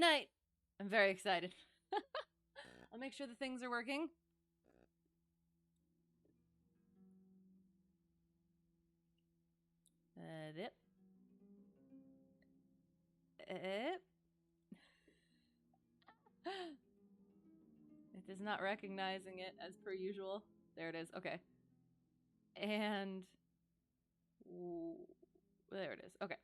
Night. I'm very excited. I'll make sure the things are working. Yep. It is not recognizing it as per usual. There it is. Okay. And there it is. Okay.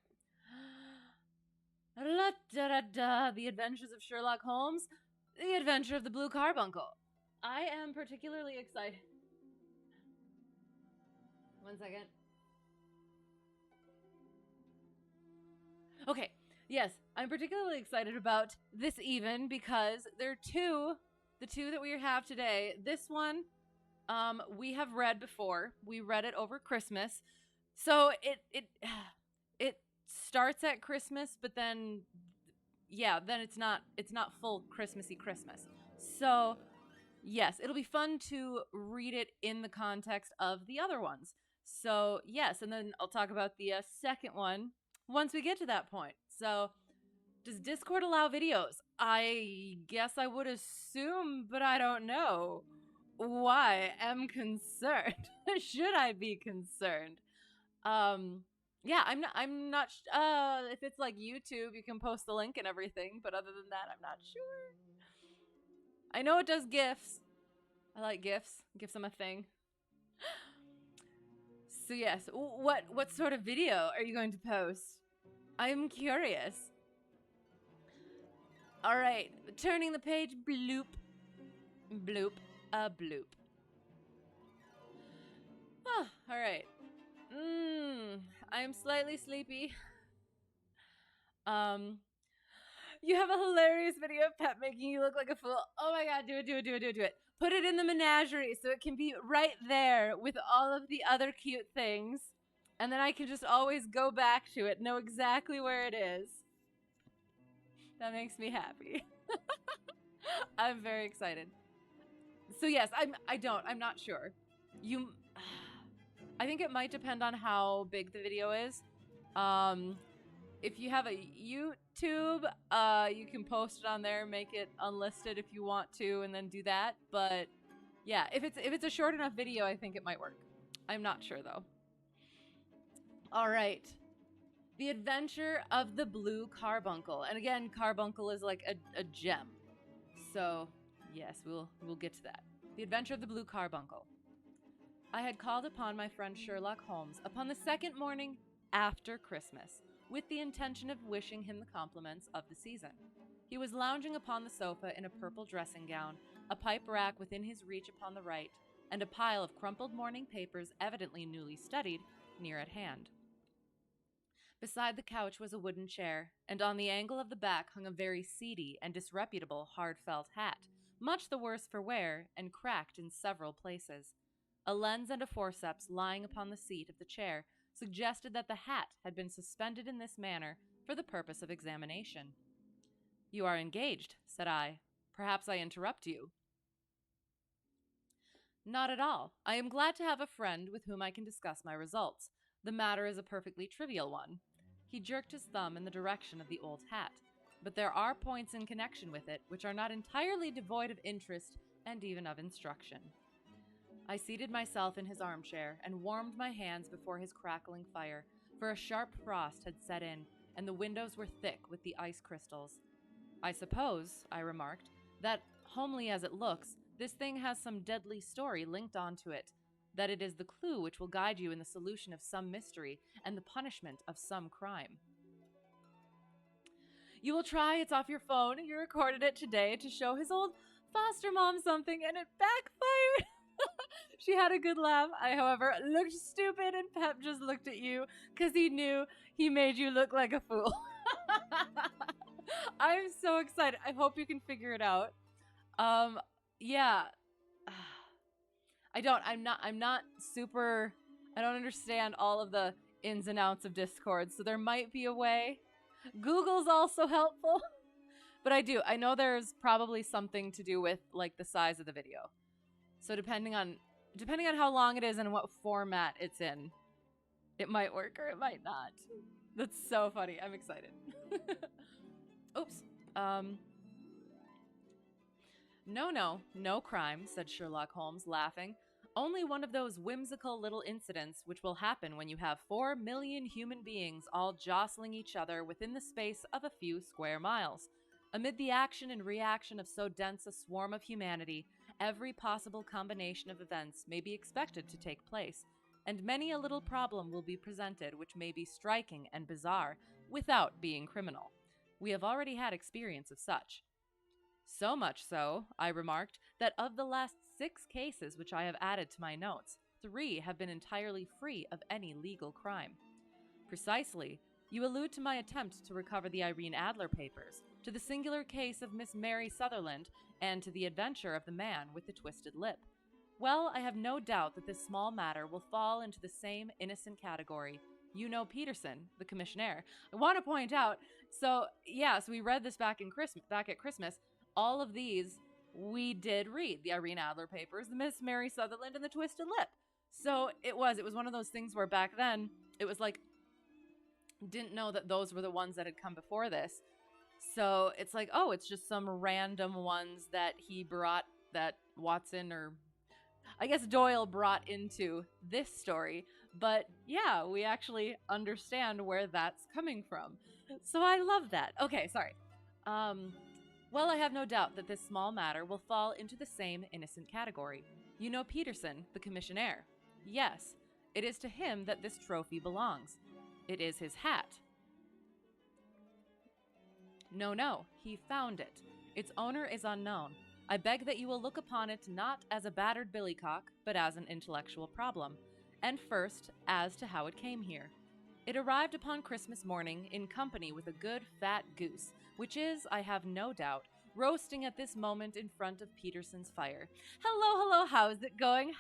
La da da da. The Adventures of Sherlock Holmes. The Adventure of the Blue Carbuncle. I am particularly excited. One second. Okay. Yes, I'm particularly excited about this even because there are the two that we have today. This one, we have read before. We read it over Christmas. So it starts at Christmas, but then then it's not full Christmassy Christmas. So yes, it'll be fun to read it in the context of the other ones. So yes, and then I'll talk about the second one once we get to that point. So does Discord allow videos? I guess I would assume, but I don't know. Why? Am concerned. Should I be concerned? Yeah, I'm not if it's like YouTube, you can post the link and everything, but other than that, I'm not sure. I know it does GIFs. I like GIFs. GIFs are my thing. So yes, what sort of video are you going to post? I'm curious. All right, turning the page, bloop, bloop, a bloop. Oh, all right. I'm slightly sleepy. You have a hilarious video of Pep making you look like a fool. Oh my god, do it. Put it in the menagerie so it can be right there with all of the other cute things. And then I can just always go back to it, know exactly where it is. That makes me happy. I'm very excited. So yes, I'm not sure. I think it might depend on how big the video is. If you have a YouTube, you can post it on there, make it unlisted if you want to, and then do that. But yeah, if it's a short enough video, I think it might work. I'm not sure though. All right. The Adventure of the Blue Carbuncle. And again, Carbuncle is like a gem. So, yes, we'll get to that. The Adventure of the Blue Carbuncle. I had called upon my friend Sherlock Holmes upon the second morning after Christmas, with the intention of wishing him the compliments of the season. He was lounging upon the sofa in a purple dressing gown, a pipe rack within his reach upon the right, and a pile of crumpled morning papers, evidently newly studied, near at hand. Beside the couch was a wooden chair, and on the angle of the back hung a very seedy and disreputable hard felt hat, much the worse for wear and cracked in several places. A lens and a forceps lying upon the seat of the chair suggested that the hat had been suspended in this manner for the purpose of examination. "You are engaged," said I. "Perhaps I interrupt you." "Not at all. I am glad to have a friend with whom I can discuss my results. The matter is a perfectly trivial one." He jerked his thumb in the direction of the old hat, "but there are points in connection with it which are not entirely devoid of interest and even of instruction." I seated myself in his armchair and warmed my hands before his crackling fire, for a sharp frost had set in, and the windows were thick with the ice crystals. "I suppose," I remarked, "that, homely as it looks, this thing has some deadly story linked onto it, that it is the clue which will guide you in the solution of some mystery and the punishment of some crime." "You will try, it's off your phone. You recorded it today to show his old foster mom something, and it backfired." She had a good laugh. I, however, looked stupid, and Pep just looked at you because he knew he made you look like a fool. I'm so excited. I hope you can figure it out. Yeah. I'm not super, I don't understand all of the ins and outs of Discord, so there might be a way. Google's also helpful. But I know there's probably something to do with like the size of the video. So depending on how long it is and what format it's in, it might work or it might not. That's so funny. I'm excited. Oops. No, no, no crime, said Sherlock Holmes, laughing. Only one of those whimsical little incidents which will happen when you have 4 million human beings all jostling each other within the space of a few square miles. Amid the action and reaction of so dense a swarm of humanity, every possible combination of events may be expected to take place, and many a little problem will be presented which may be striking and bizarre without being criminal. We have already had experience of such. So much so, I remarked, that of the last 6 cases which I have added to my notes, 3 have been entirely free of any legal crime. Precisely. You allude to my attempt to recover the Irene Adler papers, to the singular case of Miss Mary Sutherland, and to the adventure of the man with the twisted lip. Well, I have no doubt that this small matter will fall into the same innocent category. You know Peterson, the commissionaire. I want to point out, so we read this back at Christmas. All of these we did read. The Irene Adler papers, the Miss Mary Sutherland, and the Twisted Lip. So it was one of those things where back then, it was like, didn't know that those were the ones that had come before this. So it's like, oh, it's just some random ones that he brought, that Watson, or I guess Doyle, brought into this story. But yeah, we actually understand where that's coming from. So I love that. Okay, sorry. Well, I have no doubt that this small matter will fall into the same innocent category. You know Peterson, the commissionaire. Yes, it is to him that this trophy belongs. It is his hat. No, he found it. Its owner is unknown. I beg that you will look upon it not as a battered billycock, but as an intellectual problem. And first, as to how it came here. It arrived upon Christmas morning in company with a good fat goose, which is, I have no doubt, roasting at this moment in front of Peterson's fire. Hello, how is it going?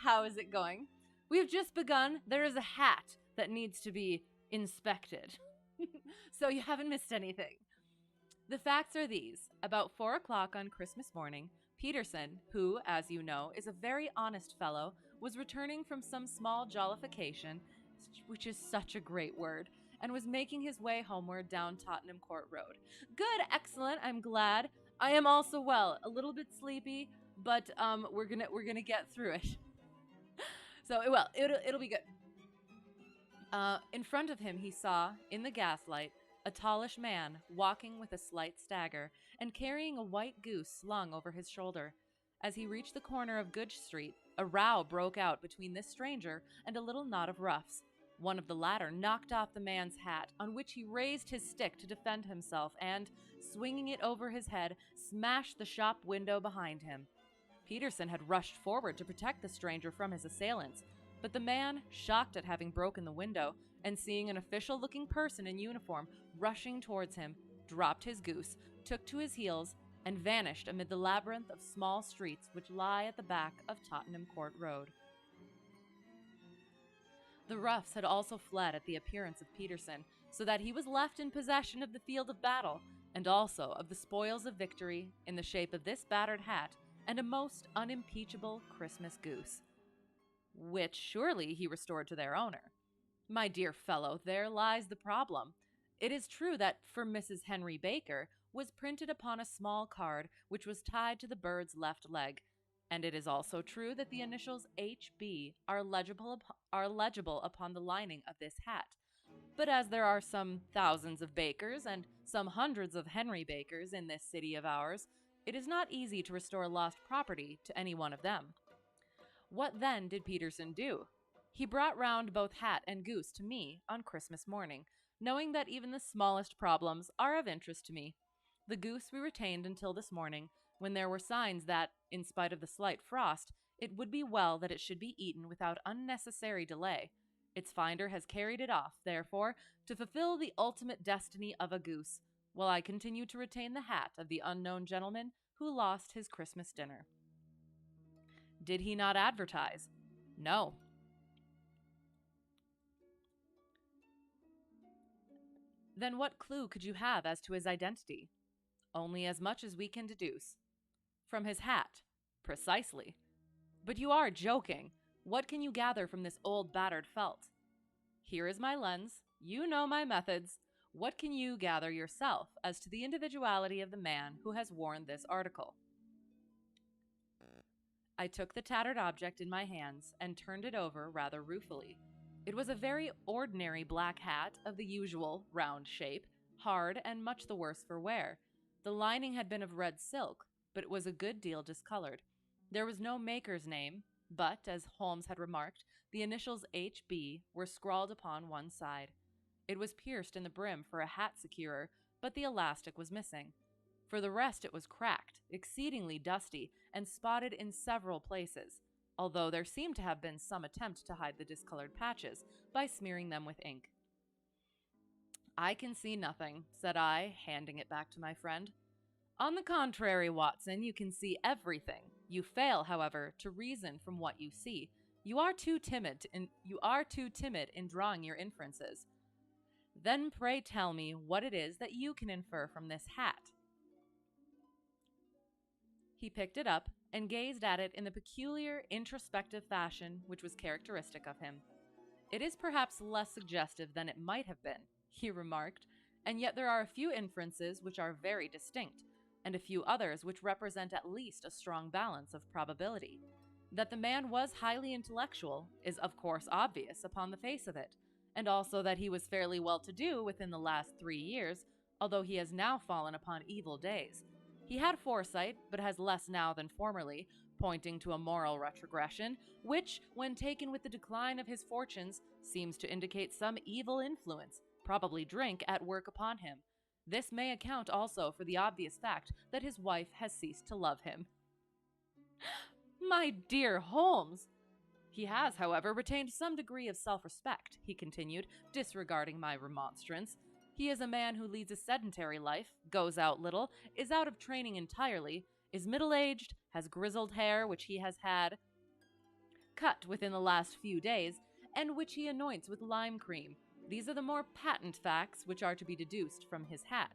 We have just begun. There is a hat that needs to be inspected. So you haven't missed anything. The facts are these. About 4 o'clock on Christmas morning, Peterson, who, as you know, is a very honest fellow, was returning from some small jollification, which is such a great word, and was making his way homeward down Tottenham Court Road. Good, excellent, I'm glad. I am also well, a little bit sleepy, but we're gonna get through it. So it'll be good. In front of him he saw, in the gaslight, a tallish man walking with a slight stagger and carrying a white goose slung over his shoulder. As he reached the corner of Goodge Street, a row broke out between this stranger and a little knot of roughs. One of the latter knocked off the man's hat, on which he raised his stick to defend himself and, swinging it over his head, smashed the shop window behind him. Peterson had rushed forward to protect the stranger from his assailants, but the man, shocked at having broken the window and seeing an official-looking person in uniform rushing towards him, dropped his goose, took to his heels, and vanished amid the labyrinth of small streets which lie at the back of Tottenham Court Road. The roughs had also fled at the appearance of Peterson, so that he was left in possession of the field of battle, and also of the spoils of victory in the shape of this battered hat and a most unimpeachable Christmas goose, which surely he restored to their owner. My dear fellow, there lies the problem. It is true that "For Mrs. Henry Baker" was printed upon a small card which was tied to the bird's left leg, and it is also true that the initials H.B. are legible upon the lining of this hat. But as there are some thousands of Bakers and some hundreds of Henry Bakers in this city of ours, it is not easy to restore lost property to any one of them. What then did Peterson do? He brought round both hat and goose to me on Christmas morning, knowing that even the smallest problems are of interest to me. The goose we retained until this morning, when there were signs that, in spite of the slight frost, it would be well that it should be eaten without unnecessary delay. Its finder has carried it off, therefore, to fulfill the ultimate destiny of a goose, while I continue to retain the hat of the unknown gentleman who lost his Christmas dinner. Did he not advertise? No. Then what clue could you have as to his identity? Only as much as we can deduce. From his hat. Precisely. But you are joking. What can you gather from this old battered felt? Here is my lens. You know my methods. What can you gather yourself as to the individuality of the man who has worn this article? I took the tattered object in my hands and turned it over rather ruefully. It was a very ordinary black hat of the usual round shape, hard and much the worse for wear. The lining had been of red silk, but it was a good deal discolored. There was no maker's name, but, as Holmes had remarked, the initials H.B. were scrawled upon one side. It was pierced in the brim for a hat securer, but the elastic was missing. For the rest, it was cracked, exceedingly dusty, and spotted in several places, although there seemed to have been some attempt to hide the discolored patches by smearing them with ink. I can see nothing, said I, handing it back to my friend. On the contrary, Watson, you can see everything. You fail, however, to reason from what you see. You are too timid in drawing your inferences. Then pray tell me what it is that you can infer from this hat. He picked it up and gazed at it in the peculiar, introspective fashion which was characteristic of him. It is perhaps less suggestive than it might have been, he remarked, and yet there are a few inferences which are very distinct, and a few others which represent at least a strong balance of probability. That the man was highly intellectual is of course obvious upon the face of it, and also that he was fairly well-to-do within the last 3 years, although he has now fallen upon evil days. He had foresight, but has less now than formerly, pointing to a moral retrogression, which, when taken with the decline of his fortunes, seems to indicate some evil influence, probably drink, at work upon him. This may account also for the obvious fact that his wife has ceased to love him. My dear Holmes! He has, however, retained some degree of self-respect, he continued, disregarding my remonstrance. He is a man who leads a sedentary life, goes out little, is out of training entirely, is middle-aged, has grizzled hair which he has had cut within the last few days, and which he anoints with lime cream. These are the more patent facts which are to be deduced from his hat.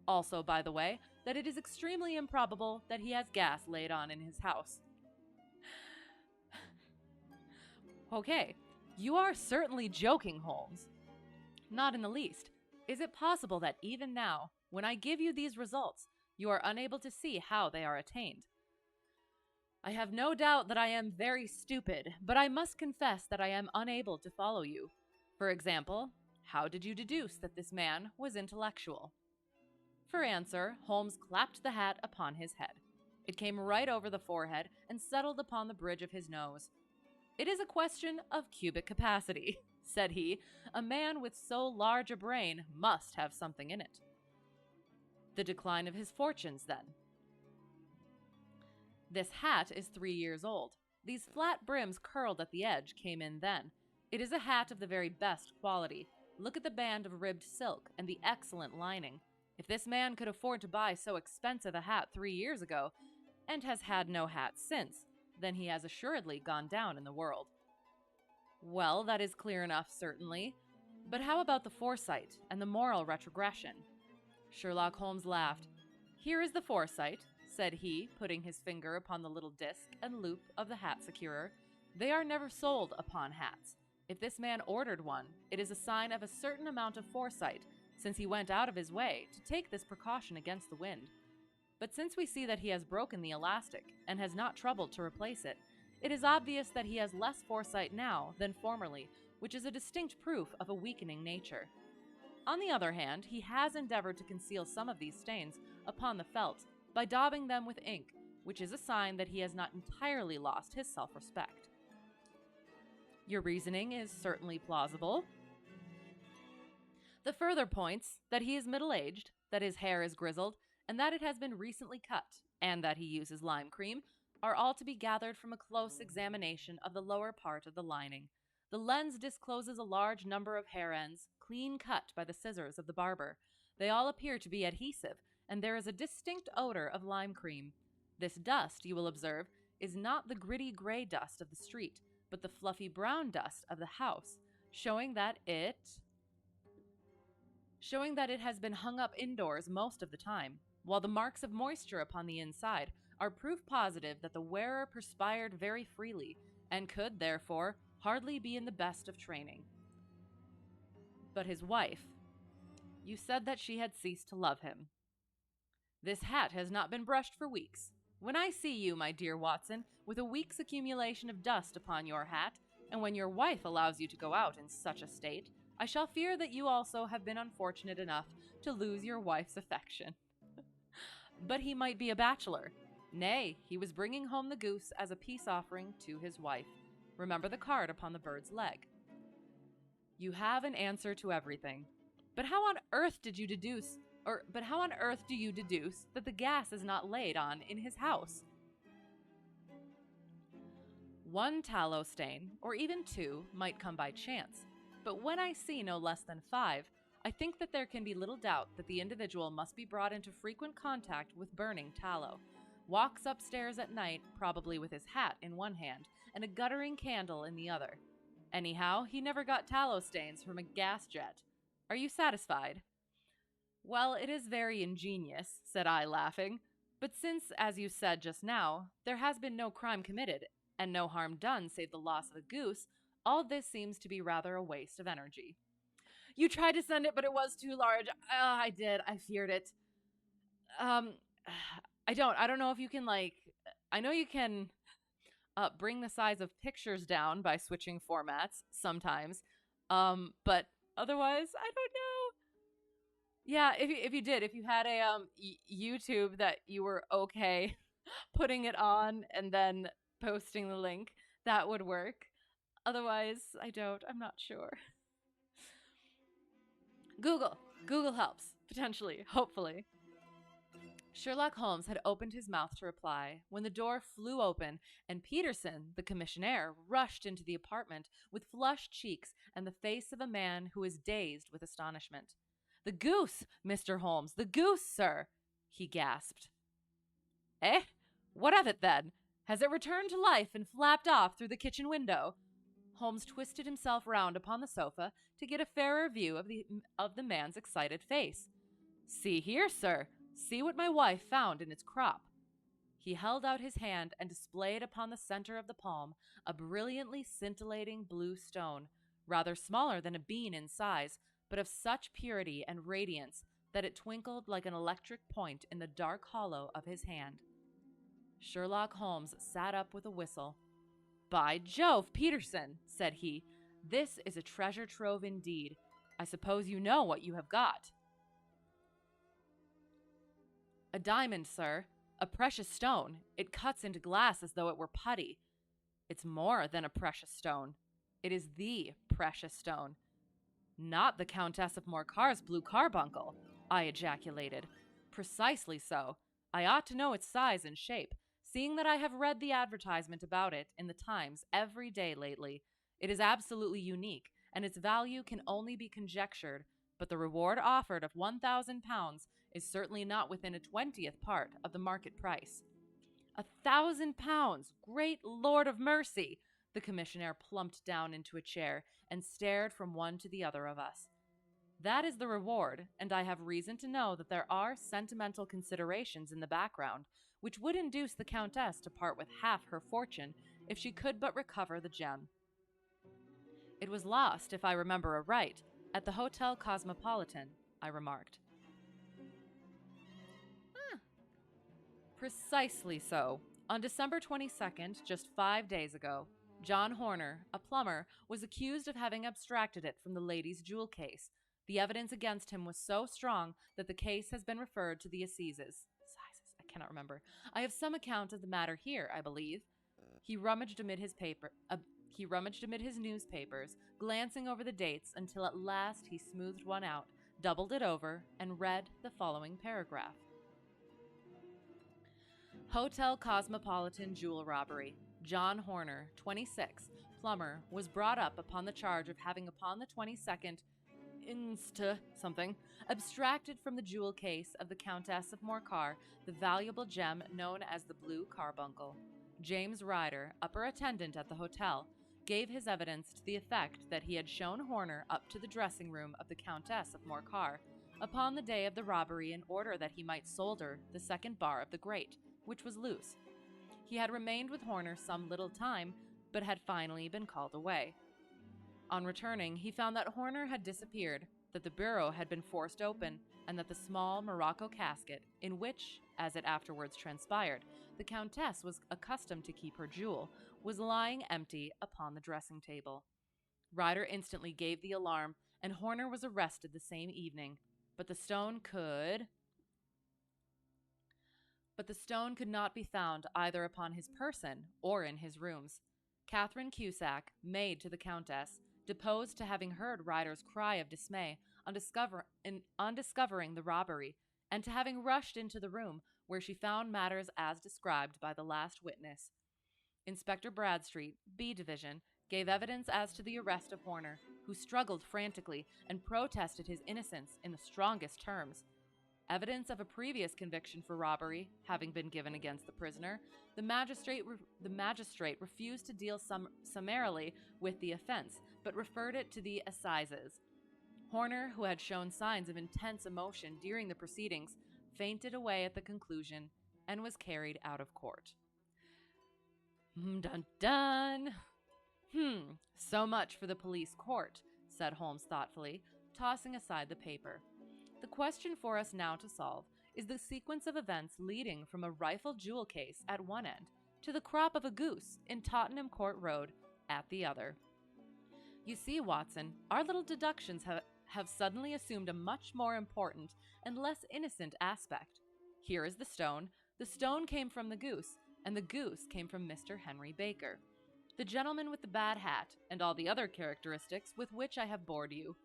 Also, by the way, that it is extremely improbable that he has gas laid on in his house. Okay, you are certainly joking, Holmes. Not in the least. Is it possible that even now, when I give you these results, you are unable to see how they are attained? I have no doubt that I am very stupid, but I must confess that I am unable to follow you. For example, how did you deduce that this man was intellectual? For answer, Holmes clapped the hat upon his head. It came right over the forehead and settled upon the bridge of his nose. It is a question of cubic capacity, said he. A man with so large a brain must have something in it. The decline of his fortunes, then. This hat is 3 years old. These flat brims curled at the edge came in then. It is a hat of the very best quality. Look at the band of ribbed silk and the excellent lining. If this man could afford to buy so expensive a hat 3 years ago, and has had no hat since, then he has assuredly gone down in the world. Well, that is clear enough, certainly. But how about the foresight and the moral retrogression? Sherlock Holmes laughed. Here is the foresight, said he, putting his finger upon the little disc and loop of the hat securer. They are never sold upon hats. If this man ordered one, it is a sign of a certain amount of foresight, since he went out of his way to take this precaution against the wind. But since we see that he has broken the elastic and has not troubled to replace it, it is obvious that he has less foresight now than formerly, which is a distinct proof of a weakening nature. On the other hand, he has endeavored to conceal some of these stains upon the felt by daubing them with ink, which is a sign that he has not entirely lost his self-respect. Your reasoning is certainly plausible. The further points, that he is middle-aged, that his hair is grizzled, and that it has been recently cut, and that he uses lime cream, are all to be gathered from a close examination of the lower part of the lining. The lens discloses a large number of hair ends, clean cut by the scissors of the barber. They all appear to be adhesive, and there is a distinct odor of lime cream. This dust, you will observe, is not the gritty gray dust of the street, but the fluffy brown dust of the house, showing that it has been hung up indoors most of the time, while the marks of moisture upon the inside are proof positive that the wearer perspired very freely, and could, therefore, hardly be in the best of training. But his wife, You said that she had ceased to love him. This hat has not been brushed for weeks. When I see you, my dear Watson, with a week's accumulation of dust upon your hat, and when your wife allows you to go out in such a state, I shall fear that you also have been unfortunate enough to lose your wife's affection. But he might be a bachelor. Nay, he was bringing home the goose as a peace offering to his wife. Remember the card upon the bird's leg. You have an answer to everything. But how on earth do you deduce that the gas is not laid on in his house? One tallow stain, or even two, might come by chance, but when I see no less than 5, I think that there can be little doubt that the individual must be brought into frequent contact with burning tallow, walks upstairs at night, probably with his hat in one hand and a guttering candle in the other. Anyhow, he never got tallow stains from a gas jet. Are you satisfied? Well, it is very ingenious, said I, laughing. But since, as you said just now, there has been no crime committed, and no harm done save the loss of a goose, all this seems to be rather a waste of energy. You tried to send it, but it was too large. I did. I feared it. I don't know if you can, I know you can bring the size of pictures down by switching formats sometimes. But otherwise, I don't know. Yeah, if you had a YouTube that you were okay putting it on and then posting the link, that would work. Otherwise, I'm not sure. Google helps, potentially, hopefully. Sherlock Holmes had opened his mouth to reply when the door flew open and Peterson, the commissionaire, rushed into the apartment with flushed cheeks and the face of a man who is dazed with astonishment. "The goose, Mr. Holmes, the goose, sir," he gasped. "Eh? What of it, then? Has it returned to life and flapped off through the kitchen window?" Holmes twisted himself round upon the sofa to get a fairer view of the man's excited face. "See here, sir. See what my wife found in its crop." He held out his hand and displayed upon the center of the palm a brilliantly scintillating blue stone, rather smaller than a bean in size, but of such purity and radiance that it twinkled like an electric point in the dark hollow of his hand. Sherlock Holmes sat up with a whistle. "By Jove, Peterson," said he, "this is a treasure trove indeed. I suppose you know what you have got." "A diamond, sir. A precious stone. It cuts into glass as though it were putty." "It's more than a precious stone. It is the precious stone." "Not the Countess of Morcar's blue carbuncle," I ejaculated. "Precisely so. I ought to know its size and shape, seeing that I have read the advertisement about it in the Times every day lately. It is absolutely unique, and its value can only be conjectured, but the reward offered of £1,000 is certainly not within a 20th part of the market price." £1,000! Great Lord of mercy! The commissionaire plumped down into a chair and stared from one to the other of us. "That is the reward, and I have reason to know that there are sentimental considerations in the background, which would induce the Countess to part with half her fortune if she could but recover the gem. It was lost, if I remember aright, at the Hotel Cosmopolitan," I remarked. "Precisely so. On December 22nd, just 5 days ago, John Horner, a plumber, was accused of having abstracted it from the lady's jewel case. The evidence against him was so strong that the case has been referred to the Assizes. I cannot remember. I have some account of the matter here, I believe." He rummaged amid his newspapers, glancing over the dates until at last he smoothed one out, doubled it over, and read the following paragraph. "Hotel Cosmopolitan jewel robbery. John Horner, 26, plumber, was brought up upon the charge of having upon the 22nd abstracted from the jewel case of the Countess of Morcar the valuable gem known as the blue carbuncle. James Ryder, upper attendant at the hotel, gave his evidence to the effect that he had shown Horner up to the dressing room of the Countess of Morcar upon the day of the robbery in order that he might solder the second bar of the grate, which was loose. He had remained with Horner some little time, but had finally been called away. On returning, he found that Horner had disappeared, that the bureau had been forced open and that the small Morocco casket, in which, as it afterwards transpired, the Countess was accustomed to keep her jewel, was lying empty upon the dressing table. Ryder instantly gave the alarm, and Horner was arrested the same evening. But the stone could not be found either upon his person or in his rooms. Catherine Cusack, maid to the Countess, deposed to having heard Ryder's cry of dismay on discovering the robbery, and to having rushed into the room where she found matters as described by the last witness. Inspector Bradstreet, B Division, gave evidence as to the arrest of Horner, who struggled frantically and protested his innocence in the strongest terms. Evidence of a previous conviction for robbery having been given against the prisoner, the magistrate refused to deal summarily with the offense, but referred it to the assizes. Horner, who had shown signs of intense emotion during the proceedings, fainted away at the conclusion and was carried out of court. Dun dun! So much for the police court, said Holmes thoughtfully, tossing aside the paper. The question for us now to solve is the sequence of events leading from a rifled jewel case at one end to the crop of a goose in Tottenham Court Road at the other. You see, Watson, our little deductions have suddenly assumed a much more important and less innocent aspect. Here is the stone. The stone came from the goose, and the goose came from Mr. Henry Baker, the gentleman with the bad hat, and all the other characteristics with which I have bored you.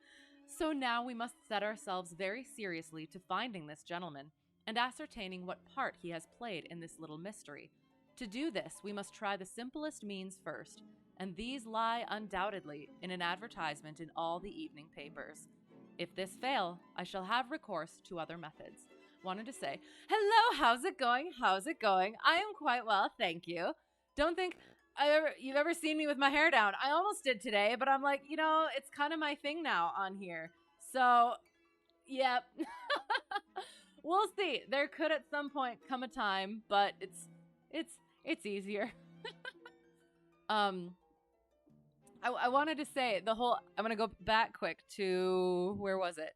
So now we must set ourselves very seriously to finding this gentleman, and ascertaining what part he has played in this little mystery. To do this, we must try the simplest means first, and these lie undoubtedly in an advertisement in all the evening papers. If this fail, I shall have recourse to other methods. Wanted to say, hello, how's it going? How's it going? I am quite well, thank you. Don't think you've ever seen me with my hair down. I almost did today, but I'm like, it's kind of my thing now on here. So, yep. We'll see. There could at some point come a time, but it's easier. I wanted to say I'm going to go back quick to, where was it?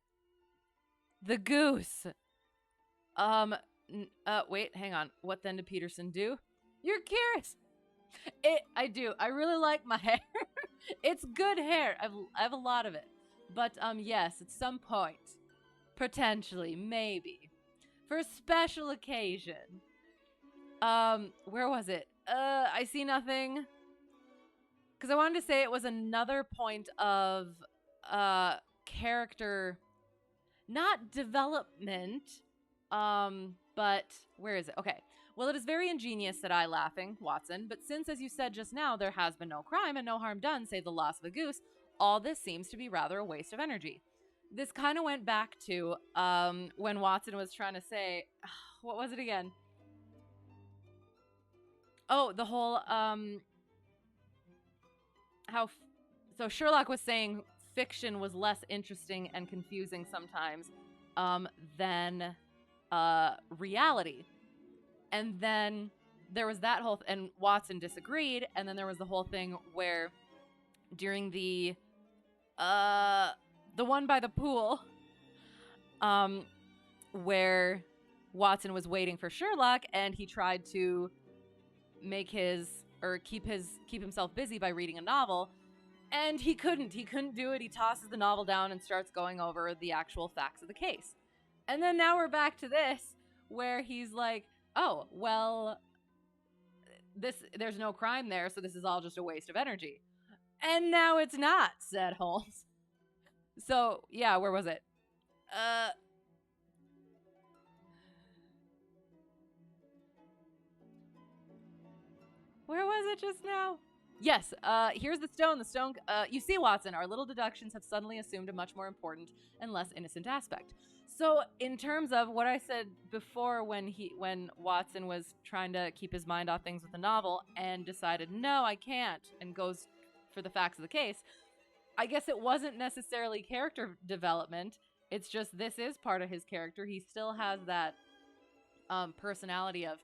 The goose. Wait, hang on. What then did Peterson do? You're curious. I do. I really like my hair. It's good hair. I have a lot of it. But, yes, at some point, potentially, maybe, for a special occasion. Where was it? I see nothing. Because I wanted to say it was another point of, character, not development, but where is it? Okay. Well, it is very ingenious, said I, laughing, Watson, but since, as you said just now, there has been no crime and no harm done save the loss of a goose, all this seems to be rather a waste of energy. This kind of went back to when Watson was trying to say, what was it again? Oh, the whole, so Sherlock was saying fiction was less interesting and confusing sometimes than reality. And then there was that whole and Watson disagreed, and then there was the whole thing where during the one by the pool, where Watson was waiting for Sherlock, and he tried to keep himself busy by reading a novel, and he couldn't do it. He tosses the novel down and starts going over the actual facts of the case. And then now we're back to this, where he's like, oh, well, there's no crime there, so this is all just a waste of energy. And now it's not, said Holmes. So, yeah, where was it? Where was it just now? Yes, here's the stone. The stone, you see, Watson, our little deductions have suddenly assumed a much more important and less innocent aspect. So, in terms of what I said before, when Watson was trying to keep his mind off things with the novel and decided, no, I can't, and goes for the facts of the case, I guess it wasn't necessarily character development. It's just this is part of his character. He still has that personality of,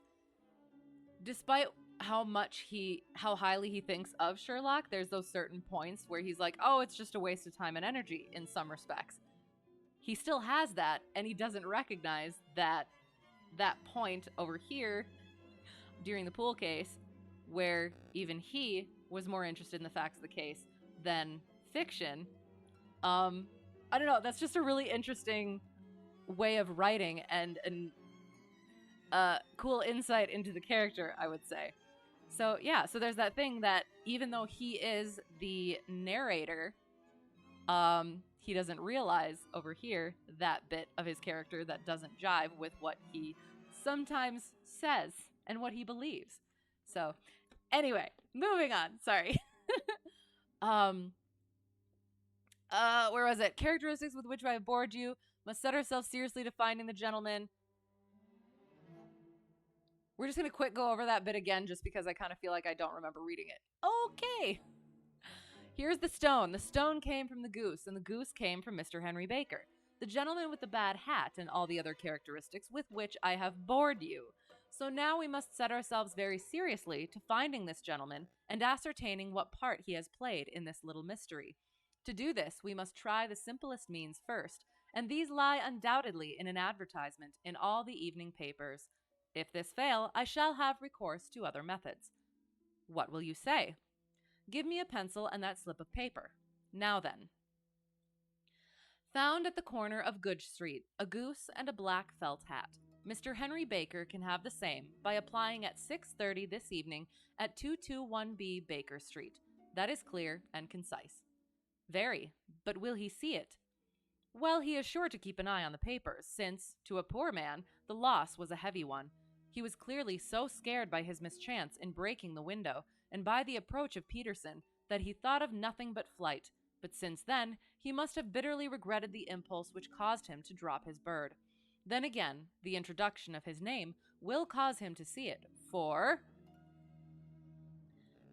despite how highly he thinks of Sherlock, there's those certain points where he's like, oh, it's just a waste of time and energy in some respects. he still has that, and he doesn't recognize that point over here during the pool case where even he was more interested in the facts of the case than fiction. I don't know. That's just a really interesting way of writing and cool insight into the character, I would say. So yeah, so there's that thing that even though he is the narrator, he doesn't realize over here that bit of his character that doesn't jive with what he sometimes says and what he believes. So anyway, moving on. Sorry. Where was it? Characteristics with which I have bored you. Must set ourselves seriously to finding the gentleman. We're just going to go over that bit again just because I kind of feel like I don't remember reading it. Okay. Here's the stone. The stone came from the goose, and the goose came from Mr. Henry Baker, the gentleman with the bad hat and all the other characteristics with which I have bored you. So now we must set ourselves very seriously to finding this gentleman and ascertaining what part he has played in this little mystery. To do this, we must try the simplest means first, and these lie undoubtedly in an advertisement in all the evening papers. If this fail, I shall have recourse to other methods. What will you say? Give me a pencil and that slip of paper. Now then. Found at the corner of Goodge Street, a goose and a black felt hat. Mr. Henry Baker can have the same by applying at 6:30 this evening at 221B Baker Street. That is clear and concise. Very, but will he see it? Well, he is sure to keep an eye on the papers, since, to a poor man, the loss was a heavy one. He was clearly so scared by his mischance in breaking the window, and by the approach of Peterson, that he thought of nothing but flight, but since then, he must have bitterly regretted the impulse which caused him to drop his bird. Then again, the introduction of his name will cause him to see it, for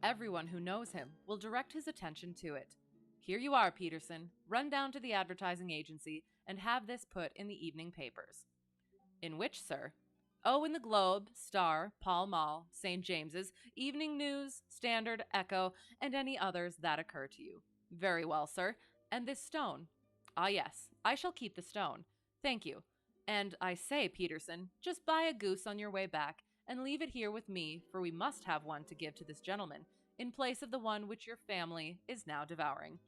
everyone who knows him will direct his attention to it. Here you are, Peterson. Run down to the advertising agency and have this put in the evening papers. In which, sir? Oh, in the Globe, Star, Pall Mall, St. James's, Evening News, Standard, Echo, and any others that occur to you. Very well, sir. And this stone? Ah, yes, I shall keep the stone. Thank you. And I say, Peterson, just buy a goose on your way back and leave it here with me, for we must have one to give to this gentleman, in place of the one which your family is now devouring.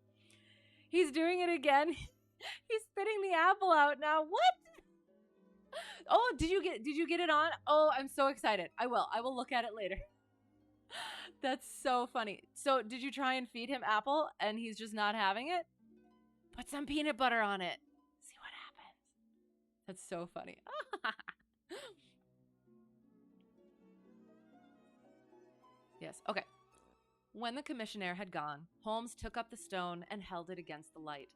He's doing it again. He's spitting the apple out now. What? Oh, did you get it on? Oh, I'm so excited. I will look at it later. That's so funny. So did you try and feed him apple and he's just not having it? Put some peanut butter on it. See what happens. That's so funny. Yes, okay. When the commissionaire had gone, Holmes took up the stone and held it against the light.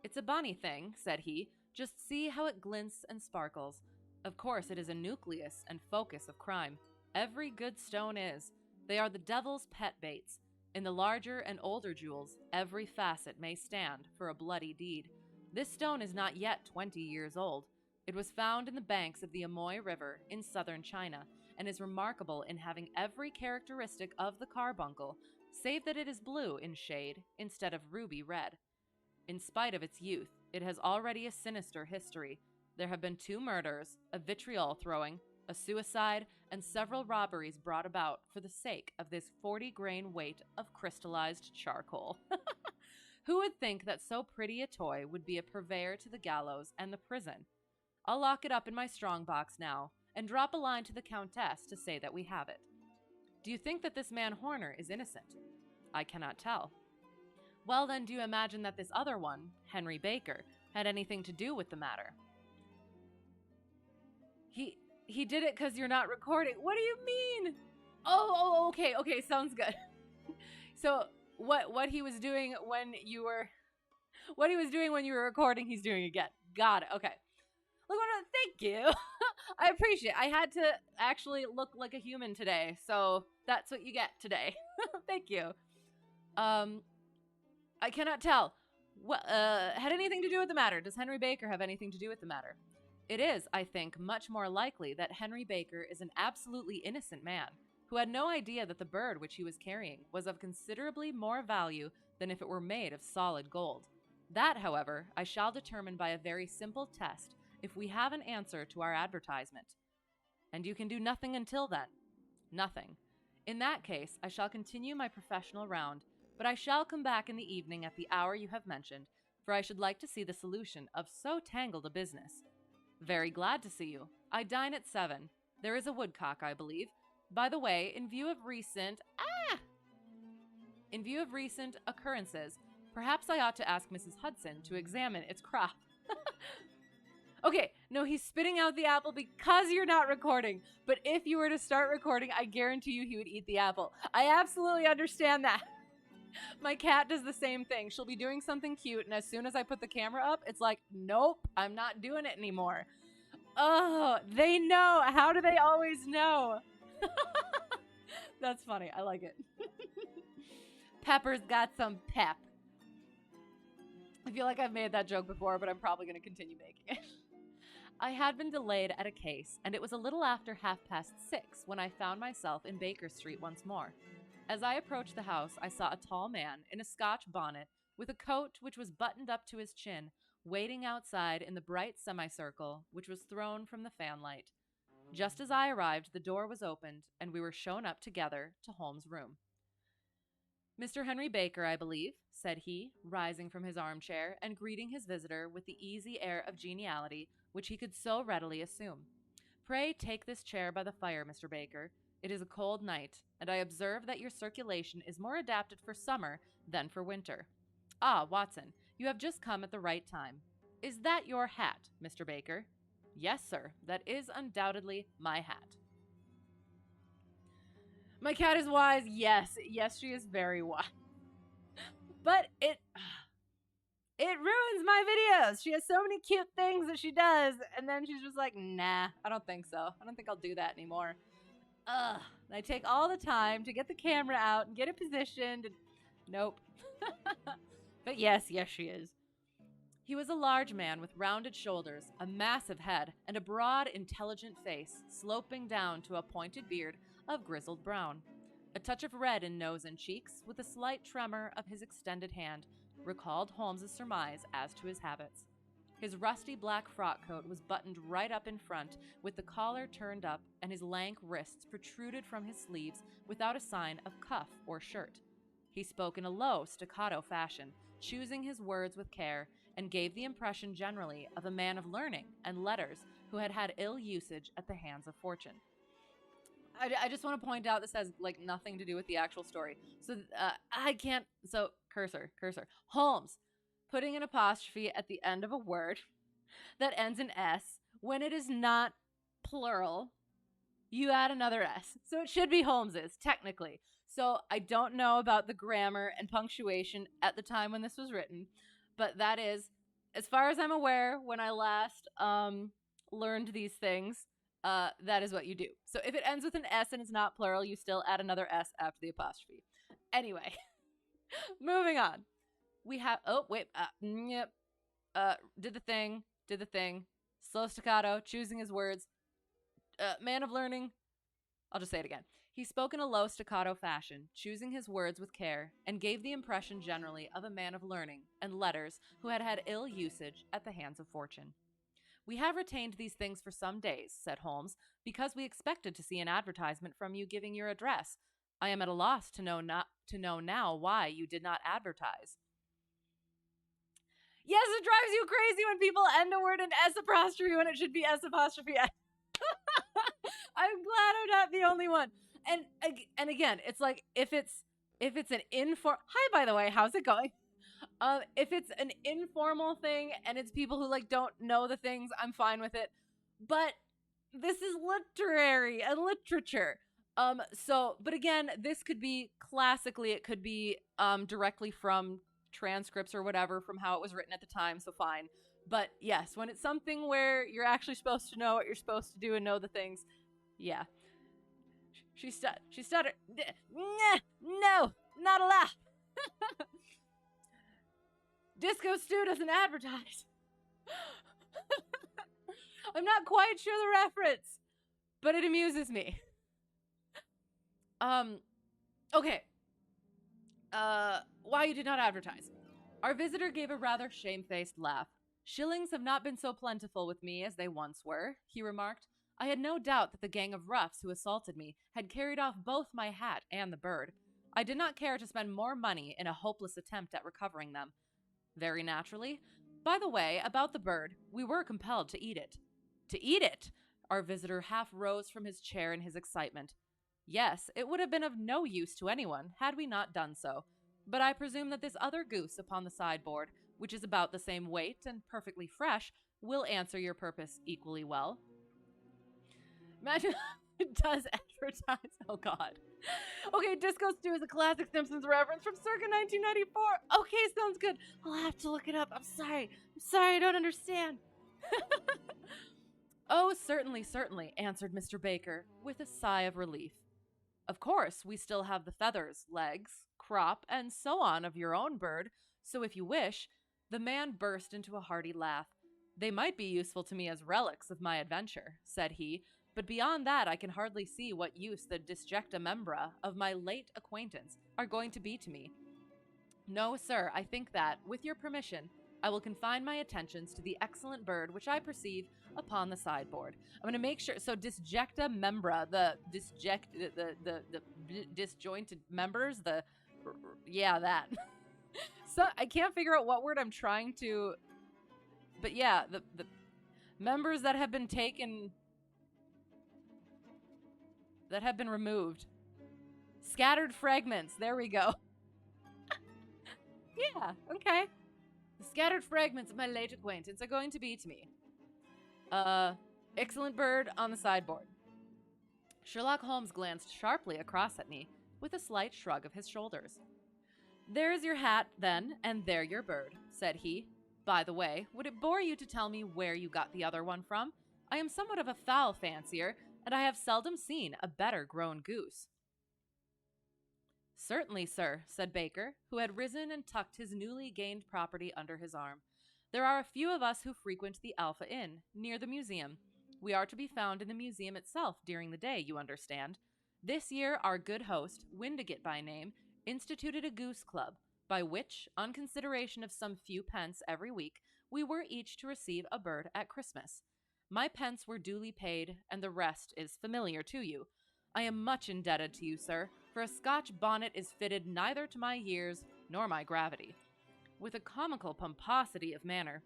It's a bonny thing, said he. Just see how it glints and sparkles. Of course, it is a nucleus and focus of crime. Every good stone is. They are the devil's pet baits. In the larger and older jewels, every facet may stand for a bloody deed. This stone is not yet 20 years old. It was found in the banks of the Amoy River in southern China, and is remarkable in having every characteristic of the carbuncle, save that it is blue in shade instead of ruby red. In spite of its youth, it has already a sinister history. There have been 2 murders, a vitriol throwing, a suicide, and several robberies brought about for the sake of this 40-grain weight of crystallized charcoal. Who would think that so pretty a toy would be a purveyor to the gallows and the prison? I'll lock it up in my strong-box now, and drop a line to the Countess to say that we have it. Do you think that this man Horner is innocent? I cannot tell. Well, then, do you imagine that this other one, Henry Baker, had anything to do with the matter? He did it because you're not recording. What do you mean? Oh, okay, sounds good. So what he was doing when you were recording, he's doing again. Got it. Okay. Look what thank you. I appreciate it. I had to actually look like a human today, so that's what you get today. Thank you. I cannot tell. Had anything to do with the matter? Does Henry Baker have anything to do with the matter? It is, I think, much more likely that Henry Baker is an absolutely innocent man, who had no idea that the bird which he was carrying was of considerably more value than if it were made of solid gold. That, however, I shall determine by a very simple test if we have an answer to our advertisement. And you can do nothing until then. Nothing. In that case, I shall continue my professional round, but I shall come back in the evening at the hour you have mentioned, for I should like to see the solution of so tangled a business. Very glad to see you. I dine at 7. There is a woodcock, I believe. By the way, in view of recent occurrences, perhaps I ought to ask Mrs. Hudson to examine its crop. Okay, no, he's spitting out the apple because you're not recording. But if you were to start recording, I guarantee you he would eat the apple. I absolutely understand that. My cat does the same thing. She'll be doing something cute, and as soon as I put the camera up, it's like, nope, I'm not doing it anymore. Oh, they know. How do they always know? That's funny. I like it. Pepper's got some pep. I feel like I've made that joke before, but I'm probably going to continue making it. I had been delayed at a case, and it was a little after 6:30 when I found myself in Baker Street once more. As I approached the house, I saw a tall man in a Scotch bonnet with a coat which was buttoned up to his chin, waiting outside in the bright semicircle which was thrown from the fanlight. Just as I arrived, the door was opened, and we were shown up together to Holmes' room. Mr. Henry Baker, I believe, said he, rising from his armchair and greeting his visitor with the easy air of geniality which he could so readily assume. Pray take this chair by the fire, Mr. Baker. It is a cold night, and I observe that your circulation is more adapted for summer than for winter. Ah, Watson, you have just come at the right time. Is that your hat, Mr. Baker? Yes, sir, that is undoubtedly my hat. My cat is wise. Yes, she is very wise. But it ruins my videos. She has so many cute things that she does, and then she's just like, nah, I don't think so. I don't think I'll do that anymore. Ugh. And I take all the time to get the camera out and get it positioned. And nope. But yes, she is. He was a large man with rounded shoulders, a massive head, and a broad, intelligent face, sloping down to a pointed beard of grizzled brown. A touch of red in nose and cheeks, with a slight tremor of his extended hand, recalled Holmes's surmise as to his habits. His rusty black frock coat was buttoned right up in front, with the collar turned up, and his lank wrists protruded from his sleeves without a sign of cuff or shirt. He spoke in a low, staccato fashion, choosing his words with care, and gave the impression generally of a man of learning and letters who had had ill usage at the hands of fortune. I just want to point out this has nothing to do with the actual story. So cursor. Holmes, putting an apostrophe at the end of a word that ends in S, when it is not plural, you add another S. So it should be Holmes's, technically. So I don't know about the grammar and punctuation at the time when this was written, but that is, as far as I'm aware, when I last learned these things, that is what you do. So if it ends with an S and it's not plural, you still add another S after the apostrophe. Anyway, moving on. We have, did the thing. Slow staccato, choosing his words. Man of learning. I'll just say it again. He spoke in a low staccato fashion, choosing his words with care, and gave the impression generally of a man of learning and letters who had had ill usage at the hands of fortune. We have retained these things for some days, said Holmes, because we expected to see an advertisement from you giving your address. I am at a loss to know now why you did not advertise. Yes, it drives you crazy when people end a word in S apostrophe when it should be S apostrophe S. I'm glad I'm not the only one. And again, it's like if it's an hi, by the way, how's it going? If it's an informal thing and it's people who don't know the things, I'm fine with it. But this is literary and literature. But again, this could be classically, it could be directly from transcripts or whatever from how it was written at the time, so fine. But yes, when it's something where you're actually supposed to know what you're supposed to do and know the things, yeah. She stuttered. No, not allowed. Disco Stew doesn't advertise. I'm not quite sure the reference, but it amuses me. Okay. Why you did not advertise? Our visitor gave a rather shamefaced laugh. Shillings have not been so plentiful with me as they once were, he remarked. I had no doubt that the gang of roughs who assaulted me had carried off both my hat and the bird. I did not care to spend more money in a hopeless attempt at recovering them. Very naturally. By the way, about the bird, we were compelled to eat it. To eat it? Our visitor half rose from his chair in his excitement. Yes, it would have been of no use to anyone had we not done so. But I presume that this other goose upon the sideboard, which is about the same weight and perfectly fresh, will answer your purpose equally well. Imagine it does advertise. Oh, God. Okay, Disco Stew is a classic Simpsons reference from circa 1994. Okay, sounds good. I'll have to look it up. I'm sorry, I don't understand. Oh, certainly, answered Mr. Baker, with a sigh of relief. Of course, we still have the feathers, legs, crop, and so on of your own bird, so if you wish. The man burst into a hearty laugh. They might be useful to me as relics of my adventure, said he, but beyond that I can hardly see what use the disjecta membra of my late acquaintance are going to be to me. No, sir, I think that, with your permission, I will confine my attentions to the excellent bird which I perceive upon the sideboard. I'm going to make sure, so disjecta membra, the disjointed members, that. So I can't figure out what word I'm trying to, but yeah, the members that have been taken, that have been removed. Scattered fragments, there we go. Yeah, okay. The scattered fragments of my late acquaintance are going to be to me. Excellent bird on the sideboard. Sherlock Holmes glanced sharply across at me, with a slight shrug of his shoulders. There is your hat, then, and there your bird, said he. By the way, would it bore you to tell me where you got the other one from? I am somewhat of a fowl fancier, and I have seldom seen a better grown goose. Certainly, sir, said Baker, who had risen and tucked his newly gained property under his arm. There are a few of us who frequent the Alpha Inn, near the museum. We are to be found in the museum itself during the day, you understand. This year, our good host, Windigit by name, instituted a goose club, by which, on consideration of some few pence every week, we were each to receive a bird at Christmas. My pence were duly paid, and the rest is familiar to you. I am much indebted to you, sir, for a Scotch bonnet is fitted neither to my years nor my gravity. With a comical pomposity of manner,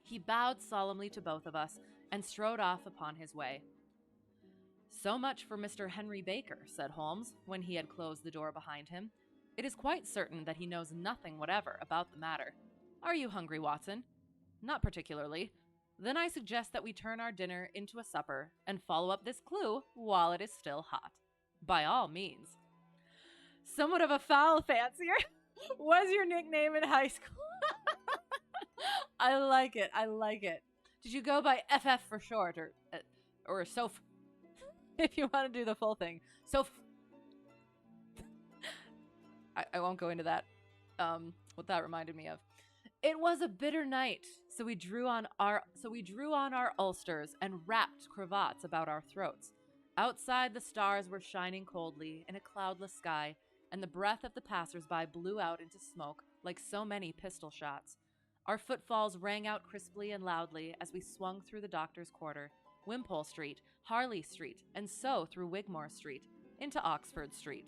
he bowed solemnly to both of us and strode off upon his way. So much for Mr. Henry Baker, said Holmes, when he had closed the door behind him. It is quite certain that he knows nothing whatever about the matter. Are you hungry, Watson? Not particularly. Then I suggest that we turn our dinner into a supper and follow up this clue while it is still hot. By all means. Somewhat of a fowl fancier was your nickname in high school. I like it. Did you go by FF for short or Soph? If you want to do the full thing. Soph. I won't go into that. What that reminded me of. It was a bitter night, so we drew on our ulsters and wrapped cravats about our throats. Outside, the stars were shining coldly in a cloudless sky, and the breath of the passers-by blew out into smoke like so many pistol shots. Our footfalls rang out crisply and loudly as we swung through the Doctor's Quarter, Wimpole Street, Harley Street, and so through Wigmore Street, into Oxford Street.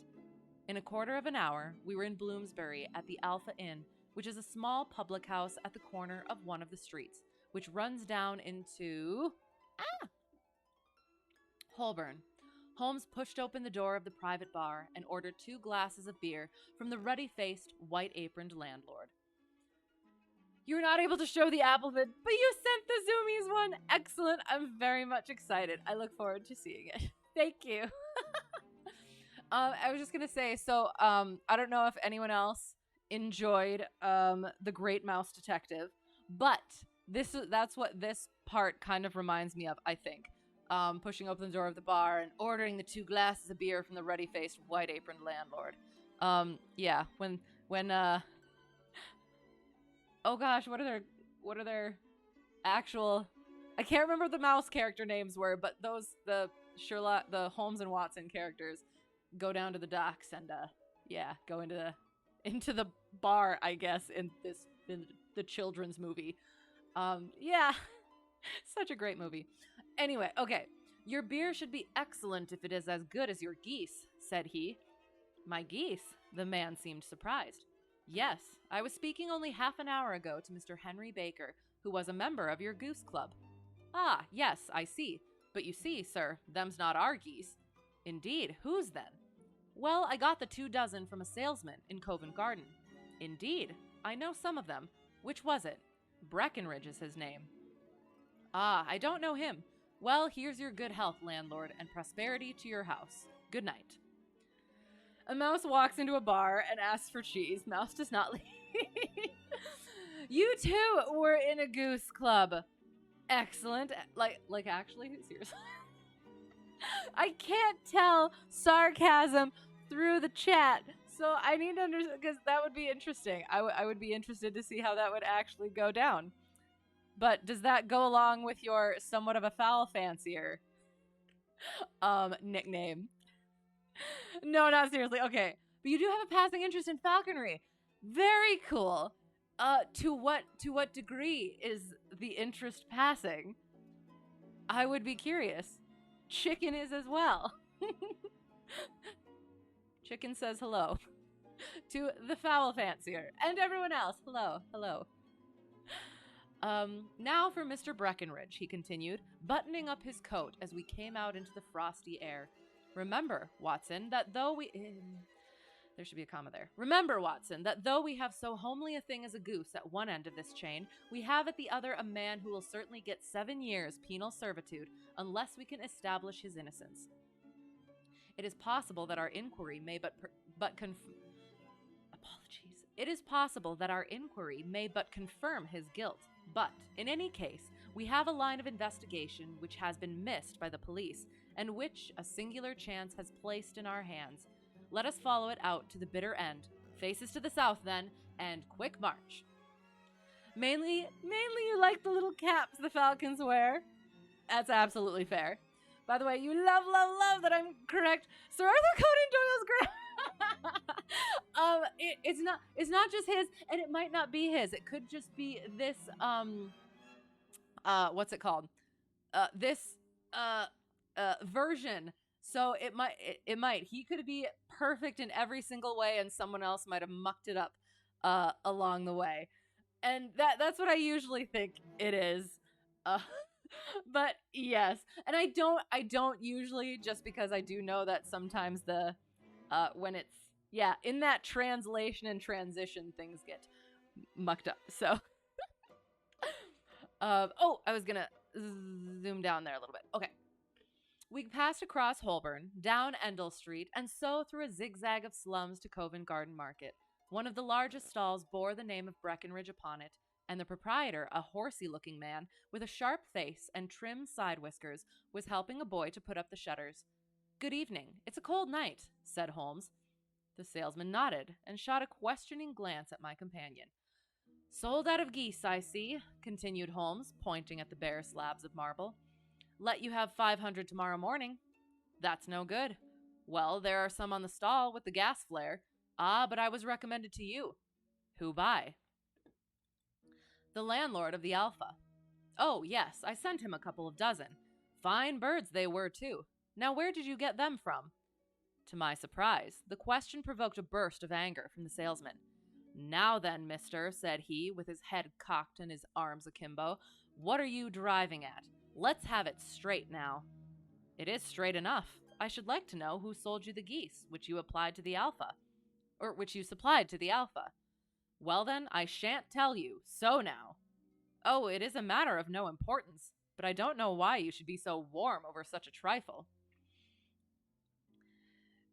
In a quarter of an hour, we were in Bloomsbury at the Alpha Inn, which is a small public house at the corner of one of the streets, which runs down into Holborn. Holmes pushed open the door of the private bar and ordered 2 glasses of beer from the ruddy-faced, white-aproned landlord. You're not able to show the Applevid, but you sent the Zoomies one! Excellent! I'm very much excited. I look forward to seeing it. Thank you. I was just gonna say, so I don't know if anyone else enjoyed The Great Mouse Detective, but that's what this part kind of reminds me of, I think. Pushing open the door of the bar and ordering the 2 glasses of beer from the ruddy-faced, white-aproned landlord. Yeah, when oh gosh, what are their actual, I can't remember what the mouse character names were, but the Sherlock, the Holmes and Watson characters go down to the docks and go into the bar, I guess, in the children's movie. Yeah, such a great movie. Anyway, okay. Your beer should be excellent if it is as good as your geese, said he. My geese? The man seemed surprised. Yes, I was speaking only half an hour ago to Mr. Henry Baker, who was a member of your goose club. Ah, yes, I see. But you see, sir, them's not our geese. Indeed, whose then? Well, I got the 24 from a salesman in Covent Garden. Indeed, I know some of them. Which was it? Breckenridge is his name. Ah, I don't know him. Well, here's your good health, landlord, and prosperity to your house. Good night. A mouse walks into a bar and asks for cheese. Mouse does not leave. You too were in a goose club. Excellent. Like actually, seriously. I can't tell sarcasm through the chat, so I need to understand, because that would be interesting. I would be interested to see how that would actually go down. But does that go along with your somewhat of a foul fancier nickname? No, not seriously. Okay. But you do have a passing interest in falconry. Very cool. To what degree is the interest passing? I would be curious. Chicken is as well. Chicken says hello. To the foul fancier. And everyone else. Hello. Hello. Now for Mr. Breckenridge, he continued, buttoning up his coat as we came out into the frosty air. Remember, Watson, that though we... there should be a comma there. Remember, Watson, that though we have so homely a thing as a goose at one end of this chain, we have at the other a man who will certainly get 7 years penal servitude unless we can establish his innocence. It is possible that our inquiry may It is possible that our inquiry may but confirm his guilt. But, in any case, we have a line of investigation which has been missed by the police, and which a singular chance has placed in our hands. Let us follow it out to the bitter end. Faces to the south, then, and quick march. Mainly you like the little caps the falcons wear. That's absolutely fair. By the way, you love that I'm correct. Sir Arthur Conan Doyle's it's not just his, and it might not be his. It could just be this what's it called? This version. So it might. He could be perfect in every single way, and someone else might have mucked it up along the way. And that's what I usually think it is. But yes, and I don't usually, just because I do know that sometimes the when it's in that translation and transition, things get mucked up. So I was gonna zoom down there a little bit. Okay. We passed across Holborn, down Endell Street, and so through a zigzag of slums to Covent Garden Market. One of the largest stalls bore the name of Breckenridge upon it, and the proprietor, a horsey-looking man with a sharp face and trim side whiskers, was helping a boy to put up the shutters. "Good evening. It's a cold night," said Holmes. The salesman nodded and shot a questioning glance at my companion. "Sold out of geese, I see," continued Holmes, pointing at the bare slabs of marble. "Let you have 500 tomorrow morning." "That's no good." "Well, there are some on the stall with the gas flare." "Ah, but I was recommended to you." "Who by?" "The landlord of the Alpha." "Oh, yes, I sent him a couple of dozen. Fine birds they were, too. Now where did you get them from?" To my surprise, the question provoked a burst of anger from the salesman. "Now then, mister," said he, with his head cocked and his arms akimbo, "what are you driving at? Let's have it straight now." "It is straight enough. I should like to know who sold you the geese, which you applied to the Alpha. Or which you supplied to the Alpha." "Well then, I shan't tell you. So now." "Oh, it is a matter of no importance, but I don't know why you should be so warm over such a trifle."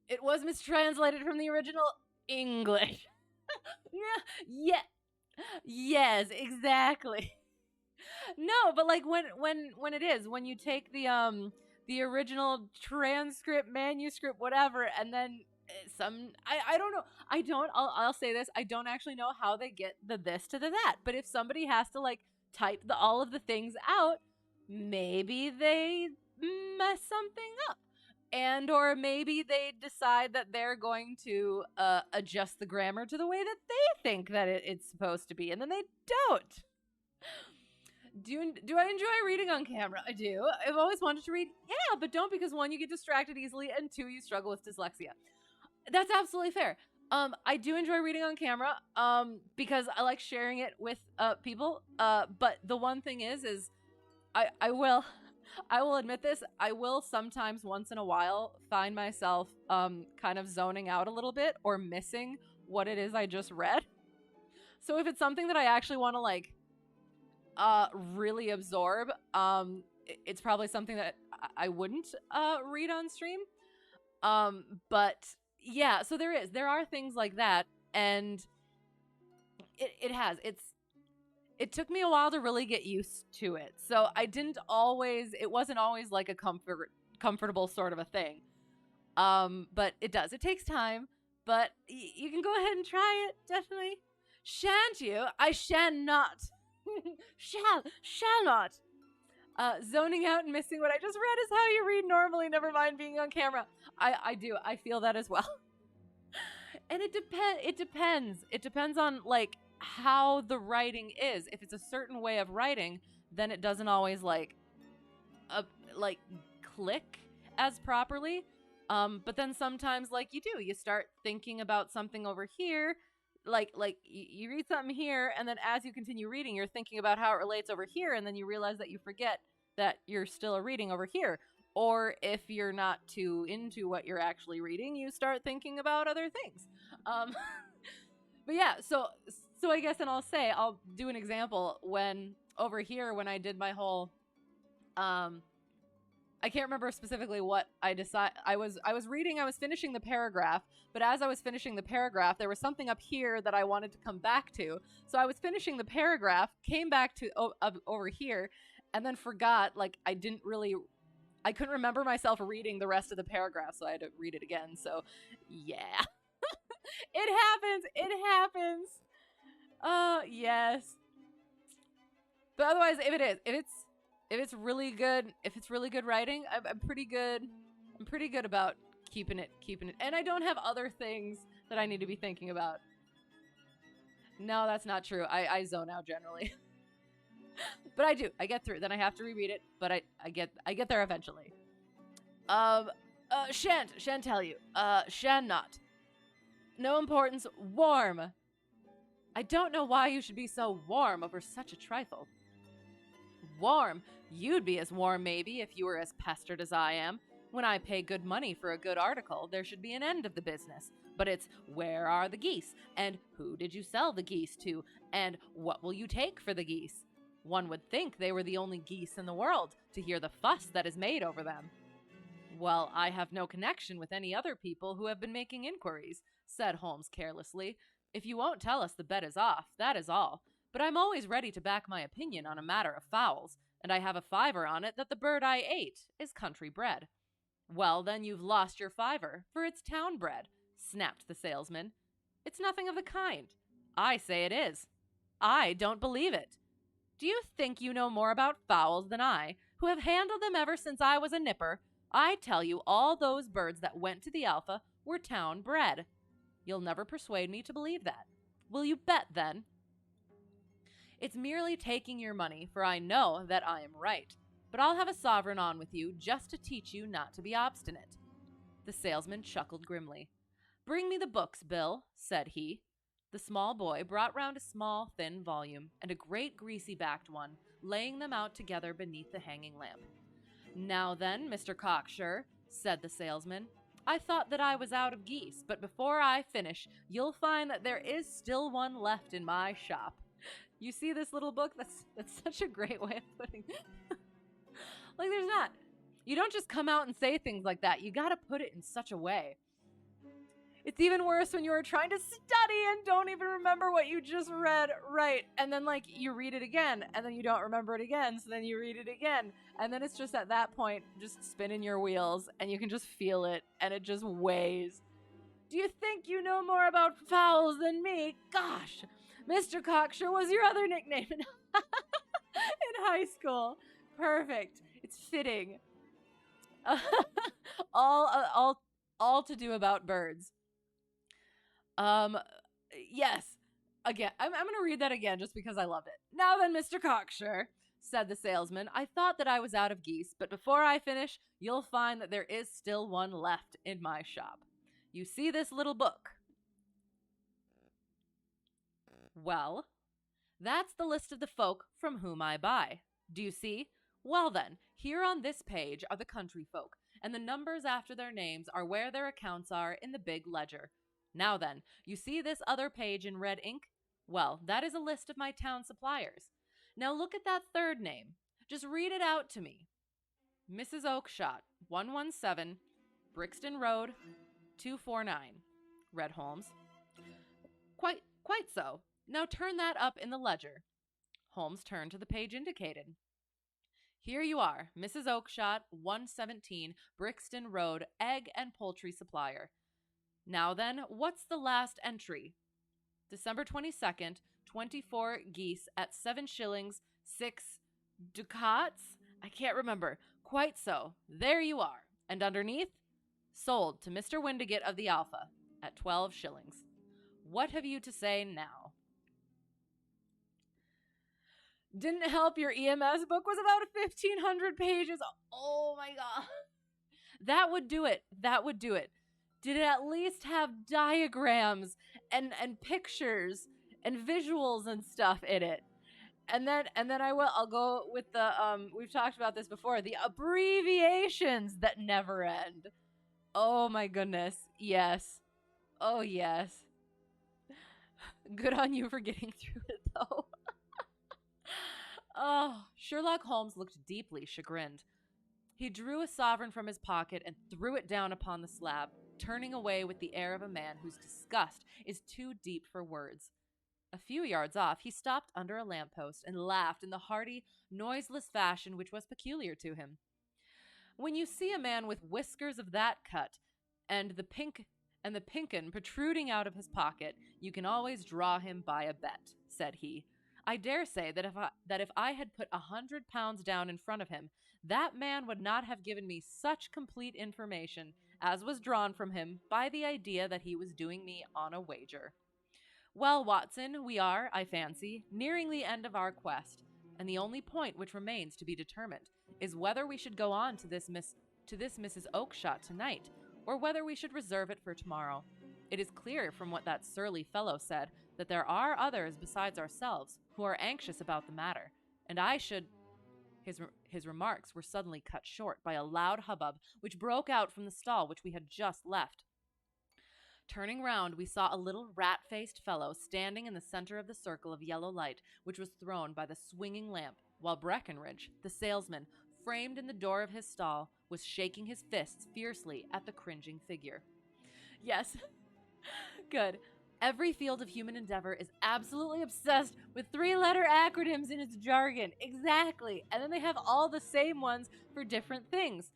"It was mistranslated from the original English." Yes, exactly. No, but like when it is, when you take the original transcript, manuscript, whatever, and then I don't know. I'll say this, I don't actually know how they get the this to the that. But if somebody has to like type all of the things out, maybe they mess something up. And or maybe they decide that they're going to adjust the grammar to the way that they think that it's supposed to be, and then they don't. Do I enjoy reading on camera? I do. I've always wanted to read. Yeah, but don't, because one, you get distracted easily, and two, you struggle with dyslexia. That's absolutely fair. I do enjoy reading on camera because I like sharing it with people. But the one thing is I will admit this. I will sometimes, once in a while, find myself kind of zoning out a little bit or missing what it is I just read. So if it's something that I actually want to like really absorb, it's probably something that I wouldn't read on stream. But yeah, so there are things like that, and it took me a while to really get used to it. So it wasn't always like a comfortable sort of a thing. But it takes time, but you can go ahead and try it, definitely. Shan't you? I shan't not. shall not. Zoning out and missing what I just read is how you read normally, never mind being on camera. I do. I feel that as well. And it depends. It depends on like how the writing is. If it's a certain way of writing, then it doesn't always like click as properly. But then sometimes, like you start thinking about something over here. Like you read something here, and then as you continue reading, you're thinking about how it relates over here, and then you realize that you forget that you're still reading over here. Or if you're not too into what you're actually reading, you start thinking about other things. But yeah, so I guess, and I'll do an example when over here, when I did my whole, I can't remember specifically what I decided. I was finishing the paragraph, but as I was finishing the paragraph, there was something up here that I wanted to come back to. So I was finishing the paragraph, came back to over here, and then forgot, like, I couldn't remember myself reading the rest of the paragraph, so I had to read it again. So yeah. It happens. Yes. But otherwise, if it's really good writing, I'm pretty good. I'm pretty good about keeping it. And I don't have other things that I need to be thinking about. No, that's not true. I zone out generally. But I do. I get through. Then I have to reread it, but I get there eventually. Shan't tell you. Shan not. No importance. Warm. I don't know why you should be so warm over such a trifle. Warm? You'd be as warm, maybe, if you were as pestered as I am. When I pay good money for a good article, there should be an end of the business. But it's, where are the geese? And who did you sell the geese to? And what will you take for the geese? One would think they were the only geese in the world, to hear the fuss that is made over them. Well, I have no connection with any other people who have been making inquiries, said Holmes carelessly. If you won't tell us, the bet is off, that is all. But I'm always ready to back my opinion on a matter of fowls, and I have a fiver on it that the bird I ate is country bred. Well, then you've lost your fiver, for it's town bred, snapped the salesman. It's nothing of the kind. I say it is. I don't believe it. Do you think you know more about fowls than I, who have handled them ever since I was a nipper? I tell you, all those birds that went to the Alpha were town bred. You'll never persuade me to believe that. Will you bet, then? It's merely taking your money, for I know that I am right. But I'll have a sovereign on with you just to teach you not to be obstinate. The salesman chuckled grimly. Bring me the books, Bill, said he. The small boy brought round a small, thin volume, and a great greasy-backed one, laying them out together beneath the hanging lamp. Now then, Mr. Cocksure, said the salesman, I thought that I was out of geese, but before I finish, you'll find that there is still one left in my shop. You see this little book? That's such a great way of putting it. Like, there's not. You don't just come out and say things like that. You gotta put it in such a way. It's even worse when you're trying to study and don't even remember what you just read right. And then, like, you read it again, and then you don't remember it again, so then you read it again. And then it's just at that point, just spinning your wheels, and you can just feel it, and it just weighs. Do you think you know more about fowls than me? Gosh, Mr. Cocksure was your other nickname in high school. Perfect. It's fitting. all, all to do about birds. Um, yes. Again, I'm going to read that again just because I loved it. Now then, Mr. Cocksure, said the salesman, I thought that I was out of geese, but before I finish, you'll find that there is still one left in my shop. You see this little book? Well, that's the list of the folk from whom I buy. Do you see? Well then, here on this page are the country folk, and the numbers after their names are where their accounts are in the big ledger. Now then, you see this other page in red ink? Well, that is a list of my town suppliers. Now look at that third name. Just read it out to me. Mrs. Oakshott, 117, Brixton Road, 249, read Holmes. Quite so. Now turn that up in the ledger. Holmes turned to the page indicated. Here you are, Mrs. Oakshott, 117, Brixton Road, egg and poultry supplier. Now then, what's the last entry? December 22nd, 24 geese at 7 shillings, 6 ducats? I can't remember. Quite so. There you are. And underneath? Sold to Mr. Windigate of the Alpha at 12 shillings. What have you to say now? Didn't help your EMS book was about 1,500 pages. Oh my god. That would do it. That would do it. Did it at least have diagrams and pictures and visuals and stuff in it? And then I'll go with the we've talked about this before, the abbreviations that never end. Oh my goodness. Yes. Oh yes. Good on you for getting through it though. Oh, Sherlock Holmes looked deeply chagrined. He drew a sovereign from his pocket and threw it down upon the slab, turning away with the air of a man whose disgust is too deep for words. A few yards off, he stopped under a lamppost and laughed in the hearty, noiseless fashion which was peculiar to him. When you see a man with whiskers of that cut and the pinkin protruding out of his pocket, you can always draw him by a bet, said he. I dare say that if I had put 100 pounds down in front of him, that man would not have given me such complete information as was drawn from him by the idea that he was doing me on a wager. Well, Watson, we are, I fancy, nearing the end of our quest, and the only point which remains to be determined is whether we should go on to this Mrs. Oakshott tonight, or whether we should reserve it for tomorrow. It is clear from what that surly fellow said that there are others besides ourselves who are anxious about the matter, and I should... His remarks were suddenly cut short by a loud hubbub which broke out from the stall which we had just left. Turning round, we saw a little rat-faced fellow standing in the center of the circle of yellow light which was thrown by the swinging lamp, while Breckenridge, the salesman, framed in the door of his stall, was shaking his fists fiercely at the cringing figure. Yes, good. Every field of human endeavor is absolutely obsessed with 3-letter acronyms in its jargon. Exactly. And then they have all the same ones for different things,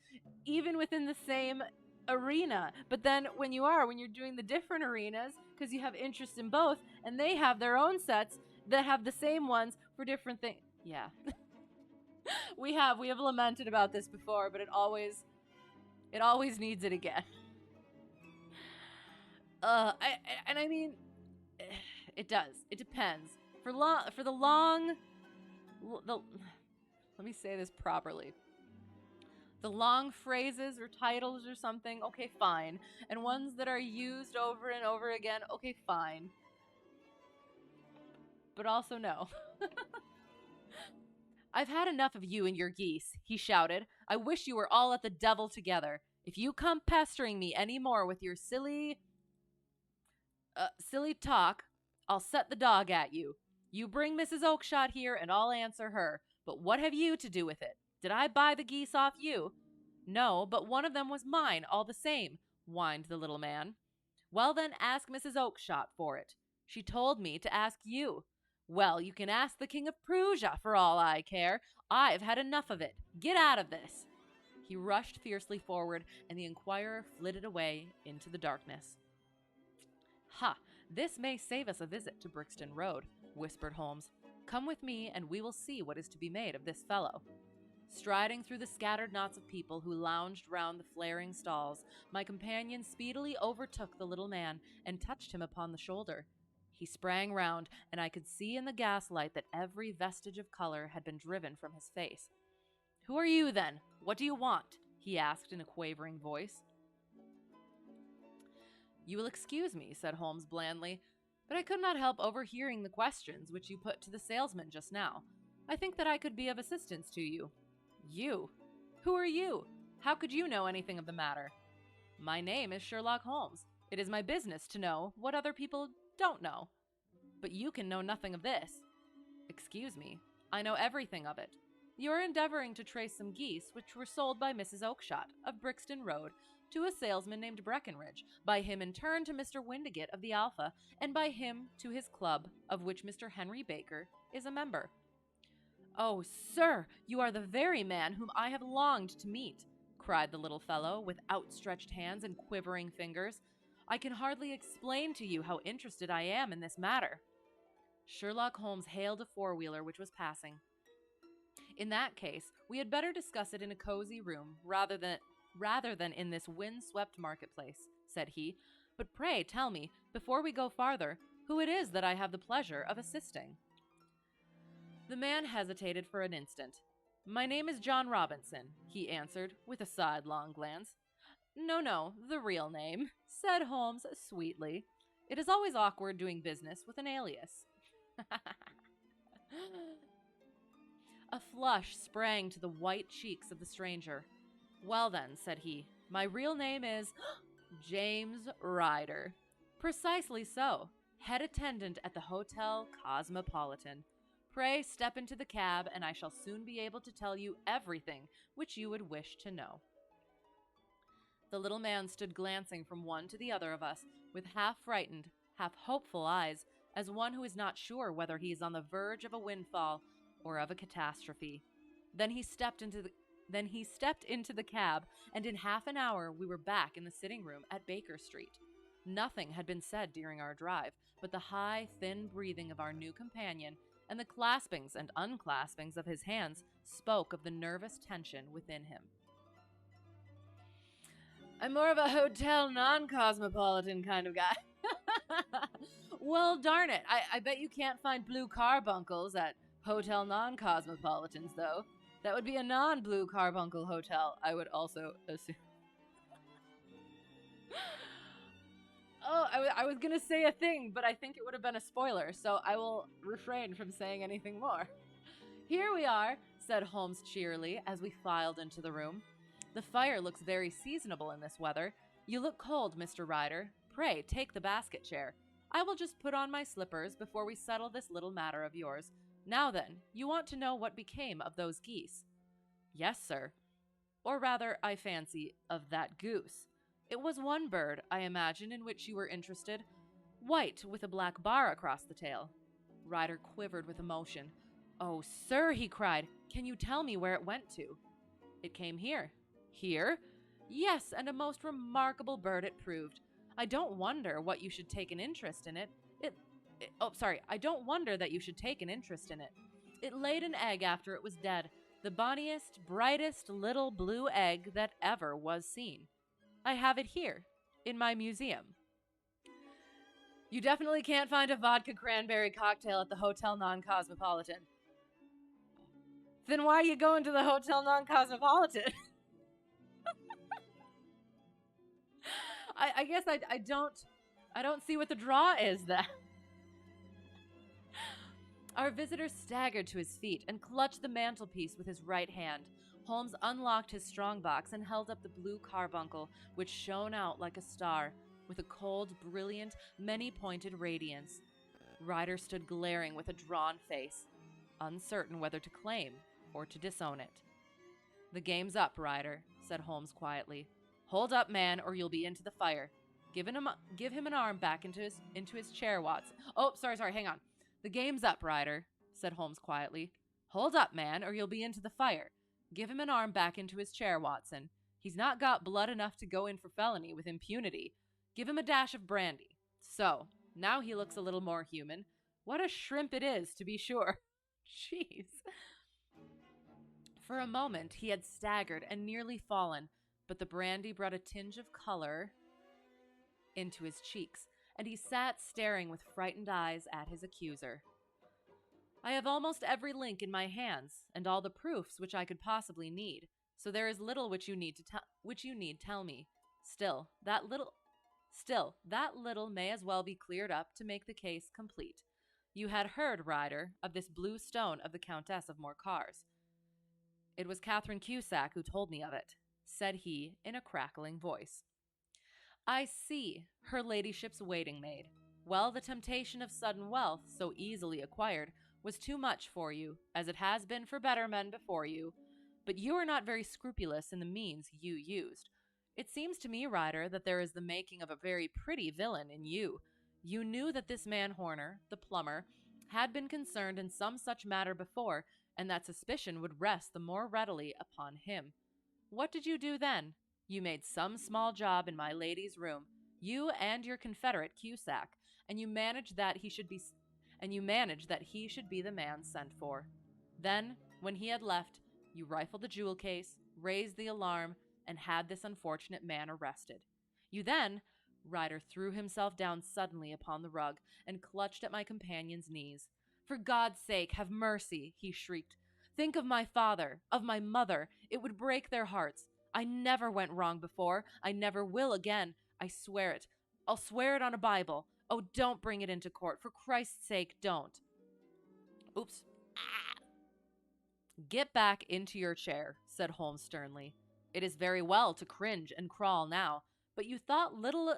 even within the same arena. But then when you're doing the different arenas, because you have interest in both, and they have their own sets that have the same ones for different things. Yeah. We have lamented about this before, but it always needs it again. I mean, it does. It depends. Let me say this properly. The long phrases or titles or something, okay, fine. And ones that are used over and over again, okay, fine. But also no. I've had enough of you and your geese, he shouted. I wish you were all at the devil together. If you come pestering me any more with your silly talk, I'll set the dog at you. You bring Mrs. Oakshott here and I'll answer her. But what have you to do with it? Did I buy the geese off you? No, but one of them was mine all the same, whined the little man. Well then, ask Mrs. Oakshott for it. She told me to ask you. Well, you can ask the King of Prussia for all I care. I've had enough of it. Get out of this. He rushed fiercely forward, and the inquirer flitted away into the darkness. Ha! This may save us a visit to Brixton Road, whispered Holmes. Come with me, and we will see what is to be made of this fellow. Striding through the scattered knots of people who lounged round the flaring stalls, my companion speedily overtook the little man and touched him upon the shoulder. He sprang round, and I could see in the gaslight that every vestige of color had been driven from his face. "Who are you, then? What do you want?" he asked in a quavering voice. "You will excuse me," said Holmes blandly, "but I could not help overhearing the questions which you put to the salesman just now. I think that I could be of assistance to you." "You? Who are you? How could you know anything of the matter?" "My name is Sherlock Holmes. It is my business to know what other people don't know. But you can know nothing of this." "Excuse me, I know everything of it. You are endeavoring to trace some geese which were sold by Mrs. Oakshott of Brixton Road to a salesman named Breckenridge, by him in turn to Mr. Windigate of the Alpha, and by him to his club, of which Mr. Henry Baker is a member." "Oh, sir, you are the very man whom I have longed to meet," cried the little fellow, with outstretched hands and quivering fingers. "I can hardly explain to you how interested I am in this matter." Sherlock Holmes hailed a four-wheeler which was passing. "In that case, we had better discuss it in a cozy room rather than in this wind-swept marketplace," said he. "But pray tell me, before we go farther, who it is that I have the pleasure of assisting." The man hesitated for an instant. "My name is John Robinson," he answered, with a sidelong glance. No, the real name," said Holmes sweetly. "It is always awkward doing business with an alias." A flush sprang to the white cheeks of the stranger. "Well then," said he, "my real name is James Ryder." "Precisely so. Head attendant at the Hotel Cosmopolitan. Pray step into the cab, and I shall soon be able to tell you everything which you would wish to know." The little man stood glancing from one to the other of us, with half-frightened, half-hopeful eyes, as one who is not sure whether he is on the verge of a windfall or of a catastrophe. Then he stepped into the cab, and in half an hour we were back in the sitting room at Baker Street. Nothing had been said during our drive, but the high, thin breathing of our new companion and the claspings and unclaspings of his hands spoke of the nervous tension within him. "I'm more of a hotel non-cosmopolitan kind of guy." "Well, darn it, I bet you can't find blue carbuncles at hotel non-cosmopolitans, though. That would be a non-blue carbuncle hotel, I would also assume." Oh, I was going to say a thing, but I think it would have been a spoiler, so I will refrain from saying anything more. "Here we are," said Holmes cheerily as we filed into the room. "The fire looks very seasonable in this weather. You look cold, Mr. Ryder. Pray take the basket chair. I will just put on my slippers before we settle this little matter of yours. Now then, you want to know what became of those geese?" "Yes, sir. Or rather, I fancy, of that goose. It was one bird, I imagine, in which you were interested. White, with a black bar across the tail." Ryder quivered with emotion. "Oh, sir," he cried, "can you tell me where it went to?" "It came here." "Here?" "Yes, and a most remarkable bird it proved. I don't wonder what you should take an interest in it. I don't wonder that you should take an interest in it. It laid an egg after it was dead, the bonniest, brightest little blue egg that ever was seen. I have it here, in my museum." "You definitely can't find a vodka cranberry cocktail at the Hotel Non-Cosmopolitan." "Then why are you going to the Hotel Non-Cosmopolitan?" I guess I don't see what the draw is then. Our visitor staggered to his feet and clutched the mantelpiece with his right hand. Holmes unlocked his strongbox and held up the blue carbuncle, which shone out like a star, with a cold, brilliant, many-pointed radiance. Ryder stood glaring with a drawn face, uncertain whether to claim or to disown it. "The game's up, Ryder," said Holmes quietly. "Hold up, man, or you'll be into the fire. Give him an arm back into his chair, Watson." "Oh, sorry, hang on. The game's up, Ryder," said Holmes quietly. "Hold up, man, or you'll be into the fire. Give him an arm back into his chair, Watson. He's not got blood enough to go in for felony with impunity. Give him a dash of brandy. So, now he looks a little more human. What a shrimp it is, to be sure." Jeez. For a moment he had staggered and nearly fallen, but the brandy brought a tinge of color into his cheeks, and he sat staring with frightened eyes at his accuser. I have almost every link in my hands, and all the proofs which I could possibly need, so there is little which you need tell me. Still, that little may as well be cleared up to make the case complete. You had heard, Ryder, of this blue stone of the Countess of Morcar's. It was Catherine Cusack who told me of it, said he in a crackling voice. I see, her ladyship's waiting maid. Well, the temptation of sudden wealth, so easily acquired, was too much for you, as it has been for better men before you. But you are not very scrupulous in the means you used. It seems to me, Ryder, that there is the making of a very pretty villain in you. You knew that this man Horner, the plumber, had been concerned in some such matter before, and that suspicion would rest the more readily upon him. What did you do then? You made some small job in my lady's room, you and your confederate Cusack, and you managed that he should be the man sent for. Then, when he had left, you rifled the jewel case, raised the alarm, and had this unfortunate man arrested. You then, Ryder threw himself down suddenly upon the rug and clutched at my companion's knees. For God's sake, have mercy, he shrieked. Think of my father, of my mother. It would break their hearts. I never went wrong before. I never will again. I swear it. I'll swear it on a Bible. Oh, don't bring it into court. For Christ's sake, don't. Oops. Ah. Get back into your chair, said Holmes sternly. It is very well to cringe and crawl now, but you thought little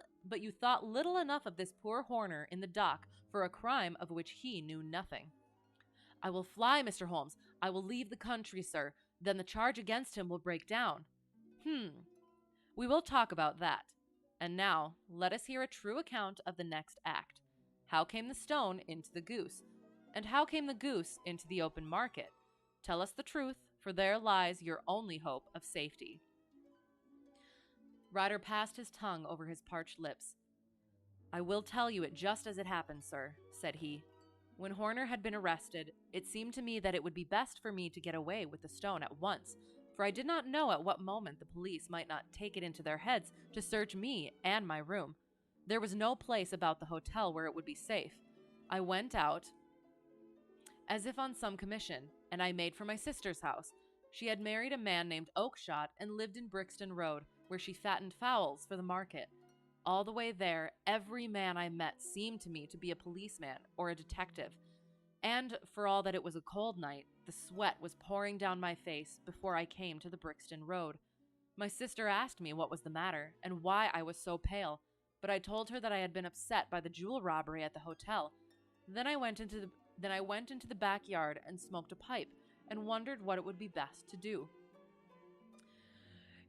enough of this poor Horner in the dock for a crime of which he knew nothing. I will fly, Mr. Holmes. I will leave the country, sir. Then the charge against him will break down. We will talk about that. And now, let us hear a true account of the next act. How came the stone into the goose? And how came the goose into the open market? Tell us the truth, for there lies your only hope of safety. Ryder passed his tongue over his parched lips. I will tell you it just as it happened, sir, said he. When Horner had been arrested, it seemed to me that it would be best for me to get away with the stone at once, for I did not know at what moment the police might not take it into their heads to search me and my room. There was no place about the hotel where it would be safe. I went out, as if on some commission, and I made for my sister's house. She had married a man named Oakshott and lived in Brixton Road, where she fattened fowls for the market. All the way there, every man I met seemed to me to be a policeman or a detective. And for all that it was a cold night, the sweat was pouring down my face before I came to the Brixton Road. My sister asked me what was the matter and why I was so pale, but I told her that I had been upset by the jewel robbery at the hotel. Then I went into the backyard and smoked a pipe and wondered what it would be best to do.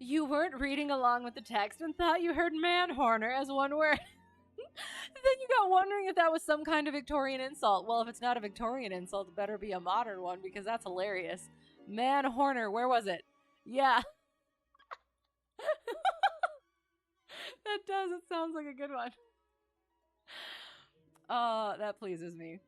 You weren't reading along with the text and thought you heard man Horner as one word. Then you got wondering if that was some kind of Victorian insult. Well, if it's not a Victorian insult, it better be a modern one because that's hilarious. Man Horner, where was it? Yeah. That does. It sounds like a good one. That pleases me.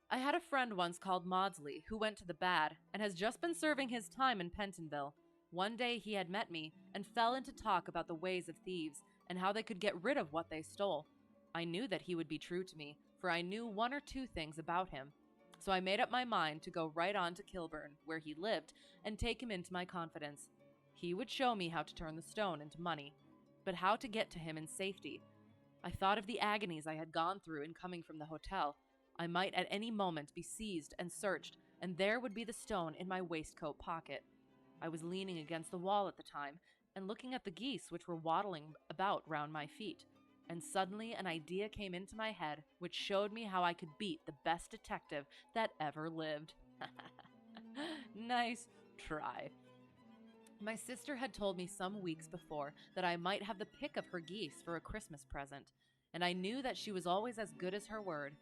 I had a friend once called Maudsley who went to the bad and has just been serving his time in Pentonville. One day he had met me and fell into talk about the ways of thieves and how they could get rid of what they stole. I knew that he would be true to me, for I knew one or two things about him. So I made up my mind to go right on to Kilburn, where he lived, and take him into my confidence. He would show me how to turn the stone into money, but how to get to him in safety. I thought of the agonies I had gone through in coming from the hotel. I might at any moment be seized and searched, and there would be the stone in my waistcoat pocket. I was leaning against the wall at the time, and looking at the geese which were waddling about round my feet, and suddenly an idea came into my head which showed me how I could beat the best detective that ever lived. Nice try. My sister had told me some weeks before that I might have the pick of her geese for a Christmas present, and I knew that she was always as good as her word.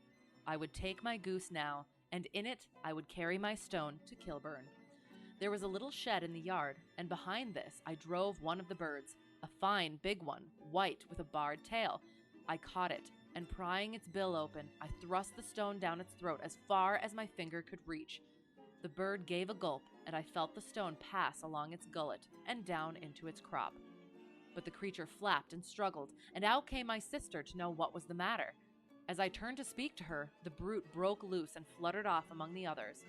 I would take my goose now, and in it I would carry my stone to Kilburn. There was a little shed in the yard, and behind this I drove one of the birds, a fine big one, white with a barred tail. I caught it, and prying its bill open, I thrust the stone down its throat as far as my finger could reach. The bird gave a gulp, and I felt the stone pass along its gullet and down into its crop. But the creature flapped and struggled, and out came my sister to know what was the matter. As I turned to speak to her, the brute broke loose and fluttered off among the others.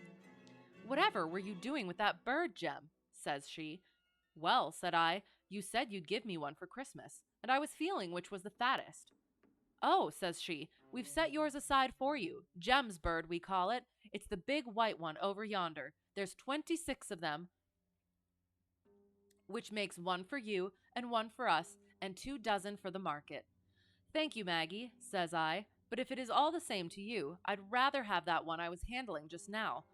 "Whatever were you doing with that bird, Jem?" says she. "Well," said I, "you said you'd give me one for Christmas, and I was feeling which was the fattest." "Oh," says she, "we've set yours aside for you. Jem's bird, we call it. It's the big white one over yonder. There's 26 of them, which makes one for you and one for us and 2 dozen for the market." "Thank you, Maggie," says I, "but if it is all the same to you, I'd rather have that one I was handling just now."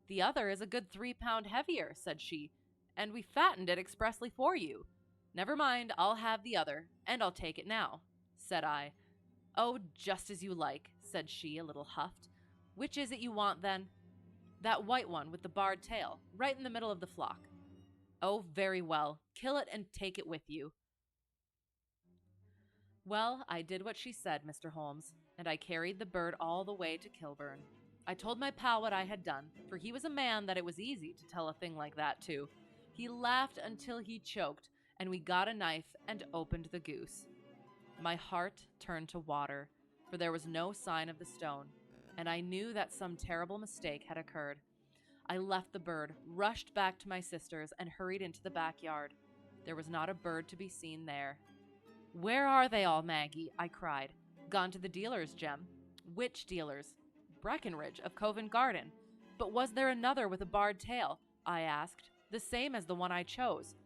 "The other is a good 3 pound heavier," said she, "and we fattened it expressly for you." "Never mind, I'll have the other, and I'll take it now," said I. "Oh, just as you like," said she, a little huffed. "Which is it you want, then?" "That white one with the barred tail, right in the middle of the flock." "Oh, very well. Kill it and take it with you." Well, I did what she said, Mr. Holmes, and I carried the bird all the way to Kilburn. I told my pal what I had done, for he was a man that it was easy to tell a thing like that to. He laughed until he choked, and we got a knife and opened the goose. My heart turned to water, for there was no sign of the stone, and I knew that some terrible mistake had occurred. I left the bird, rushed back to my sister's, and hurried into the backyard. There was not a bird to be seen there. "Where are they all, Maggie?" I cried. "Gone to the dealers, Jem." "Which dealers?" "Breckenridge, of Covent Garden." "But was there another with a barred tail?" I asked. "The same as the one I chose."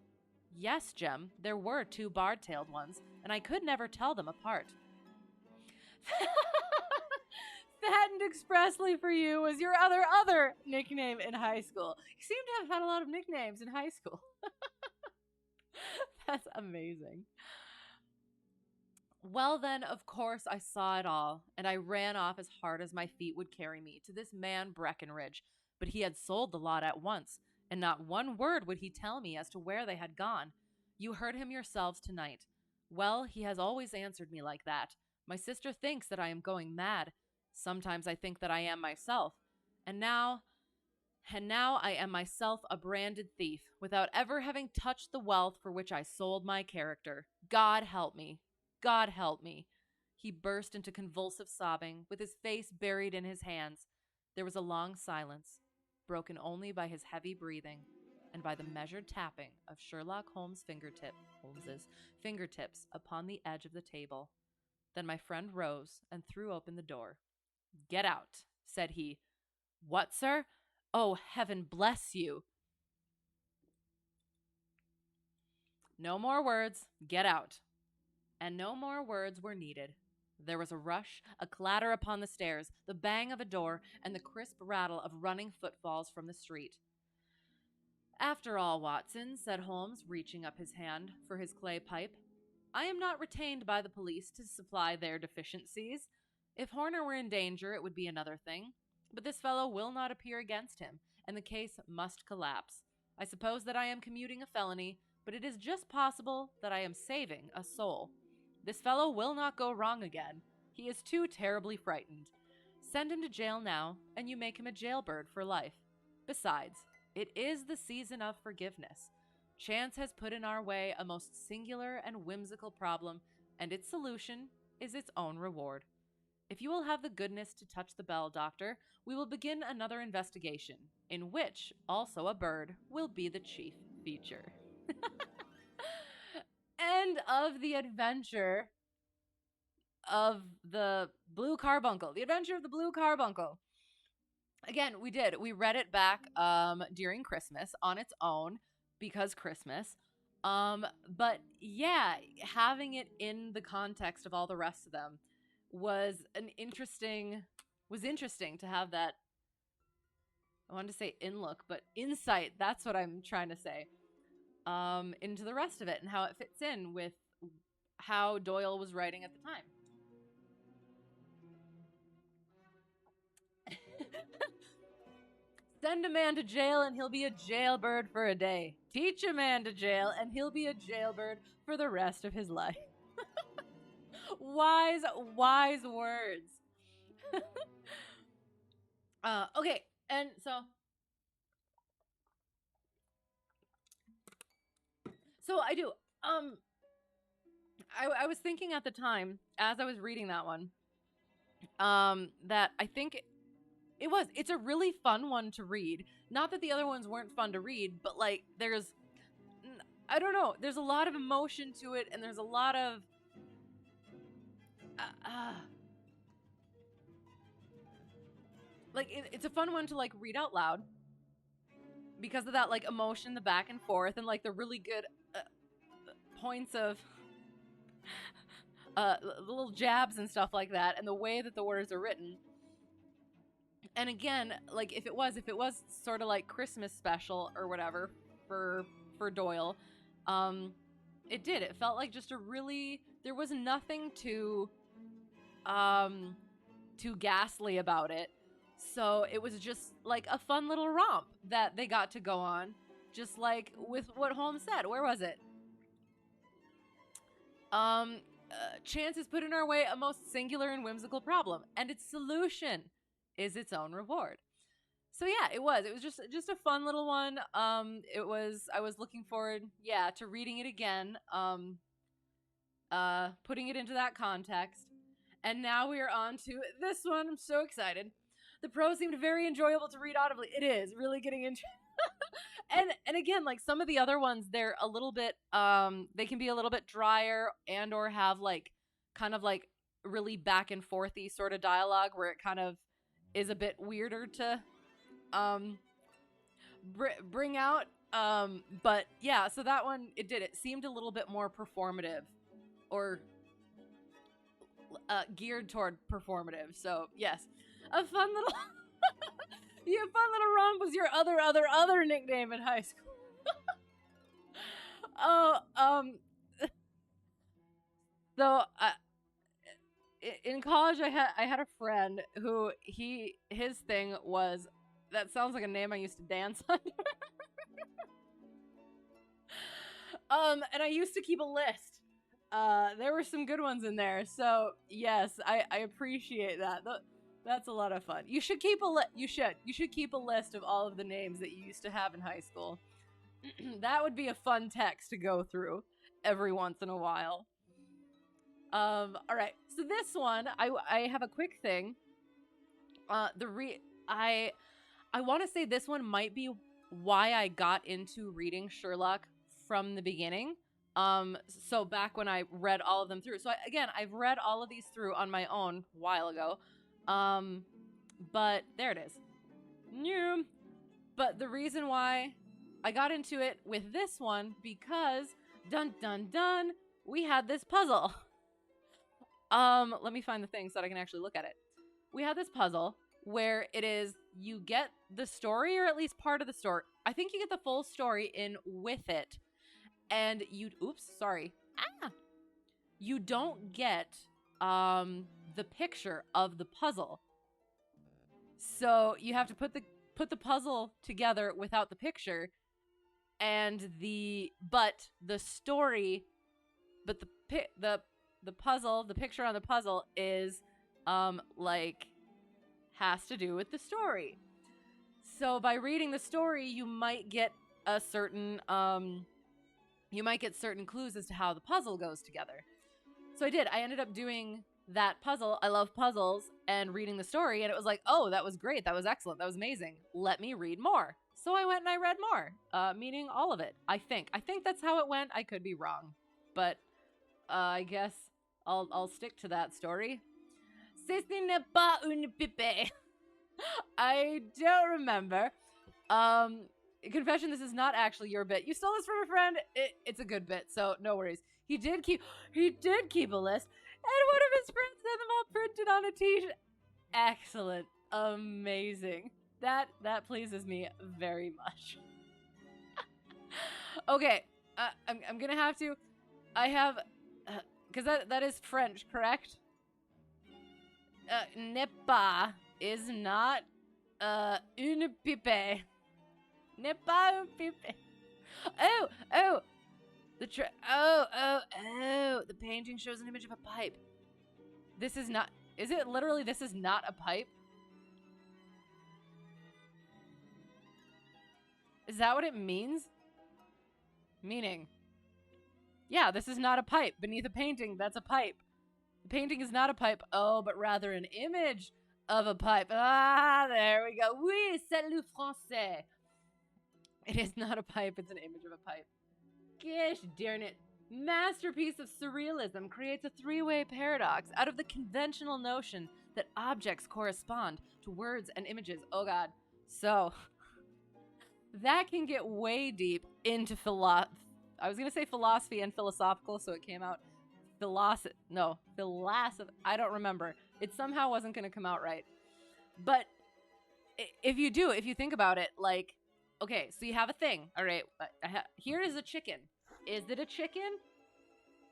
"Yes, Jem, there were 2 barred-tailed ones, and I could never tell them apart." "Fattened expressly for you was your other nickname in high school." You seem to have had a lot of nicknames in high school. That's amazing. Well, then, of course, I saw it all, and I ran off as hard as my feet would carry me to this man Breckenridge. But he had sold the lot at once, and not one word would he tell me as to where they had gone. You heard him yourselves tonight. Well, he has always answered me like that. My sister thinks that I am going mad. Sometimes I think that I am myself. And now I am myself a branded thief, without ever having touched the wealth for which I sold my character. God help me. God help me. He burst into convulsive sobbing, with his face buried in his hands. There was a long silence, broken only by his heavy breathing and by the measured tapping of Sherlock Holmes's fingertips upon the edge of the table. Then my friend rose and threw open the door. "Get out," said he. "What, sir? Oh, heaven bless you." "No more words. Get out." And no more words were needed. There was a rush, a clatter upon the stairs, the bang of a door, and the crisp rattle of running footfalls from the street. "After all, Watson," said Holmes, reaching up his hand for his clay pipe, "I am not retained by the police to supply their deficiencies. If Horner were in danger, it would be another thing. But this fellow will not appear against him, and the case must collapse. I suppose that I am commuting a felony, but it is just possible that I am saving a soul. This fellow will not go wrong again. He is too terribly frightened. Send him to jail now, and you make him a jailbird for life. Besides, it is the season of forgiveness. Chance has put in our way a most singular and whimsical problem, and its solution is its own reward. If you will have the goodness to touch the bell, Doctor, we will begin another investigation, in which also a bird will be the chief feature." End of the adventure of the Blue Carbuncle. The Adventure of the Blue Carbuncle. Again, we read it back during Christmas on its own because Christmas. But yeah, having it in the context of all the rest of them was interesting to have that. I wanted to say in-look, but insight, that's what I'm trying to say. Into the rest of it and how it fits in with how Doyle was writing at the time. Send a man to jail and he'll be a jailbird for a day. Teach a man to jail and he'll be a jailbird for the rest of his life. Wise words. Okay, and so So I do. I was thinking at the time as I was reading that one, that I think it's a really fun one to read. Not that the other ones weren't fun to read, but like I don't know, there's a lot of emotion to it, and there's a lot of like it's a fun one to like read out loud because of that like emotion, the back and forth, and like the really good points of little jabs and stuff like that, and the way that the words are written. And again, like if it was sort of like Christmas special or whatever for Doyle, it felt like just a really, there was nothing too ghastly about it. So it was just like a fun little romp that they got to go on, just like with what Holmes said. Where was it? Chance has put in our way a most singular and whimsical problem, and its solution is its own reward. So yeah, it was just a fun little one. I was looking forward, to reading it again, putting it into that context. And now we are on to this one. I'm so excited. The prose seemed very enjoyable to read audibly. It is really getting into and again, like some of the other ones, they're a little bit they can be a little bit drier and or have like kind of like really back and forthy sort of dialogue where it kind of is a bit weirder to bring out. But yeah, so that one, it seemed a little bit more performative, or geared toward performative. So yes, a fun little fun little romp was your other nickname in high school. So in college I had a friend who his thing was, that sounds like a name I used to dance under. And I used to keep a list. There were some good ones in there, so yes, I appreciate that. That's a lot of fun. You should keep you should keep a list of all of the names that you used to have in high school. That would be a fun text to go through every once in a while. All right. So this one, I have a quick thing. I want to say this one might be why I got into reading Sherlock from the beginning. So back when I read all of them through. So I've read all of these through on my own a while ago. But there it is. Yeah. But the reason why I got into it with this one, because dun dun dun, we had this puzzle. Let me find the thing so that I can actually look at it. We had this puzzle where it is, you get the story, or at least part of the story. I think you get the full story in with it. And you don't get the picture of the puzzle. So you have to put the puzzle together without the picture, and the story, but the puzzle, the picture on the puzzle is like has to do with the story. So by reading the story, you might get a certain certain clues as to how the puzzle goes together. So I ended up doing that puzzle. I love puzzles, and reading the story, and it was like, oh, that was great, that was excellent, that was amazing, let me read more. So I went and I read more, meaning all of it. I think that's how it went. I could be wrong, but I guess I'll stick to that story. Ceci n'est pas une pipe. I don't remember. Confession, this is not actually your bit. You stole this from a friend. It's a good bit, so no worries. He did keep a list, and one of his friends had them all printed on a t-shirt. Excellent. Amazing. That pleases me very much. Okay, I'm gonna have to. I have, because that is French, correct? Ne pas is not une pipe. Ne pas une pipe. Oh. The painting shows an image of a pipe. This is not. Is it literally? This is not a pipe. Is that what it means? Meaning, Yeah, this is not a pipe. Beneath a painting, that's a pipe. The painting is not a pipe. Oh, but rather an image of a pipe. Ah, there we go. Oui, c'est le français. It is not a pipe, it's an image of a pipe. Gish, darn it. Masterpiece of surrealism creates a three-way paradox out of the conventional notion that objects correspond to words and images. Oh god. So, that can get way deep into I was going to say philosophy and philosophical, so it came out philosophy. I don't remember. It somehow wasn't going to come out right. But if you think about it, like, okay, so you have a thing. All right, here is a chicken. Is it a chicken?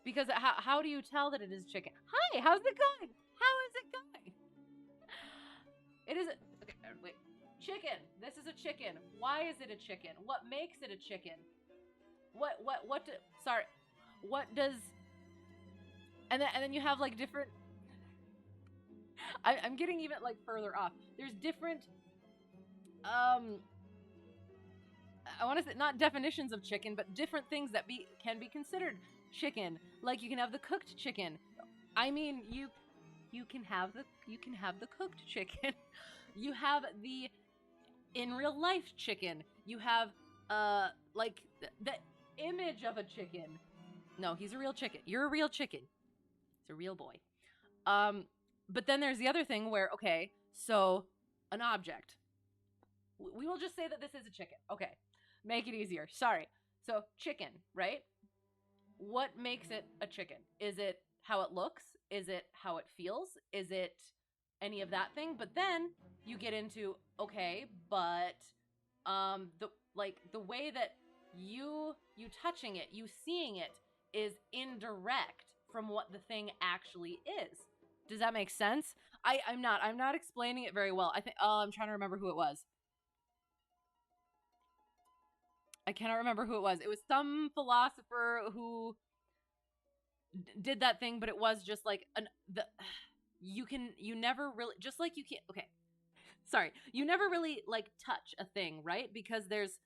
Because how do you tell that it is chicken? Hi, how's it going? How is it going? It is okay, wait. Chicken. This is a chicken. Why is it a chicken? What makes it a chicken? What does and then you have like different I'm getting even like further off. There's different I want to say not definitions of chicken, but different things that can be considered chicken. Like you can have the cooked chicken. I mean, you can have the cooked chicken. You have the in real life chicken. You have like the image of a chicken. No, he's a real chicken. You're a real chicken. He's a real boy. But then there's the other thing where, okay, so an object. We will just say that this is a chicken. Okay. Make it easier. Sorry. So chicken, right? What makes it a chicken? Is it how it looks? Is it how it feels? Is it any of that thing? But then you get into, okay, but the way that you touching it, you seeing it is indirect from what the thing actually is. Does that make sense? I'm not explaining it very well. I'm trying to remember who it was. I cannot remember who it was. It was some philosopher who did that thing, but it was just like you never really, just like you can't, okay. Sorry. You never really like touch a thing, right? Because there's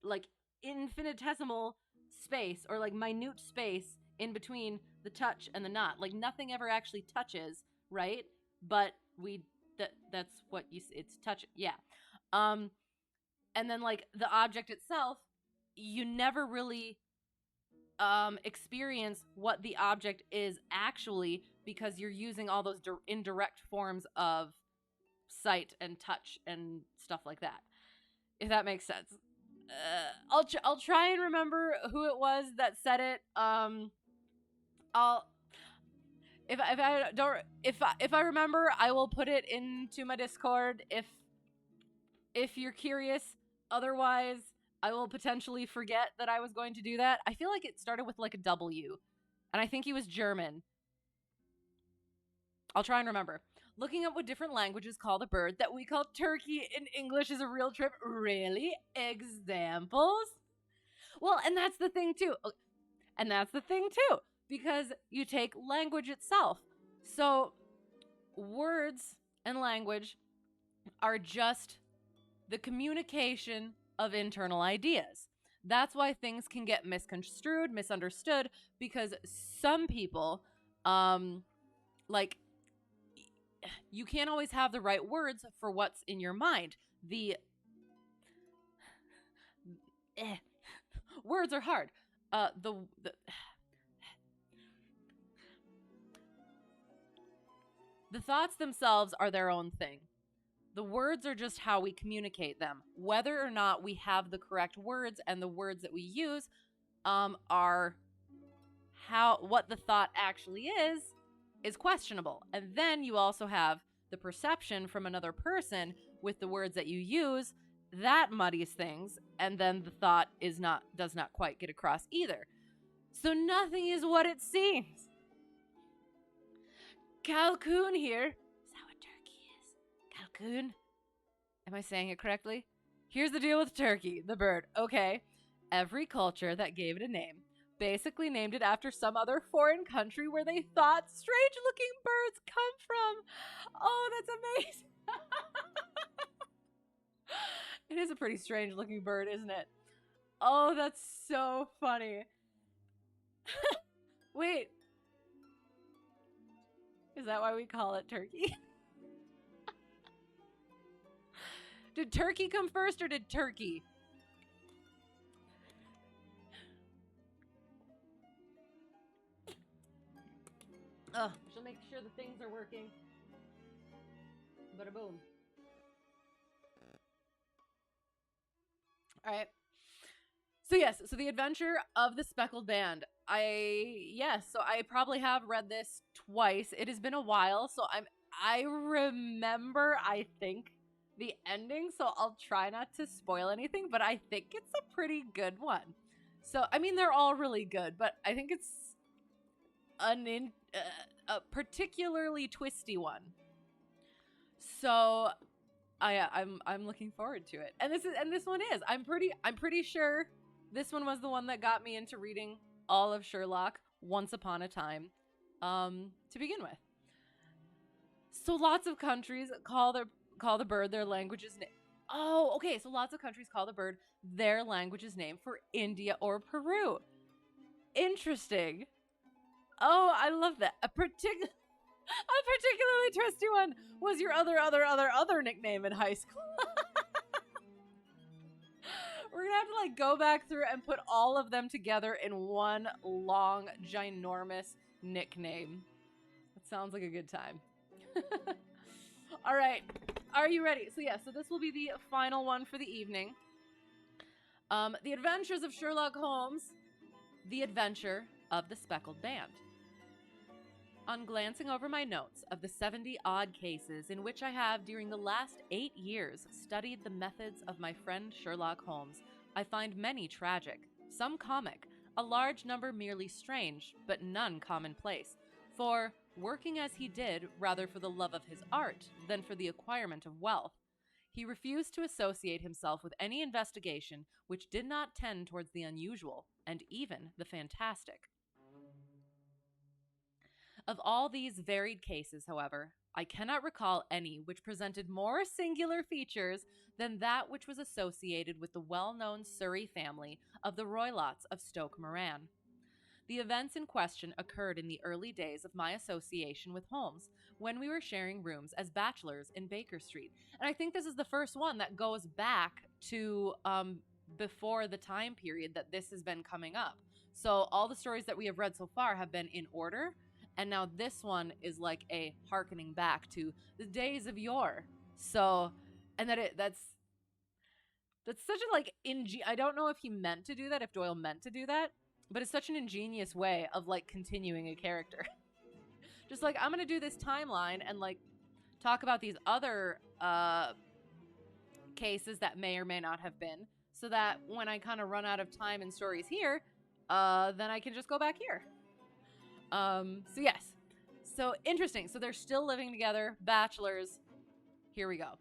like infinitesimal space or like minute space in between the touch and the not. Like nothing ever actually touches, right? But that's what it's touch. Yeah. And then like the object itself, you never really experience what the object is actually because you're using all those indirect forms of sight and touch and stuff like that. If that makes sense. I'll try and remember who it was that said it. If I remember, I will put it into my Discord if you're curious. Otherwise, I will potentially forget that I was going to do that. I feel like it started with like a W, and I think he was German. I'll try and remember. Looking up what different languages call the bird that we call turkey in English is a real trip. Really? Examples? Well, and that's the thing too. Because you take language itself. So words and language are just the communication of internal ideas. That's why things can get misconstrued, misunderstood, because some people, you can't always have the right words for what's in your mind. Words are hard. The thoughts themselves are their own thing. The words are just how we communicate them. Whether or not we have the correct words and the words that we use are what the thought actually is questionable. And then you also have the perception from another person with the words that you use. That muddies things, and then the thought does not quite get across either. So nothing is what it seems. Calcoon here. Is that what turkey is? Calcoon? Am I saying it correctly? Here's the deal with turkey, the bird. Okay. Every culture that gave it a name basically named it after some other foreign country where they thought strange-looking birds come from. Oh, that's amazing. It is a pretty strange-looking bird, isn't it? Oh, that's so funny. Wait, is that why we call it turkey? Did turkey come first or did turkey? Ugh, she'll make sure the things are working. Bada boom. All right. So yes, so the adventure of the Speckled Band. So I probably have read this twice. It has been a while, so I remember, I think, the ending, so I'll try not to spoil anything, but I think it's a pretty good one. So, I mean, they're all really good, but I think it's a particularly twisty one. So, I'm looking forward to it. And this one is. I'm pretty sure this one was the one that got me into reading all of Sherlock once upon a time, to begin with. So lots of countries call the bird their language's name. Oh, okay. So lots of countries call the bird their language's name for India or Peru. Interesting. Oh, I love that. A particularly twisty one was your other nickname in high school. We're gonna have to like go back through and put all of them together in one long, ginormous nickname. That sounds like a good time. All right, are you ready? So this will be the final one for the evening. The Adventures of Sherlock Holmes, The Adventure of the Speckled Band. On glancing over my notes of the 70-odd cases in which I have, during the last 8 years, studied the methods of my friend Sherlock Holmes, I find many tragic, some comic, a large number merely strange, but none commonplace. For, working as he did rather for the love of his art than for the acquirement of wealth, he refused to associate himself with any investigation which did not tend towards the unusual and even the fantastic. Of all these varied cases, however, I cannot recall any which presented more singular features than that which was associated with the well-known Surrey family of the Roylotts of Stoke Moran. The events in question occurred in the early days of my association with Holmes, when we were sharing rooms as bachelors in Baker Street. And I think this is the first one that goes back to before the time period that this has been coming up. So all the stories that we have read so far have been in order, and now this one is like a hearkening back to the days of yore. So, and that's such a like I don't know if he meant to do that, if Doyle meant to do that, but it's such an ingenious way of like continuing a character. Just like, I'm gonna do this timeline and like talk about these other cases that may or may not have been, so that when I kind of run out of time and stories here, then I can just go back here. So yes. So interesting. So they're still living together, bachelors. Here we go.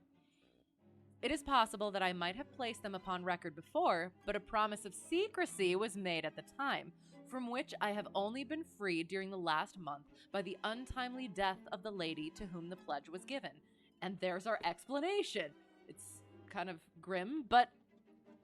It is possible that I might have placed them upon record before, but a promise of secrecy was made at the time, from which I have only been freed during the last month by the untimely death of the lady to whom the pledge was given. And there's our explanation. It's kind of grim, but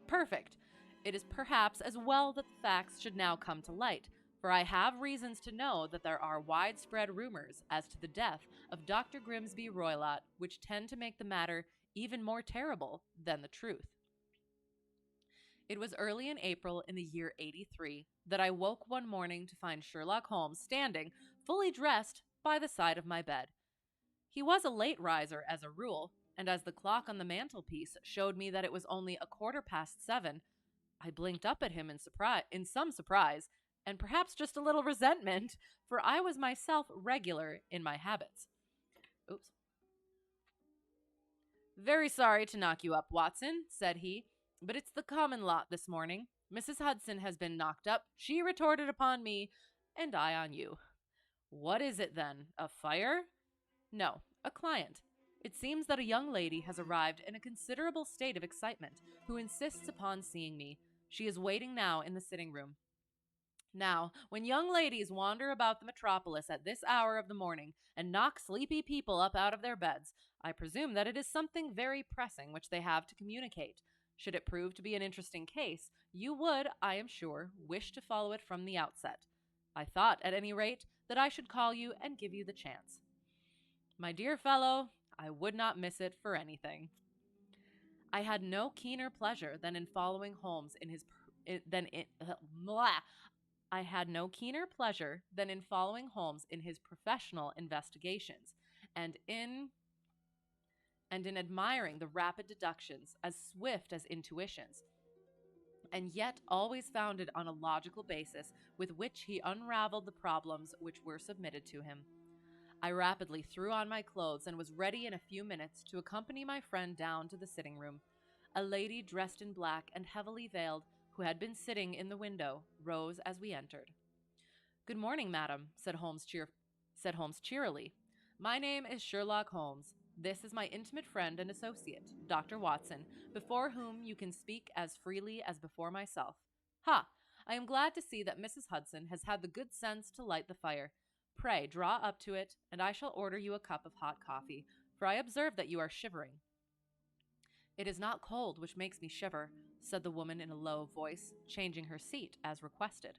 perfect. It is perhaps as well that the facts should now come to light, for I have reasons to know that there are widespread rumors as to the death of Dr. Grimsby Roylott, which tend to make the matter even more terrible than the truth. It was early in April in the year 83 that I woke one morning to find Sherlock Holmes standing, fully dressed, by the side of my bed. He was a late riser as a rule, and as the clock on the mantelpiece showed me that it was only 7:15, I blinked up at him in some surprise, and perhaps just a little resentment, for I was myself regular in my habits. Oops. "Very sorry to knock you up, Watson," said he, "but it's the common lot this morning. Mrs. Hudson has been knocked up, she retorted upon me, and I on you." "What is it, then? A fire?" "No, a client. It seems that a young lady has arrived in a considerable state of excitement, who insists upon seeing me. She is waiting now in the sitting-room. Now, when young ladies wander about the metropolis at this hour of the morning and knock sleepy people up out of their beds, I presume that it is something very pressing which they have to communicate. Should it prove to be an interesting case, you would, I am sure, wish to follow it from the outset. I thought, at any rate, that I should call you and give you the chance. My dear fellow, I would not miss it for anything. I had no keener pleasure than in following Holmes in his than in blah. I had no keener pleasure than in following Holmes in his professional investigations, and in admiring the rapid deductions as swift as intuitions, and yet always founded on a logical basis with which he unraveled the problems which were submitted to him. I rapidly threw on my clothes and was ready in a few minutes to accompany my friend down to the sitting room. A lady dressed in black and heavily veiled, who had been sitting in the window, rose as we entered. "Good morning, madam," said Holmes cheerily. "My name is Sherlock Holmes. This is my intimate friend and associate, Dr. Watson, before whom you can speak as freely as before myself. Ha! I am glad to see that Mrs. Hudson has had the good sense to light the fire. Pray draw up to it, and I shall order you a cup of hot coffee, for I observe that you are shivering." "It is not cold which makes me shiver," said the woman in a low voice, changing her seat as requested.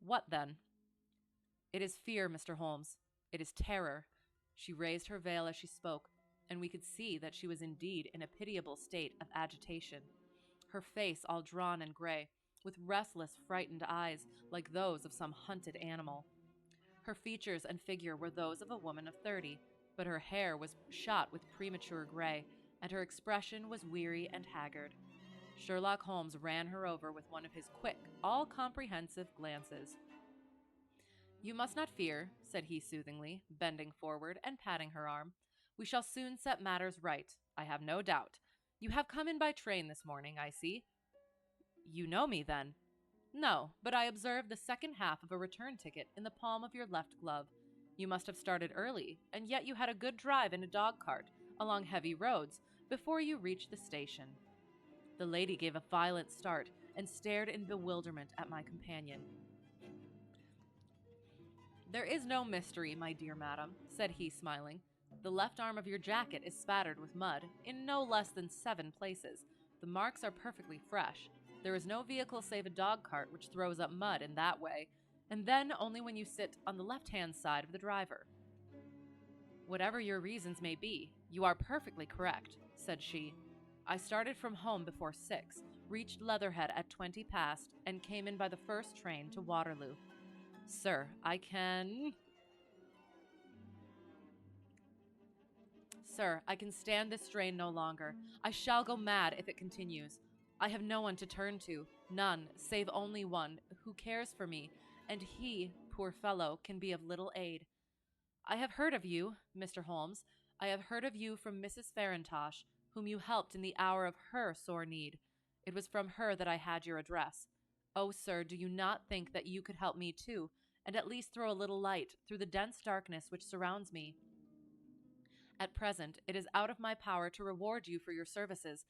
"What then?" "It is fear, Mr. Holmes. It is terror." She raised her veil as she spoke, and we could see that she was indeed in a pitiable state of agitation. Her face all drawn and gray, with restless, frightened eyes like those of some hunted animal. Her features and figure were those of a woman of 30, but her hair was shot with premature gray, and her expression was weary and haggard. Sherlock Holmes ran her over with one of his quick, all-comprehensive glances. "You must not fear," said he soothingly, bending forward and patting her arm. "We shall soon set matters right, I have no doubt. You have come in by train this morning, I see." "You know me, then?" "No, but I observed the second half of a return ticket in the palm of your left glove. You must have started early, and yet you had a good drive in a dog-cart, along heavy roads, before you reached the station." The lady gave a violent start and stared in bewilderment at my companion. "There is no mystery, my dear madam," said he, smiling. "The left arm of your jacket is spattered with mud in no less than 7 places. The marks are perfectly fresh. There is no vehicle save a dog-cart which throws up mud in that way, and then only when you sit on the left-hand side of the driver." "Whatever your reasons may be, you are perfectly correct," said she. "I started from home before 6, reached Leatherhead at 20 past, and came in by the first train to Waterloo. Sir, I can stand this strain no longer. I shall go mad if it continues. I have no one to turn to, none, save only one, who cares for me, and he, poor fellow, can be of little aid. I have heard of you, Mr. Holmes. I have heard of you from Mrs. Farintosh, whom you helped in the hour of her sore need. It was from her that I had your address. Oh, sir, do you not think that you could help me too, and at least throw a little light through the dense darkness which surrounds me? At present, it is out of my power to reward you for your services,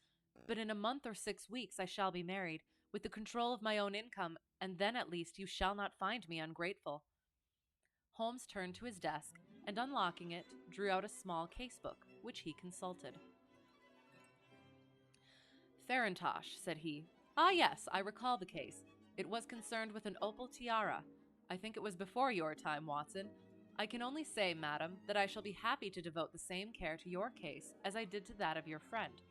but in a month or 6 weeks I shall be married, with the control of my own income, and then at least you shall not find me ungrateful." Holmes turned to his desk, and unlocking it, drew out a small case-book, which he consulted. "Farintosh," said he. "Ah, yes, I recall the case. It was concerned with an opal tiara. I think it was before your time, Watson. I can only say, madam, that I shall be happy to devote the same care to your case as I did to that of your friend.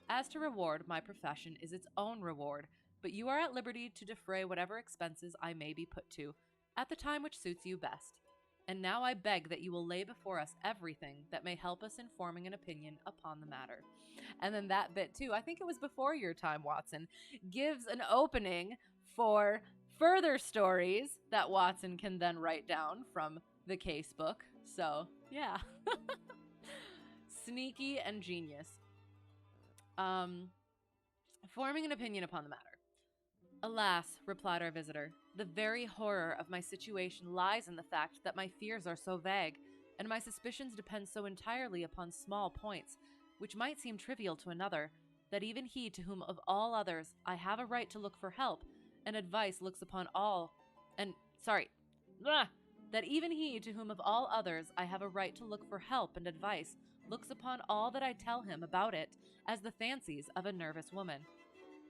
As to reward, my profession is its own reward, but you are at liberty to defray whatever expenses I may be put to, at the time which suits you best. And now I beg that you will lay before us everything that may help us in forming an opinion upon the matter." And then that bit, too, I think it was before your time, Watson, gives an opening for further stories that Watson can then write down from the case book. So, yeah. Sneaky and genius. Forming an opinion upon the matter. "Alas," replied our visitor, "the very horror of my situation lies in the fact that my fears are so vague, and my suspicions depend so entirely upon small points, which might seem trivial to another, that even he to whom of all others I have a right to look for help and advice looks upon all, that even he to whom of all others I have a right to look for help and advice looks upon all that I tell him about it as the fancies of a nervous woman.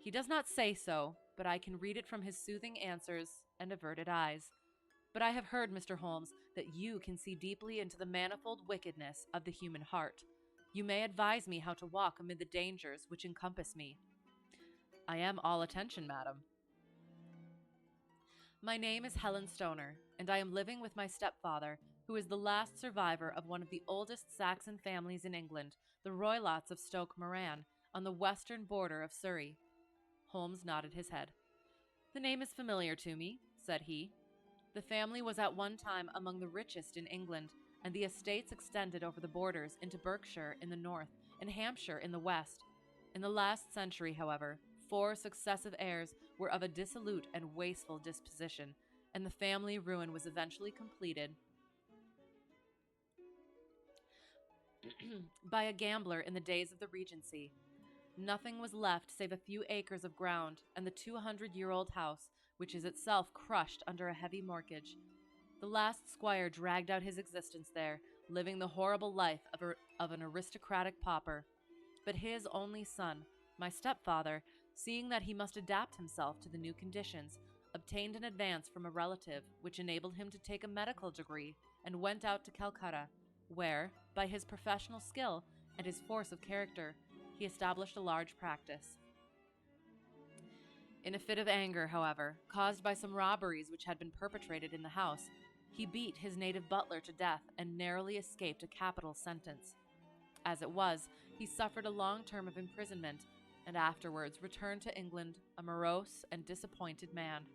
He does not say so, but I can read it from his soothing answers and averted eyes. But I have heard, Mr. Holmes, that you can see deeply into the manifold wickedness of the human heart. You may advise me how to walk amid the dangers which encompass me." "I am all attention, madam." "My name is Helen Stoner, and I am living with my stepfather, who is the last survivor of one of the oldest Saxon families in England, the Roylotts of Stoke Moran, on the western border of Surrey." Holmes nodded his head. "The name is familiar to me," said he. "The family was at one time among the richest in England, and the estates extended over the borders into Berkshire in the north and Hampshire in the west. In the last century, however, 4 successive heirs were of a dissolute and wasteful disposition, and the family ruin was eventually completed by a gambler in the days of the Regency. Nothing was left save a few acres of ground and the 200-year-old house, which is itself crushed under a heavy mortgage. The last squire dragged out his existence there, living the horrible life of an aristocratic pauper. But his only son, my stepfather, seeing that he must adapt himself to the new conditions, obtained an advance from a relative which enabled him to take a medical degree and went out to Calcutta, where, by his professional skill and his force of character, he established a large practice. In a fit of anger, however, caused by some robberies which had been perpetrated in the house, he beat his native butler to death and narrowly escaped a capital sentence. As it was, he suffered a long term of imprisonment and afterwards returned to England a morose and disappointed man.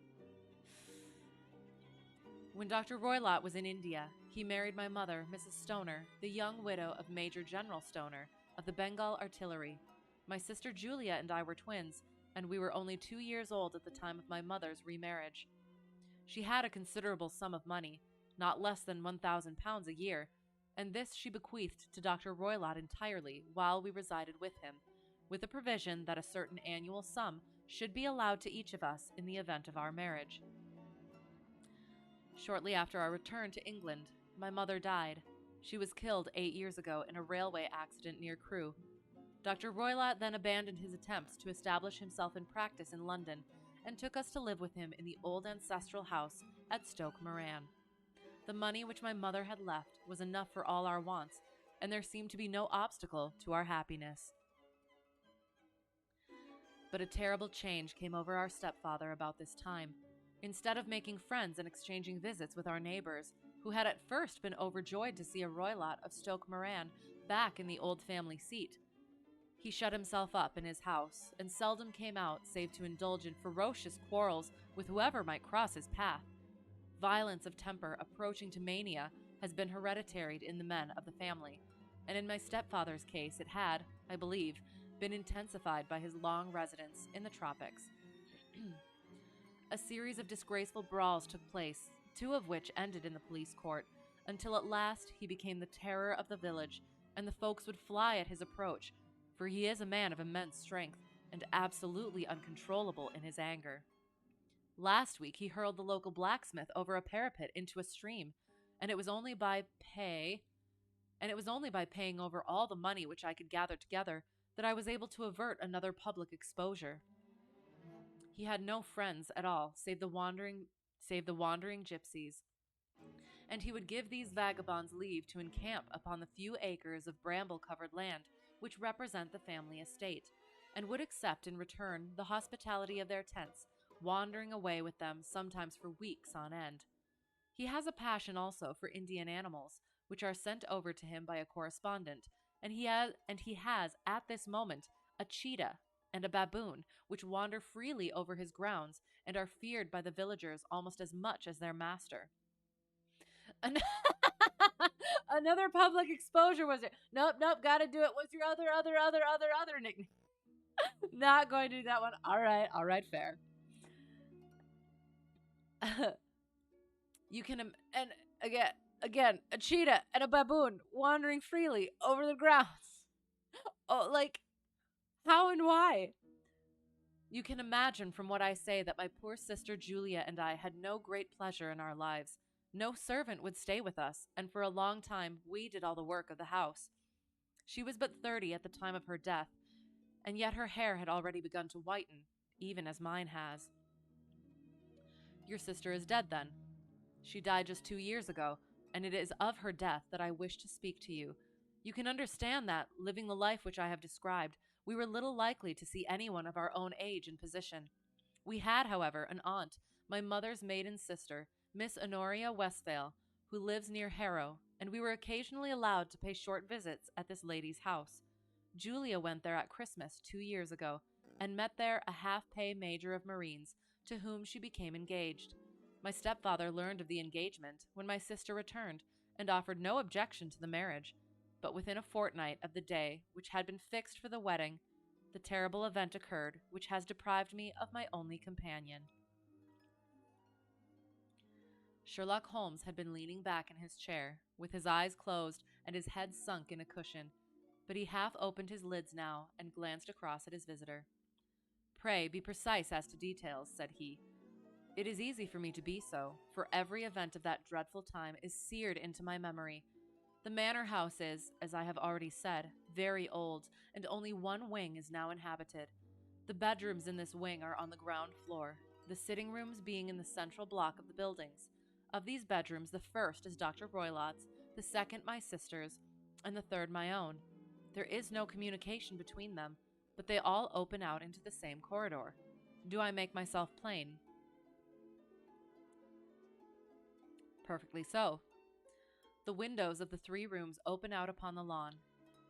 When Dr. Roylott was in India, he married my mother, Mrs. Stoner, the young widow of Major General Stoner, of the Bengal Artillery. My sister Julia and I were twins, and we were only 2 years old at the time of my mother's remarriage. She had a considerable sum of money, not less than £1,000 a year, and this she bequeathed to Dr. Roylott entirely while we resided with him, with the provision that a certain annual sum should be allowed to each of us in the event of our marriage. Shortly after our return to England, my mother died. She was killed 8 years ago in a railway accident near Crewe. Dr. Roylott then abandoned his attempts to establish himself in practice in London and took us to live with him in the old ancestral house at Stoke Moran. The money which my mother had left was enough for all our wants, and there seemed to be no obstacle to our happiness. But a terrible change came over our stepfather about this time. Instead of making friends and exchanging visits with our neighbors, who had at first been overjoyed to see a Roylott of Stoke Moran back in the old family seat, he shut himself up in his house and seldom came out save to indulge in ferocious quarrels with whoever might cross his path. Violence of temper approaching to mania has been hereditary in the men of the family, and in my stepfather's case it had, I believe, been intensified by his long residence in the tropics. A series of disgraceful brawls took place, 2 of which ended in the police court, until at last he became the terror of the village, and the folks would fly at his approach, for he is a man of immense strength and absolutely uncontrollable in his anger. Last week he hurled the local blacksmith over a parapet into a stream, and it was only by paying over all the money which I could gather together that I was able to avert another public exposure. He had no friends at all save the wandering gypsies, and he would give these vagabonds leave to encamp upon the few acres of bramble-covered land which represent the family estate, and would accept in return the hospitality of their tents, wandering away with them sometimes for weeks on end. He has a passion also for Indian animals, which are sent over to him by a correspondent, and he has at this moment a cheetah and a baboon, which wander freely over his grounds and are feared by the villagers almost as much as their master. Another public exposure was it? Nope, gotta do it. What's your other nickname? Not going to do that one. All right, fair. You can, and again, a cheetah and a baboon wandering freely over the grounds. Oh, like, how and why? You can imagine from what I say that my poor sister Julia and I had no great pleasure in our lives. No servant would stay with us, and for a long time we did all the work of the house. She was but 30 at the time of her death, and yet her hair had already begun to whiten, even as mine has. Your sister is dead, then? She died just 2 years ago, and it is of her death that I wish to speak to you. You can understand that, living the life which I have described, we were little likely to see anyone of our own age and position. We had, however, an aunt, my mother's maiden sister, Miss Honoria Westphale, who lives near Harrow, and we were occasionally allowed to pay short visits at this lady's house. Julia went there at Christmas 2 years ago, and met there a half-pay major of Marines, to whom she became engaged. My stepfather learned of the engagement when my sister returned, and offered no objection to the marriage. But within a fortnight of the day which had been fixed for the wedding, the terrible event occurred which has deprived me of my only companion. Sherlock Holmes had been leaning back in his chair, with his eyes closed and his head sunk in a cushion, but he half opened his lids now and glanced across at his visitor. "Pray be precise as to details," said he. "It is easy for me to be so, for every event of that dreadful time is seared into my memory. The manor house is, as I have already said, very old, and only one wing is now inhabited. The bedrooms in this wing are on the ground floor, the sitting rooms being in the central block of the buildings. Of these bedrooms, the first is Dr. Roylott's, the second my sister's, and the third my own. There is no communication between them, but they all open out into the same corridor. Do I make myself plain?" "Perfectly so." "The windows of the 3 rooms open out upon the lawn.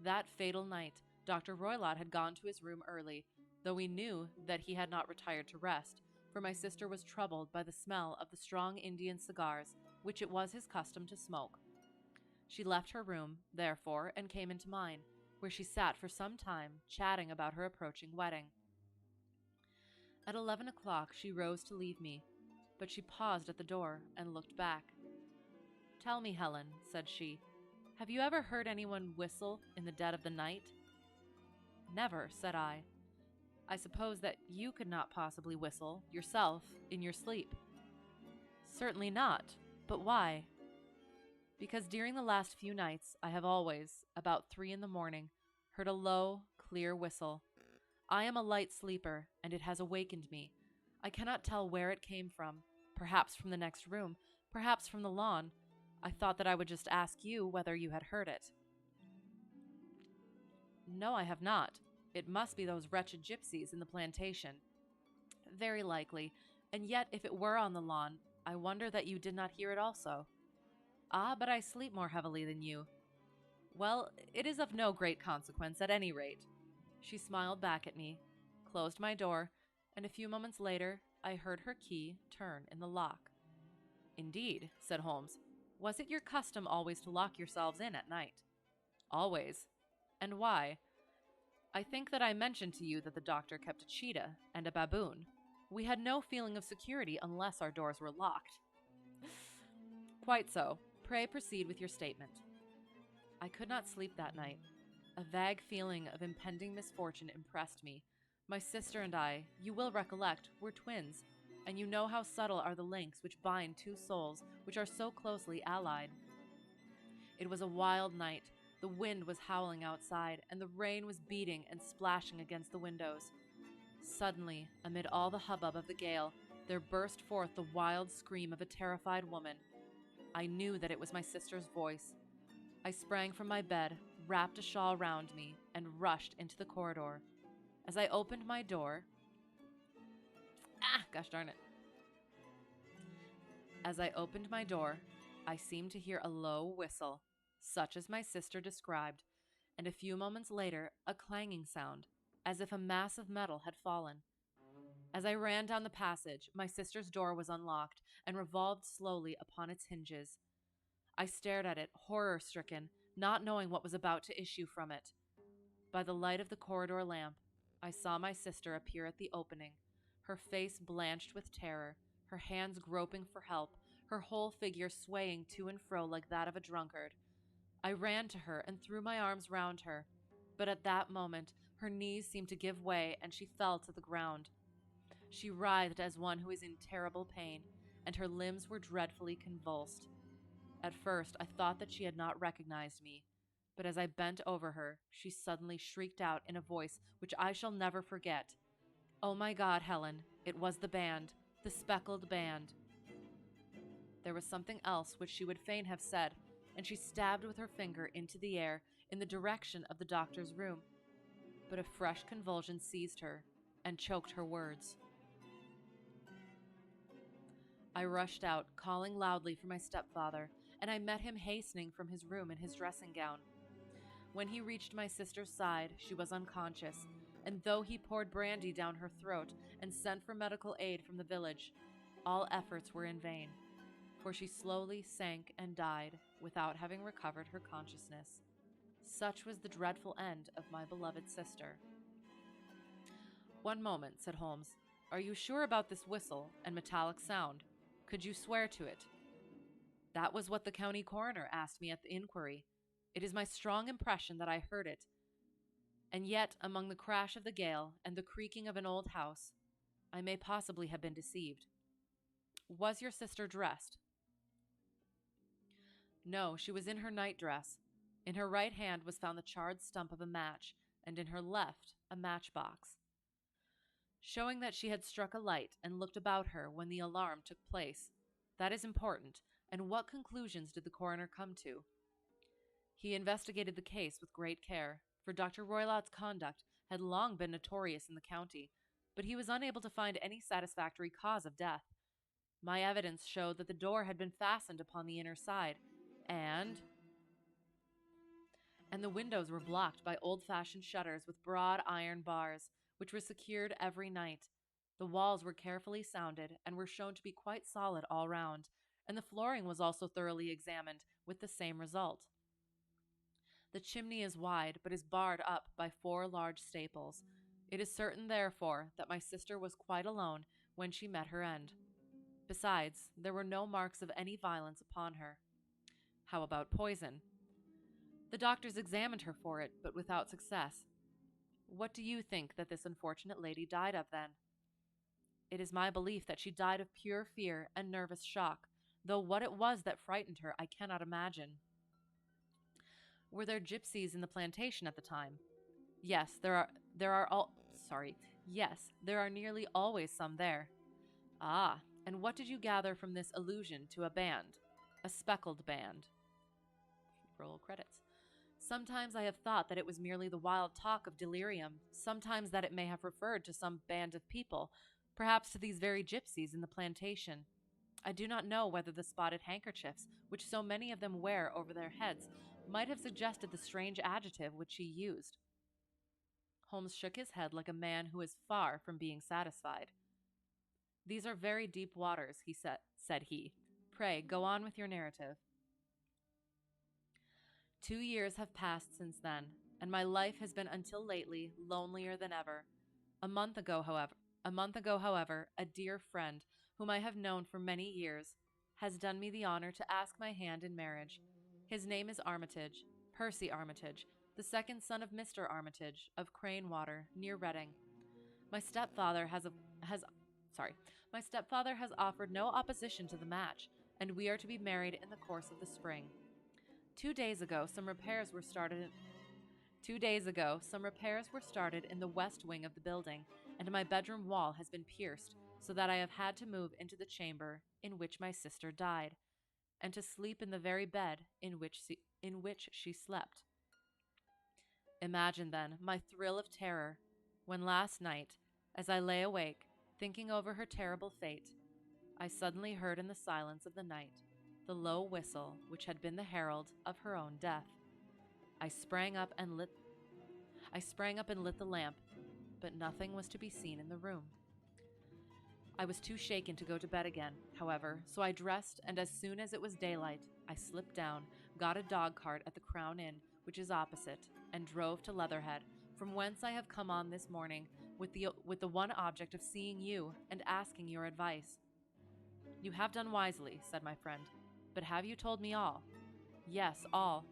That fatal night, Dr. Roylott had gone to his room early, though we knew that he had not retired to rest, for my sister was troubled by the smell of the strong Indian cigars, which it was his custom to smoke. She left her room, therefore, and came into mine, where she sat for some time, chatting about her approaching wedding. At 11 o'clock she rose to leave me, but she paused at the door and looked back. "Tell me, Helen," said she, "have you ever heard anyone whistle in the dead of the night?" "Never," said I. "I suppose that you could not possibly whistle, yourself, in your sleep." "Certainly not. But why?" "Because during the last few nights I have always, about 3 in the morning, heard a low, clear whistle. I am a light sleeper, and it has awakened me. I cannot tell where it came from, perhaps from the next room, perhaps from the lawn. I thought that I would just ask you whether you had heard it." "No, I have not. It must be those wretched gypsies in the plantation." "Very likely, and yet if it were on the lawn, I wonder that you did not hear it also." "Ah, but I sleep more heavily than you." "Well, it is of no great consequence, at any rate." She smiled back at me, closed my door, and a few moments later I heard her key turn in the lock. "Indeed," said Holmes. "Was it your custom always to lock yourselves in at night?" "Always." "And why?" "I think that I mentioned to you that the doctor kept a cheetah and a baboon. We had no feeling of security unless our doors were locked." "Quite so. Pray proceed with your statement." "I could not sleep that night. A vague feeling of impending misfortune impressed me. My sister and I, you will recollect, were twins, and you know how subtle are the links which bind 2 souls which are so closely allied. It was a wild night. The wind was howling outside, and the rain was beating and splashing against the windows. Suddenly, amid all the hubbub of the gale, there burst forth the wild scream of a terrified woman. I knew that it was my sister's voice. I sprang from my bed, wrapped a shawl round me, and rushed into the corridor. As I opened my door... gosh darn it. As I opened my door, I seemed to hear a low whistle, such as my sister described, and a few moments later a clanging sound, as if a mass of metal had fallen. As I ran down the passage, my sister's door was unlocked and revolved slowly upon its hinges. I stared at it, horror-stricken, not knowing what was about to issue from it. By the light of the corridor lamp, I saw my sister appear at the opening, her face blanched with terror, her hands groping for help, her whole figure swaying to and fro like that of a drunkard. I ran to her and threw my arms round her, but at that moment her knees seemed to give way and she fell to the ground. She writhed as one who is in terrible pain, and her limbs were dreadfully convulsed. At first I thought that she had not recognized me, but as I bent over her, she suddenly shrieked out in a voice which I shall never forget, "Oh my God, Helen, it was the band, the Speckled band." There was something else which she would fain have said, and she stabbed with her finger into the air in the direction of the doctor's room. But a fresh convulsion seized her and choked her words. I rushed out, calling loudly for my stepfather, and I met him hastening from his room in his dressing gown. When he reached my sister's side, she was unconscious, and though he poured brandy down her throat and sent for medical aid from the village, all efforts were in vain, for she slowly sank and died without having recovered her consciousness. Such was the dreadful end of my beloved sister. "One moment," said Holmes. "Are you sure about this whistle and metallic sound? Could you swear to it?" "That was what the county coroner asked me at the inquiry. It is my strong impression that I heard it. And yet, among the crash of the gale and the creaking of an old house, I may possibly have been deceived. Was your sister dressed?" "No, she was in her night-dress. In her right hand was found the charred stump of a match, and in her left a matchbox, showing that she had struck a light and looked about her when the alarm took place. That is important. And what conclusions did the coroner come to?" "He investigated the case with great care, for Dr. Roylott's conduct had long been notorious in the county, but he was unable to find any satisfactory cause of death. My evidence showed that the door had been fastened upon the inner side, and the windows were blocked by old-fashioned shutters with broad iron bars, which were secured every night. The walls were carefully sounded and were shown to be quite solid all round, and the flooring was also thoroughly examined, with the same result. The chimney is wide, but is barred up by 4 large staples. It is certain, therefore, that my sister was quite alone when she met her end. Besides, there were no marks of any violence upon her." "How about poison?" "The doctors examined her for it, but without success." "What do you think that this unfortunate lady died of, then?" "It is my belief that she died of pure fear and nervous shock, though what it was that frightened her I cannot imagine." "Were there gypsies in the plantation at the time?" Yes, there are nearly always some there." "Ah, and what did you gather from this allusion to a band? A speckled band?" Roll credits. "Sometimes I have thought that it was merely the wild talk of delirium, sometimes that it may have referred to some band of people, perhaps to these very gypsies in the plantation. I do not know whether the spotted handkerchiefs, which so many of them wear over their heads, might have suggested the strange adjective which she used." Holmes shook his head like a man who is far from being satisfied. "These are very deep waters," said he. "Pray, go on with your narrative." 2 years have passed since then, and my life has been until lately lonelier than ever. A month ago, however, a dear friend, whom I have known for many years, has done me the honor to ask my hand in marriage. His name is Armitage, Percy Armitage, the second son of Mr. Armitage, of Cranewater, near Reading. My stepfather has offered no opposition to the match, and we are to be married in the course of the spring. 2 days ago, some repairs were started in the west wing of the building, and my bedroom wall has been pierced, so that I have had to move into the chamber in which my sister died, and to sleep in the very bed in which she slept. Imagine, then, my thrill of terror when last night, as I lay awake, thinking over her terrible fate, I suddenly heard in the silence of the night the low whistle which had been the herald of her own death. I sprang up and lit the lamp, but nothing was to be seen in the room. I was too shaken to go to bed again, however, so I dressed, and as soon as it was daylight, I slipped down, got a dog-cart at the Crown Inn, which is opposite, and drove to Leatherhead, from whence I have come on this morning, with the one object of seeing you and asking your advice." "You have done wisely," said my friend. "But have you told me all?" "Yes, all."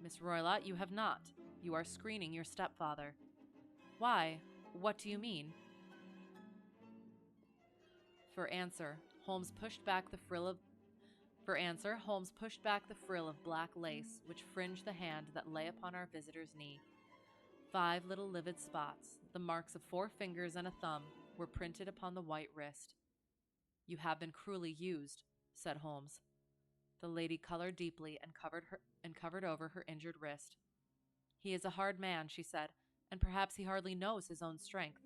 "Miss Roylott, you have not. You are screening your stepfather." "Why? What do you mean?" For answer, Holmes pushed back the frill of black lace which fringed the hand that lay upon our visitor's knee. 5 little livid spots, the marks of 4 fingers and a thumb, were printed upon the white wrist. "You have been cruelly used," said Holmes. The lady colored deeply and covered over her injured wrist. He is a hard man, she said, and perhaps he hardly knows his own strength.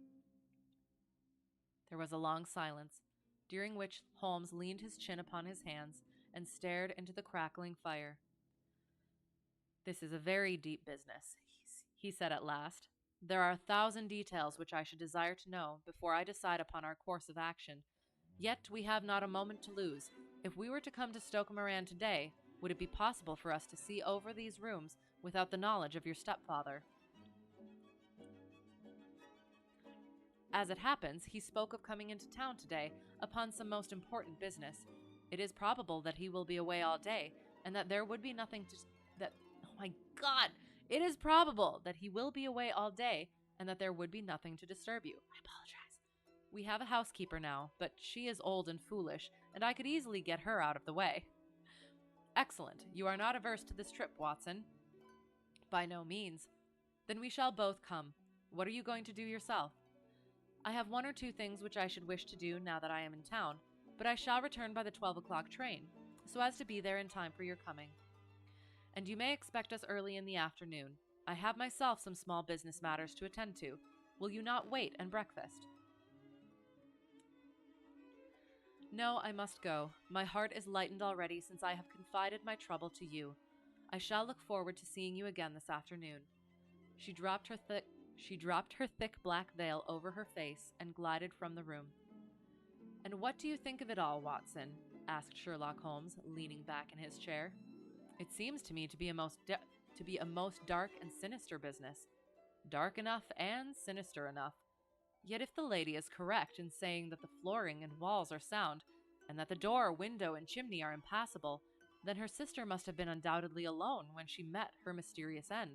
There was a long silence, during which Holmes leaned his chin upon his hands and stared into the crackling fire. This is a very deep business, he said at last. There are 1,000 details which I should desire to know before I decide upon our course of action. Yet we have not a moment to lose. If we were to come to Stoke Moran today, would it be possible for us to see over these rooms without the knowledge of your stepfather? As it happens, he spoke of coming into town today upon some most important business. It is probable that he will be away all day, and that there would be nothing to... Oh my God! It is probable that he will be away all day, and that there would be nothing to disturb you. I apologize. We have a housekeeper now, but she is old and foolish, and I could easily get her out of the way. Excellent. You are not averse to this trip, Watson? By no means. Then we shall both come. What are you going to do yourself? I have 1 or 2 things which I should wish to do now that I am in town, but I shall return by the 12 o'clock train, so as to be there in time for your coming. And you may expect us early in the afternoon. I have myself some small business matters to attend to. Will you not wait and breakfast? No, I must go. My heart is lightened already since I have confided my trouble to you. I shall look forward to seeing you again this afternoon. She dropped her thick black veil over her face and glided from the room. And what do you think of it all, Watson? Asked Sherlock Holmes, leaning back in his chair. It seems to me to be a most dark and sinister business. Dark enough and sinister enough. Yet if the lady is correct in saying that the flooring and walls are sound, and that the door, window, and chimney are impassable, then her sister must have been undoubtedly alone when she met her mysterious end.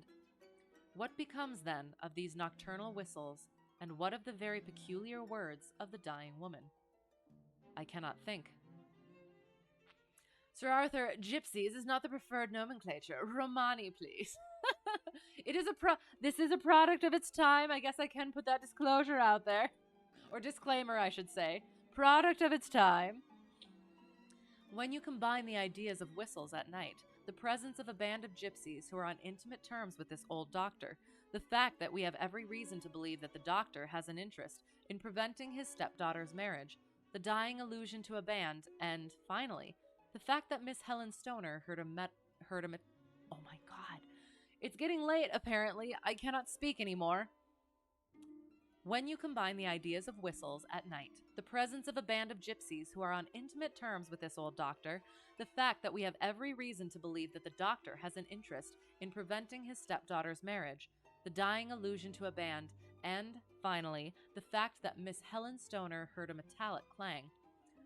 What becomes, then, of these nocturnal whistles, and what of the very peculiar words of the dying woman? I cannot think. Sir Arthur, gypsies is not the preferred nomenclature. Romani, please. This is a product of its time. I guess I can put that disclosure out there. Or disclaimer, I should say. Product of its time. When you combine the ideas of whistles at night, the presence of a band of gypsies who are on intimate terms with this old doctor, the fact that we have every reason to believe that the doctor has an interest in preventing his stepdaughter's marriage, the dying allusion to a band, and, finally, the fact that Miss Helen Stoner heard a oh my God. It's getting late, apparently. I cannot speak anymore. When you combine the ideas of whistles at night, the presence of a band of gypsies who are on intimate terms with this old doctor, the fact that we have every reason to believe that the doctor has an interest in preventing his stepdaughter's marriage, the dying allusion to a band, and, finally, the fact that Miss Helen Stoner heard a metallic clang,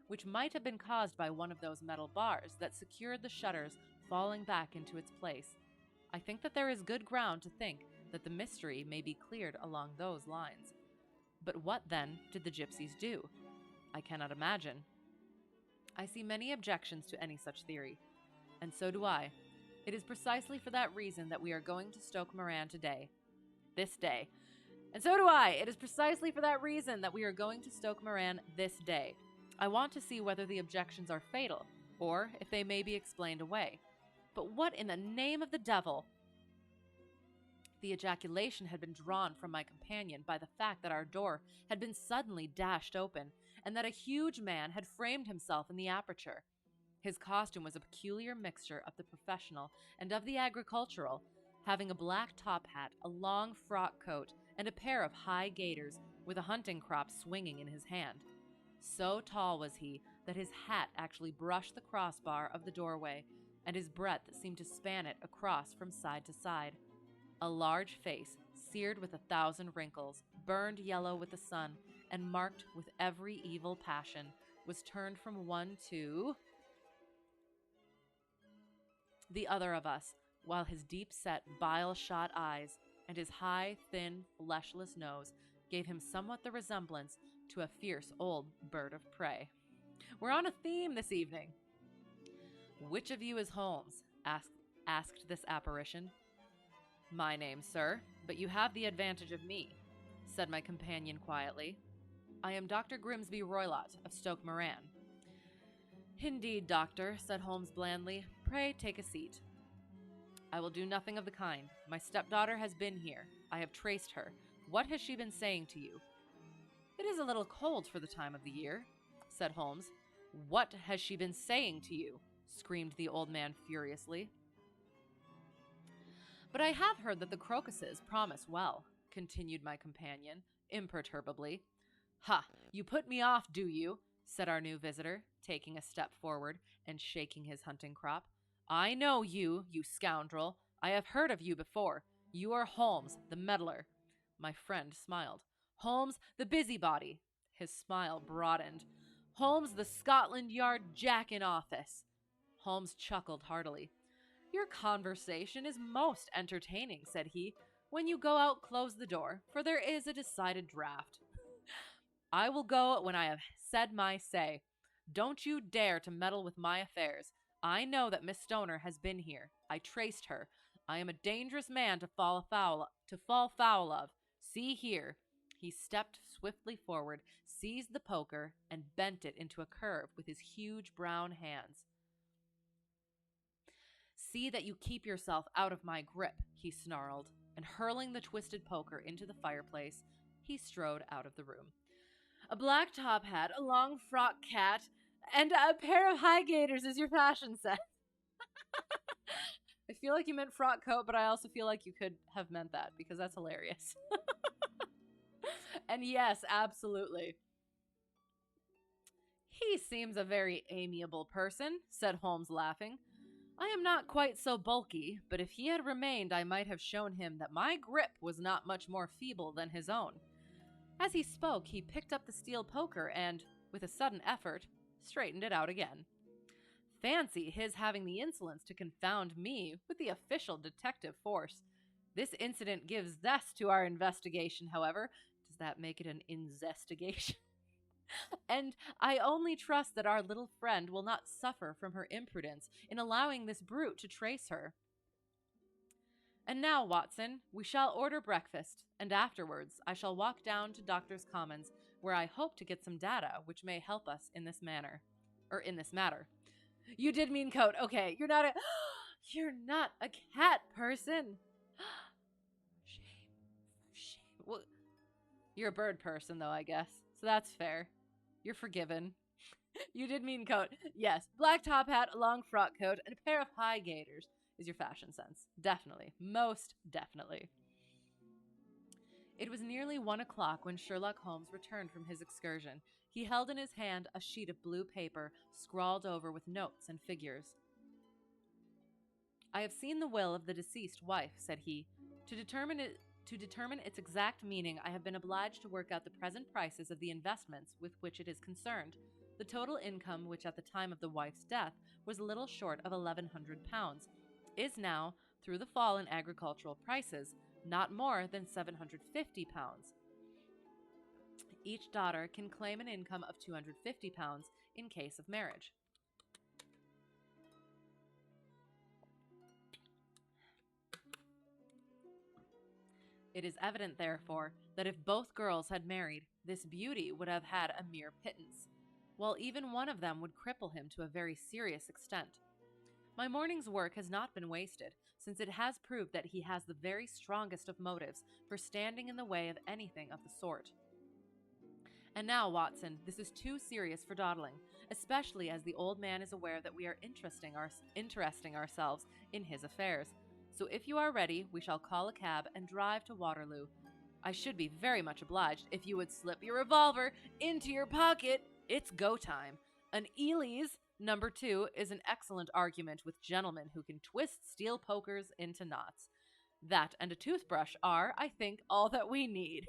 which might have been caused by one of those metal bars that secured the shutters falling back into its place. I think that there is good ground to think that the mystery may be cleared along those lines. But what, then, did the gypsies do? I cannot imagine. I see many objections to any such theory, and so do I. It is precisely for that reason that we are going to Stoke Moran today. This day. And so do I. It is precisely for that reason that we are going to Stoke Moran this day. I want to see whether the objections are fatal, or if they may be explained away. But what in the name of the devil? The ejaculation had been drawn from my companion by the fact that our door had been suddenly dashed open, and that a huge man had framed himself in the aperture. His costume was a peculiar mixture of the professional and of the agricultural, having a black top hat, a long frock coat, and a pair of high gaiters, with a hunting crop swinging in his hand. So tall was he that his hat actually brushed the crossbar of the doorway, and his breadth seemed to span it across from side to side. A large face, seared with 1,000 wrinkles, burned yellow with the sun, and marked with every evil passion, was turned from one to the other of us, while his deep-set, bile-shot eyes and his high, thin, fleshless nose gave him somewhat the resemblance to a fierce old bird of prey. We're on a theme this evening. Which of you is Holmes? asked this apparition. My name, sir, but you have the advantage of me, said my companion quietly. I am Dr. Grimsby Roylott of Stoke Moran. Indeed, doctor, said Holmes blandly. Pray take a seat. I will do nothing of the kind. My stepdaughter has been here. I have traced her. What has she been saying to you? It is a little cold for the time of the year, said Holmes. What has she been saying to you? Screamed the old man furiously. But I have heard that the crocuses promise well, continued my companion, imperturbably. Ha! You put me off, do you? Said our new visitor, taking a step forward and shaking his hunting crop. I know you, you scoundrel. I have heard of you before. You are Holmes, the meddler. My friend smiled. Holmes, the busybody. His smile broadened. Holmes, the Scotland Yard Jack in office. Holmes chuckled heartily. Your conversation is most entertaining, said he. When you go out, close the door, for there is a decided draft. I will go when I have said my say. Don't you dare to meddle with my affairs. I know that Miss Stoner has been here. I traced her. I am a dangerous man to fall foul of. See here. He stepped swiftly forward, seized the poker, and bent it into a curve with his huge brown hands. See that you keep yourself out of my grip, he snarled, and hurling the twisted poker into the fireplace, he strode out of the room. A black top hat, a long frock cat, and a pair of high gaiters is your fashion sense. I feel like you meant frock coat, but I also feel like you could have meant that because that's hilarious. And yes, absolutely. He seems a very amiable person, said Holmes, laughing. I am not quite so bulky, but if he had remained, I might have shown him that my grip was not much more feeble than his own. As he spoke, he picked up the steel poker and, with a sudden effort, straightened it out again. Fancy his having the insolence to confound me with the official detective force. This incident gives zest to our investigation, however. Does that make it an investigation? And I only trust that our little friend will not suffer from her imprudence in allowing this brute to trace her. And now, Watson, we shall order breakfast, and afterwards I shall walk down to Doctor's Commons, where I hope to get some data which may help us in this matter. You did mean coat. Okay, you're not a cat person. Shame. Well, you're a bird person, though, I guess. So that's fair. You're forgiven. You did mean coat. Yes, black top hat, a long frock coat, and a pair of high gaiters is your fashion sense. Definitely. Most definitely. It was nearly 1 o'clock when Sherlock Holmes returned from his excursion. He held in his hand a sheet of blue paper, scrawled over with notes and figures. I have seen the will of the deceased wife, said he. To determine its exact meaning, I have been obliged to work out the present prices of the investments with which it is concerned. The total income, which at the time of the wife's death was a little short of £1,100, is now, through the fall in agricultural prices, not more than £750. Each daughter can claim an income of £250 in case of marriage. It is evident, therefore, that if both girls had married, this beauty would have had a mere pittance, while even one of them would cripple him to a very serious extent. My morning's work has not been wasted, since it has proved that he has the very strongest of motives for standing in the way of anything of the sort. And now, Watson, this is too serious for dawdling, especially as the old man is aware that we are interesting ourselves in his affairs. So if you are ready, we shall call a cab and drive to Waterloo. I should be very much obliged if you would slip your revolver into your pocket. It's go time. An Ely's number 2 is an excellent argument with gentlemen who can twist steel pokers into knots. That and a toothbrush are, I think, all that we need.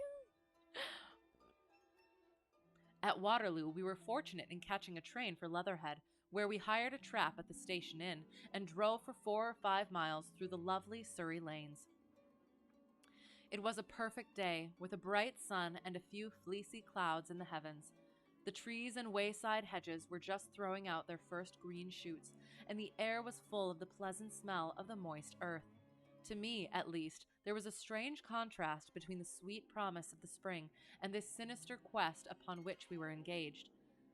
At Waterloo, we were fortunate in catching a train for Leatherhead, where we hired a trap at the station inn and drove for 4 or 5 miles through the lovely Surrey lanes. It was a perfect day, with a bright sun and a few fleecy clouds in the heavens. The trees and wayside hedges were just throwing out their first green shoots, and the air was full of the pleasant smell of the moist earth. To me, at least, there was a strange contrast between the sweet promise of the spring and this sinister quest upon which we were engaged.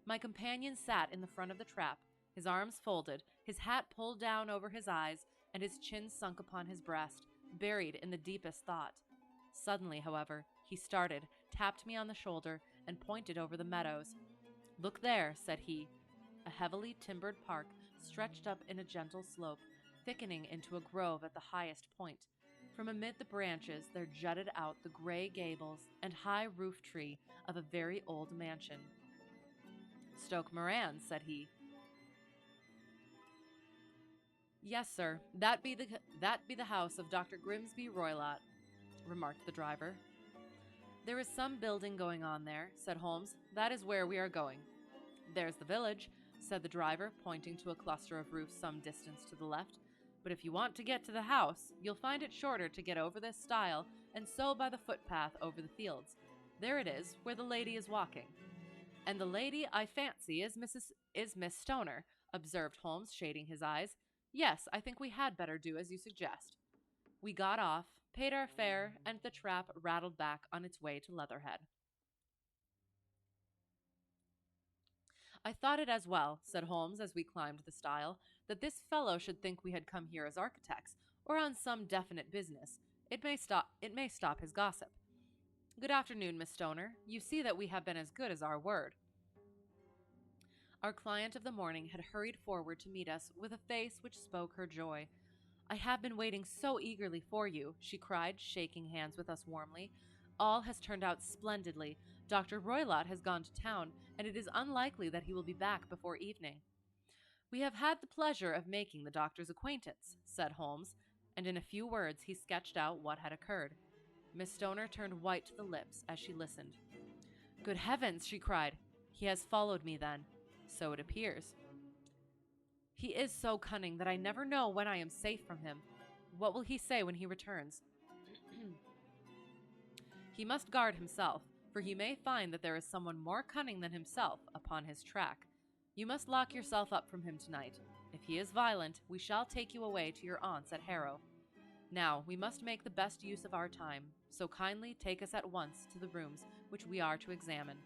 My companion sat in the front of the trap, his arms folded, his hat pulled down over his eyes, and his chin sunk upon his breast, buried in the deepest thought. Suddenly, however, he started, tapped me on the shoulder, and pointed over the meadows. "Look there," said he. A heavily timbered park stretched up in a gentle slope, thickening into a grove at the highest point. From amid the branches there jutted out the gray gables and high roof tree of a very old mansion. "Stoke Moran," said he. "Yes, sir, that be the house of Dr. Grimsby Roylott," remarked the driver. "There is some building going on there," said Holmes. "That is where we are going." "There's the village," said the driver, pointing to a cluster of roofs some distance to the left. "But if you want to get to the house, you'll find it shorter to get over this stile, and so by the footpath over the fields. There it is, where the lady is walking." "And the lady, I fancy, is Miss Stoner," observed Holmes, shading his eyes. "Yes, I think we had better do as you suggest." We got off, paid our fare, and the trap rattled back on its way to Leatherhead. "I thought it as well," said Holmes as we climbed the stile, "that this fellow should think we had come here as architects, or on some definite business. It may stop his gossip. Good afternoon, Miss Stoner. You see that we have been as good as our word." Our client of the morning had hurried forward to meet us with a face which spoke her joy. "I have been waiting so eagerly for you," she cried, shaking hands with us warmly. "All has turned out splendidly. Dr. Roylott has gone to town, and it is unlikely that he will be back before evening." "We have had the pleasure of making the doctor's acquaintance," said Holmes, and in a few words he sketched out what had occurred. Miss Stoner turned white to the lips as she listened. "Good heavens!" she cried. "He has followed me, then." "So it appears." "He is so cunning that I never know when I am safe from him. What will he say when he returns?" "He must guard himself, for he may find that there is someone more cunning than himself upon his track. You must lock yourself up from him tonight. If he is violent, we shall take you away to your aunt's at Harrow. Now, we must make the best use of our time, so kindly take us at once to the rooms which we are to examine."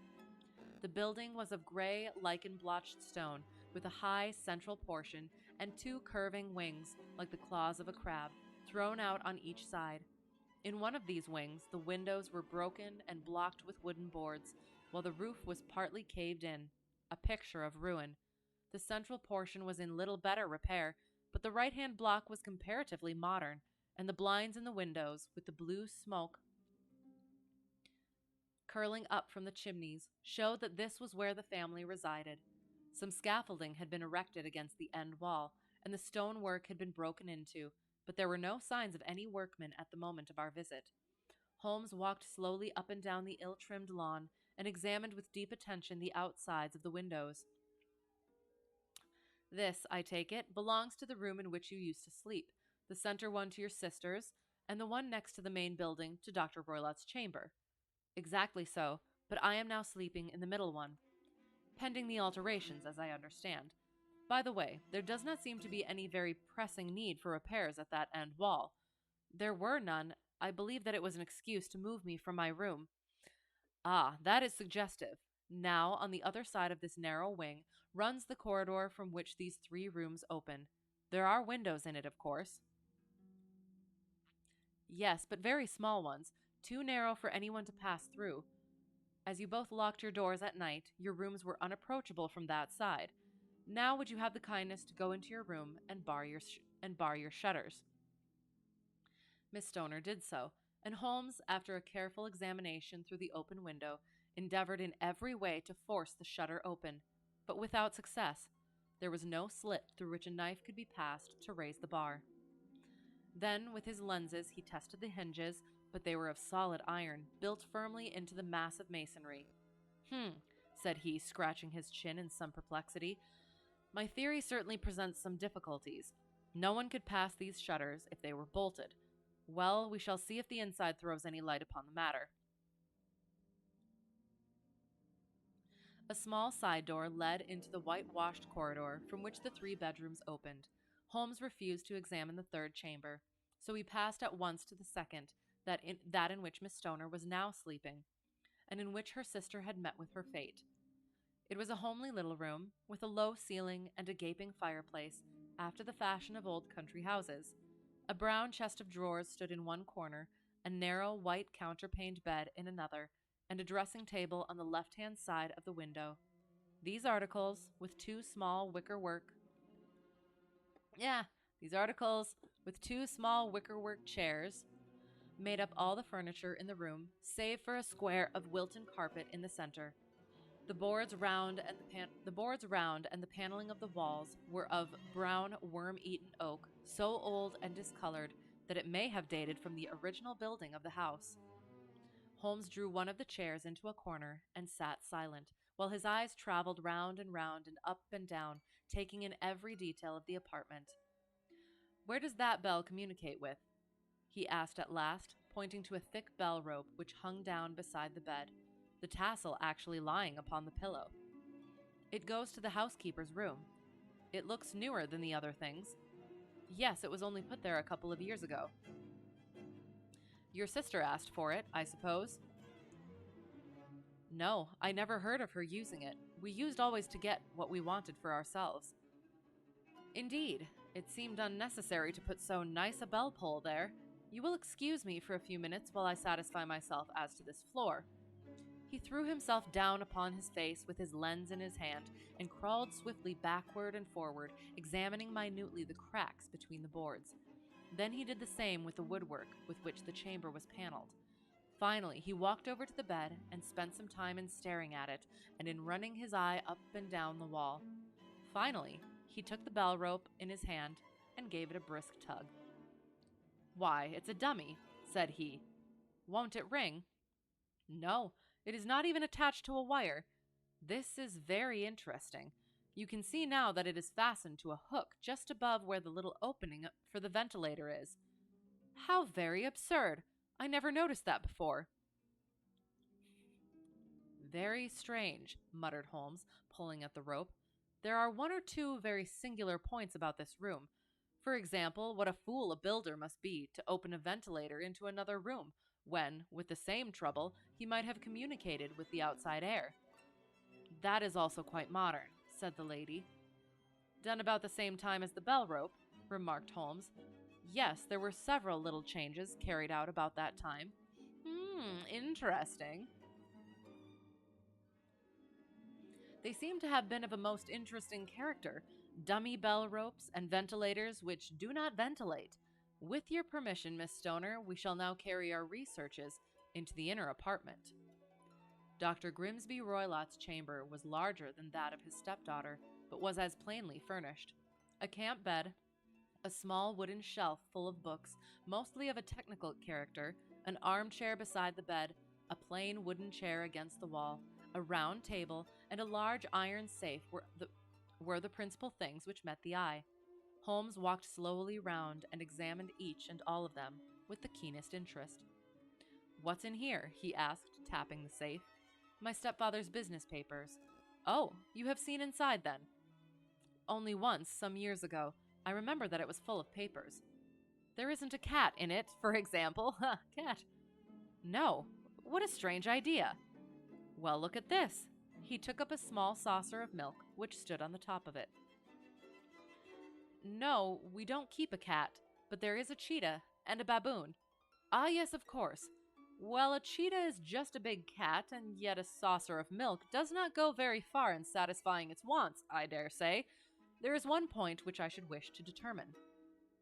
The building was of gray, lichen-blotched stone, with a high central portion and two curving wings, like the claws of a crab, thrown out on each side. In one of these wings, the windows were broken and blocked with wooden boards, while the roof was partly caved in, a picture of ruin. The central portion was in little better repair, but the right-hand block was comparatively modern, and the blinds in the windows, with the blue smoke curling up from the chimneys, showed that this was where the family resided. Some scaffolding had been erected against the end wall, and the stonework had been broken into, but there were no signs of any workmen at the moment of our visit. Holmes walked slowly up and down the ill-trimmed lawn, and examined with deep attention the outsides of the windows. "This, I take it, belongs to the room in which you used to sleep, the center one to your sister's, and the one next to the main building to Dr. Roylott's chamber." "Exactly so, but I am now sleeping in the middle one, pending the alterations, as I understand. By the way, there does not seem to be any very pressing need for repairs at that end wall. There were none. I believe that it was an excuse to move me from my room." "Ah, that is suggestive. Now, on the other side of this narrow wing runs the corridor from which these three rooms open. There are windows in it, of course." "Yes, but very small ones, too narrow for anyone to pass through. As you both locked your doors at night, your rooms were unapproachable from that side. Now would you have the kindness to go into your room and bar your shutters?" Miss Stoner did so, and Holmes, after a careful examination through the open window, endeavored in every way to force the shutter open, but without success. There was no slit through which a knife could be passed to raise the bar. Then, with his lenses, he tested the hinges, but they were of solid iron, built firmly into the mass of masonry. Said he, scratching his chin in some perplexity. "My theory certainly presents some difficulties. No one could pass these shutters if they were bolted. Well, we shall see if the inside throws any light upon the matter." A small side door led into the whitewashed corridor from which the three bedrooms opened. Holmes refused to examine the third chamber, so he passed at once to the second, that in which Miss Stoner was now sleeping, and in which her sister had met with her fate. It was a homely little room, with a low ceiling and a gaping fireplace, after the fashion of old country houses. A brown chest of drawers stood in one corner, a narrow white counterpaned bed in another, and a dressing table on the left-hand side of the window. These articles, with two small wickerwork chairs, made up all the furniture in the room, save for a square of Wilton carpet in the center. The boards round and the paneling of the walls were of brown, worm-eaten oak, so old and discolored that it may have dated from the original building of the house. Holmes drew one of the chairs into a corner and sat silent, while his eyes traveled round and up and down, taking in every detail of the apartment. "Where does that bell communicate with?" he asked at last, pointing to a thick bell rope which hung down beside the bed, the tassel actually lying upon the pillow. "It goes to the housekeeper's room. It looks newer than the other things." "Yes, it was only put there a couple of years ago." "Your sister asked for it, I suppose?" "No, I never heard of her using it. We used always to get what we wanted for ourselves." "Indeed, it seemed unnecessary to put so nice a bell pull there. You will excuse me for a few minutes while I satisfy myself as to this floor." He threw himself down upon his face with his lens in his hand and crawled swiftly backward and forward, examining minutely the cracks between the boards. Then he did the same with the woodwork with which the chamber was paneled. Finally, he walked over to the bed and spent some time in staring at it and in running his eye up and down the wall. Finally, he took the bell rope in his hand and gave it a brisk tug. "Why, it's a dummy," said he. "Won't it ring?" "No, it is not even attached to a wire. This is very interesting. You can see now that it is fastened to a hook just above where the little opening for the ventilator is." "How very absurd! I never noticed that before." "Very strange," muttered Holmes, pulling at the rope. "There are one or two very singular points about this room. For example, what a fool a builder must be to open a ventilator into another room, when, with the same trouble, he might have communicated with the outside air." "That is also quite modern," said the lady. "Done about the same time as the bell rope," remarked Holmes. "Yes, there were several little changes carried out about that time." Interesting." "They seem to have been of a most interesting character. Dummy bell ropes and ventilators which do not ventilate. With your permission, Miss Stoner, we shall now carry our researches into the inner apartment." Dr. Grimsby Roylott's chamber was larger than that of his stepdaughter, but was as plainly furnished. A camp bed, a small wooden shelf full of books, mostly of a technical character, an armchair beside the bed, a plain wooden chair against the wall, a round table, and a large iron safe were the principal things which met the eye. Holmes walked slowly round and examined each and all of them with the keenest interest. "What's in here?" he asked, tapping the safe. "My stepfather's business papers." "Oh, you have seen inside, then?" "Only once, some years ago. I remember that it was full of papers." "There isn't a cat in it, for example." "Ha, cat." "No. What a strange idea." "Well, look at this." He took up a small saucer of milk, which stood on the top of it. "No, we don't keep a cat, but there is a cheetah and a baboon." "Ah, yes, of course. Well, a cheetah is just a big cat, and yet a saucer of milk does not go very far in satisfying its wants, I dare say. There is one point which I should wish to determine."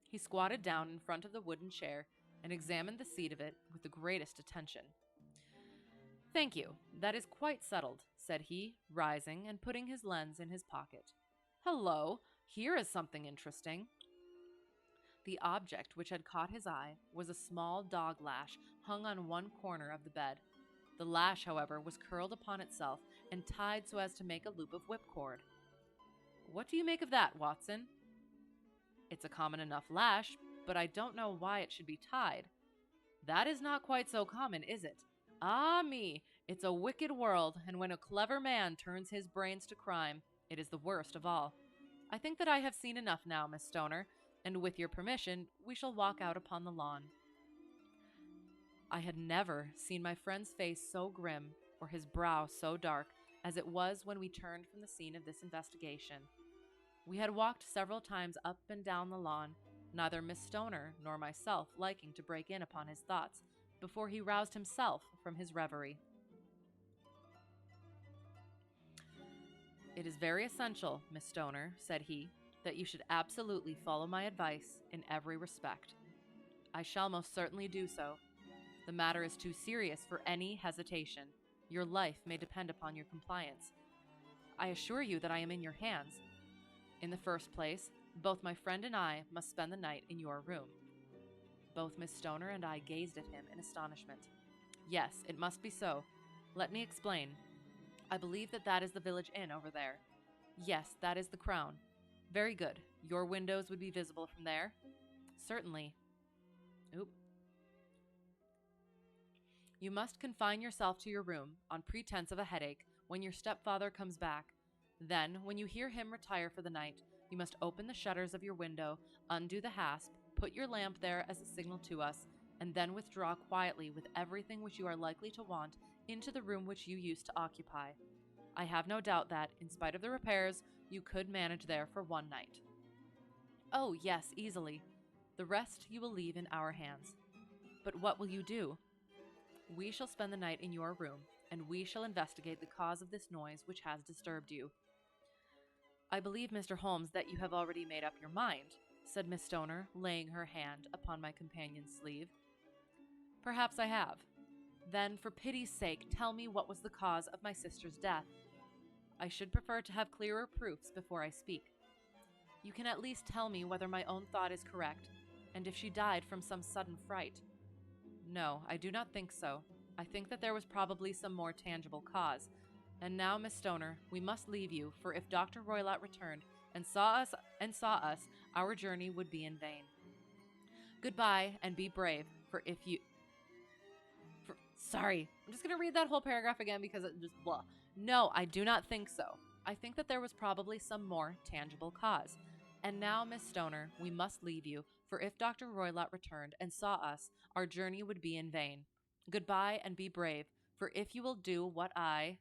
He squatted down in front of the wooden chair and examined the seat of it with the greatest attention. "Thank you. That is quite settled," said he, rising and putting his lens in his pocket. "Hello! Here is something interesting." The object which had caught his eye was a small dog lash hung on one corner of the bed. The lash, however, was curled upon itself and tied so as to make a loop of whipcord. "What do you make of that, Watson?" "It's a common enough lash, but I don't know why it should be tied." "That is not quite so common, is it? Ah me, it's a wicked world, and when a clever man turns his brains to crime, it is the worst of all. I think that I have seen enough now, Miss Stoner, and with your permission, we shall walk out upon the lawn." I had never seen my friend's face so grim, or his brow so dark, as it was when we turned from the scene of this investigation. We had walked several times up and down the lawn, neither Miss Stoner nor myself liking to break in upon his thoughts before he roused himself from his reverie. "It is very essential, Miss Stoner," said he, "that you should absolutely follow my advice in every respect. I shall most certainly do so. The matter is too serious for any hesitation. Your life may depend upon your compliance. I assure you that I am in your hands. In the first place, both my friend and I must spend the night in your room." Both Miss Stoner and I gazed at him in astonishment. "Yes, it must be so. Let me explain. I believe that is the village inn over there." "Yes, that is the Crown." "Very good. Your windows would be visible from there?" "Certainly." Oop. "You must confine yourself to your room, on pretense of a headache, when your stepfather comes back. Then, when you hear him retire for the night, you must open the shutters of your window, undo the hasp, put your lamp there as a signal to us, and then withdraw quietly with everything which you are likely to want into the room which you used to occupy. I have no doubt that, in spite of the repairs, you could manage there for one night." "Oh, yes, easily. The rest you will leave in our hands." "But what will you do?" "We shall spend the night in your room, and we shall investigate the cause of this noise which has disturbed you." "I believe, Mr. Holmes, that you have already made up your mind," said Miss Stoner, laying her hand upon my companion's sleeve. "Perhaps I have. Then, for pity's sake, tell me what was the cause of my sister's death. I should prefer to have clearer proofs before I speak. You can at least tell me whether my own thought is correct, and if she died from some sudden fright." "No, I do not think so. I think that there was probably some more tangible cause. And now, Miss Stoner, we must leave you, for if Dr. Roylott returned and saw us, our journey would be in vain. Goodbye, and be brave, for if you... Sorry, I'm just going to read that whole paragraph again because it just blah. No, I do not think so. I think that there was probably some more tangible cause. And now, Miss Stoner, we must leave you, for if Dr. Roylott returned and saw us, our journey would be in vain. Goodbye, and be brave, for if you will do what I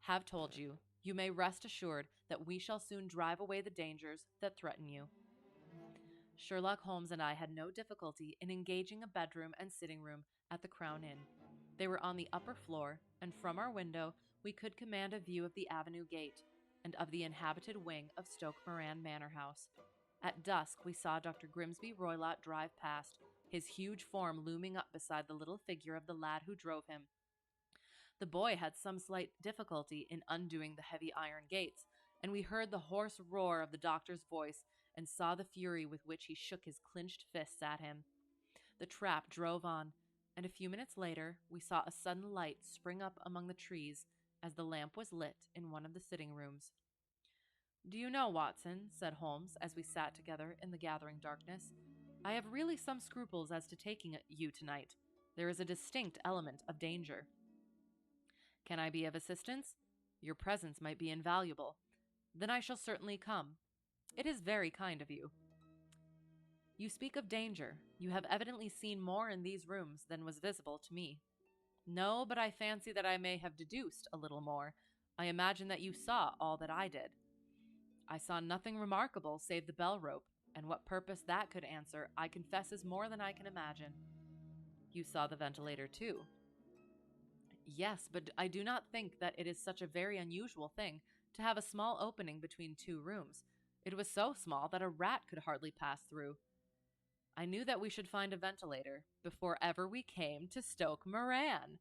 have told you, you may rest assured that we shall soon drive away the dangers that threaten you." Sherlock Holmes and I had no difficulty in engaging a bedroom and sitting room at the Crown Inn. They were on the upper floor, and from our window we could command a view of the avenue gate and of the inhabited wing of Stoke Moran Manor House. At dusk we saw Dr. Grimsby Roylott drive past, his huge form looming up beside the little figure of the lad who drove him. The boy had some slight difficulty in undoing the heavy iron gates, and we heard the hoarse roar of the doctor's voice and saw the fury with which he shook his clenched fists at him. The trap drove on, and a few minutes later we saw a sudden light spring up among the trees as the lamp was lit in one of the sitting rooms. "Do you know, Watson," said Holmes, as we sat together in the gathering darkness, "I have really some scruples as to taking you tonight. There is a distinct element of danger." "Can I be of assistance? Your presence might be invaluable." "Then I shall certainly come. It is very kind of you." "You speak of danger. You have evidently seen more in these rooms than was visible to me." "No, but I fancy that I may have deduced a little more. I imagine that you saw all that I did." "I saw nothing remarkable save the bell rope, and what purpose that could answer, I confess is more than I can imagine." "You saw the ventilator too?" "Yes, but I do not think that it is such a very unusual thing to have a small opening between two rooms. It was so small that a rat could hardly pass through." "I knew that we should find a ventilator before ever we came to Stoke Moran."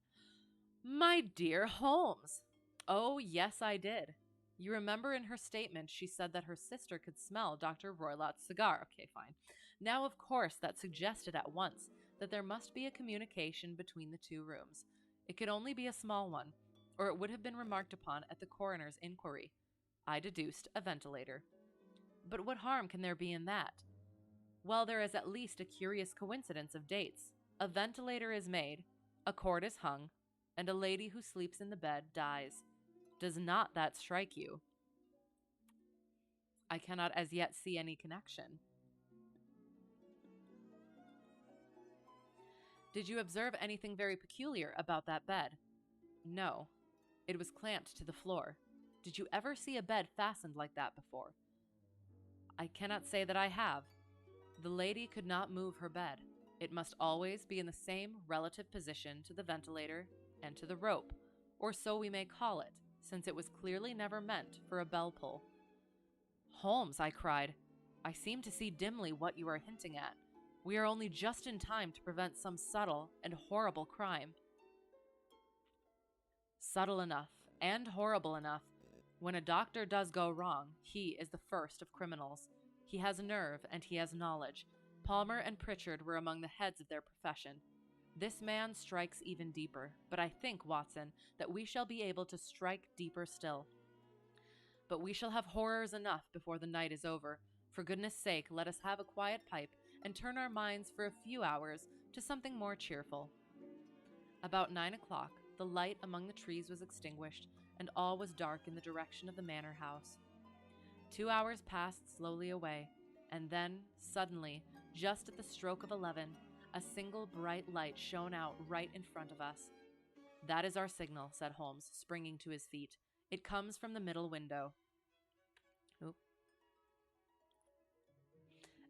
"My dear Holmes!" "Oh, yes, I did. You remember in her statement she said that her sister could smell Dr. Roylott's cigar. Okay, fine. Now, of course, that suggested at once that there must be a communication between the two rooms. It could only be a small one, or it would have been remarked upon at the coroner's inquiry. I deduced a ventilator. But what harm can there be in that? Well, there is at least a curious coincidence of dates. A ventilator is made, a cord is hung, and a lady who sleeps in the bed dies. Does not that strike you?" "I cannot as yet see any connection." "Did you observe anything very peculiar about that bed?" "No." It was clamped to the floor. Did you ever see a bed fastened like that before? I cannot say that I have. The lady could not move her bed. It must always be in the same relative position to the ventilator and to the rope, or so we may call it, since it was clearly never meant for a bell pull. Holmes, I cried, I seem to see dimly what you are hinting at. We are only just in time to prevent some subtle and horrible crime. Subtle enough and horrible enough. When a doctor does go wrong, he is the first of criminals. He has nerve and he has knowledge. Palmer and Pritchard were among the heads of their profession. This man strikes even deeper, but I think, Watson, that we shall be able to strike deeper still. But we shall have horrors enough before the night is over. For goodness' sake, let us have a quiet pipe and turn our minds for a few hours to something more cheerful. About 9 o'clock, the light among the trees was extinguished, and all was dark in the direction of the manor house. 2 hours passed slowly away, and then, suddenly, just at the stroke of 11, a single bright light shone out right in front of us. That is our signal, said Holmes, springing to his feet. It comes from the middle window.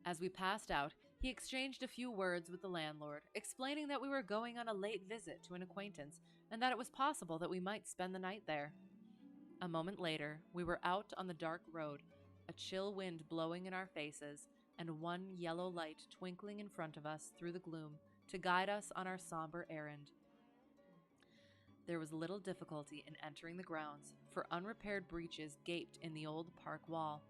As we passed out, he exchanged a few words with the landlord, explaining that we were going on a late visit to an acquaintance, and that it was possible that we might spend the night there. A moment later, we were out on the dark road, a chill wind blowing in our faces, and one yellow light twinkling in front of us through the gloom to guide us on our somber errand. There was little difficulty in entering the grounds, for unrepaired breaches gaped in the old park wall.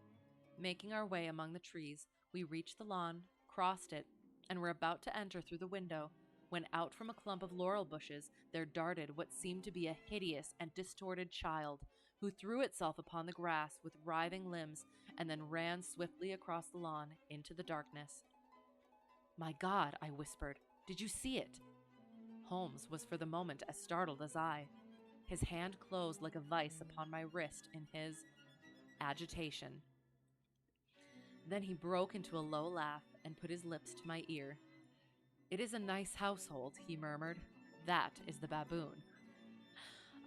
Making our way among the trees, we reached the lawn, crossed it, and were about to enter through the window, when out from a clump of laurel bushes there darted what seemed to be a hideous and distorted child, who threw itself upon the grass with writhing limbs and then ran swiftly across the lawn into the darkness. My God, I whispered, did you see it? Holmes was for the moment as startled as I. His hand closed like a vice upon my wrist in his agitation. Then he broke into a low laugh and put his lips to my ear. It is a nice household, he murmured. That is the baboon.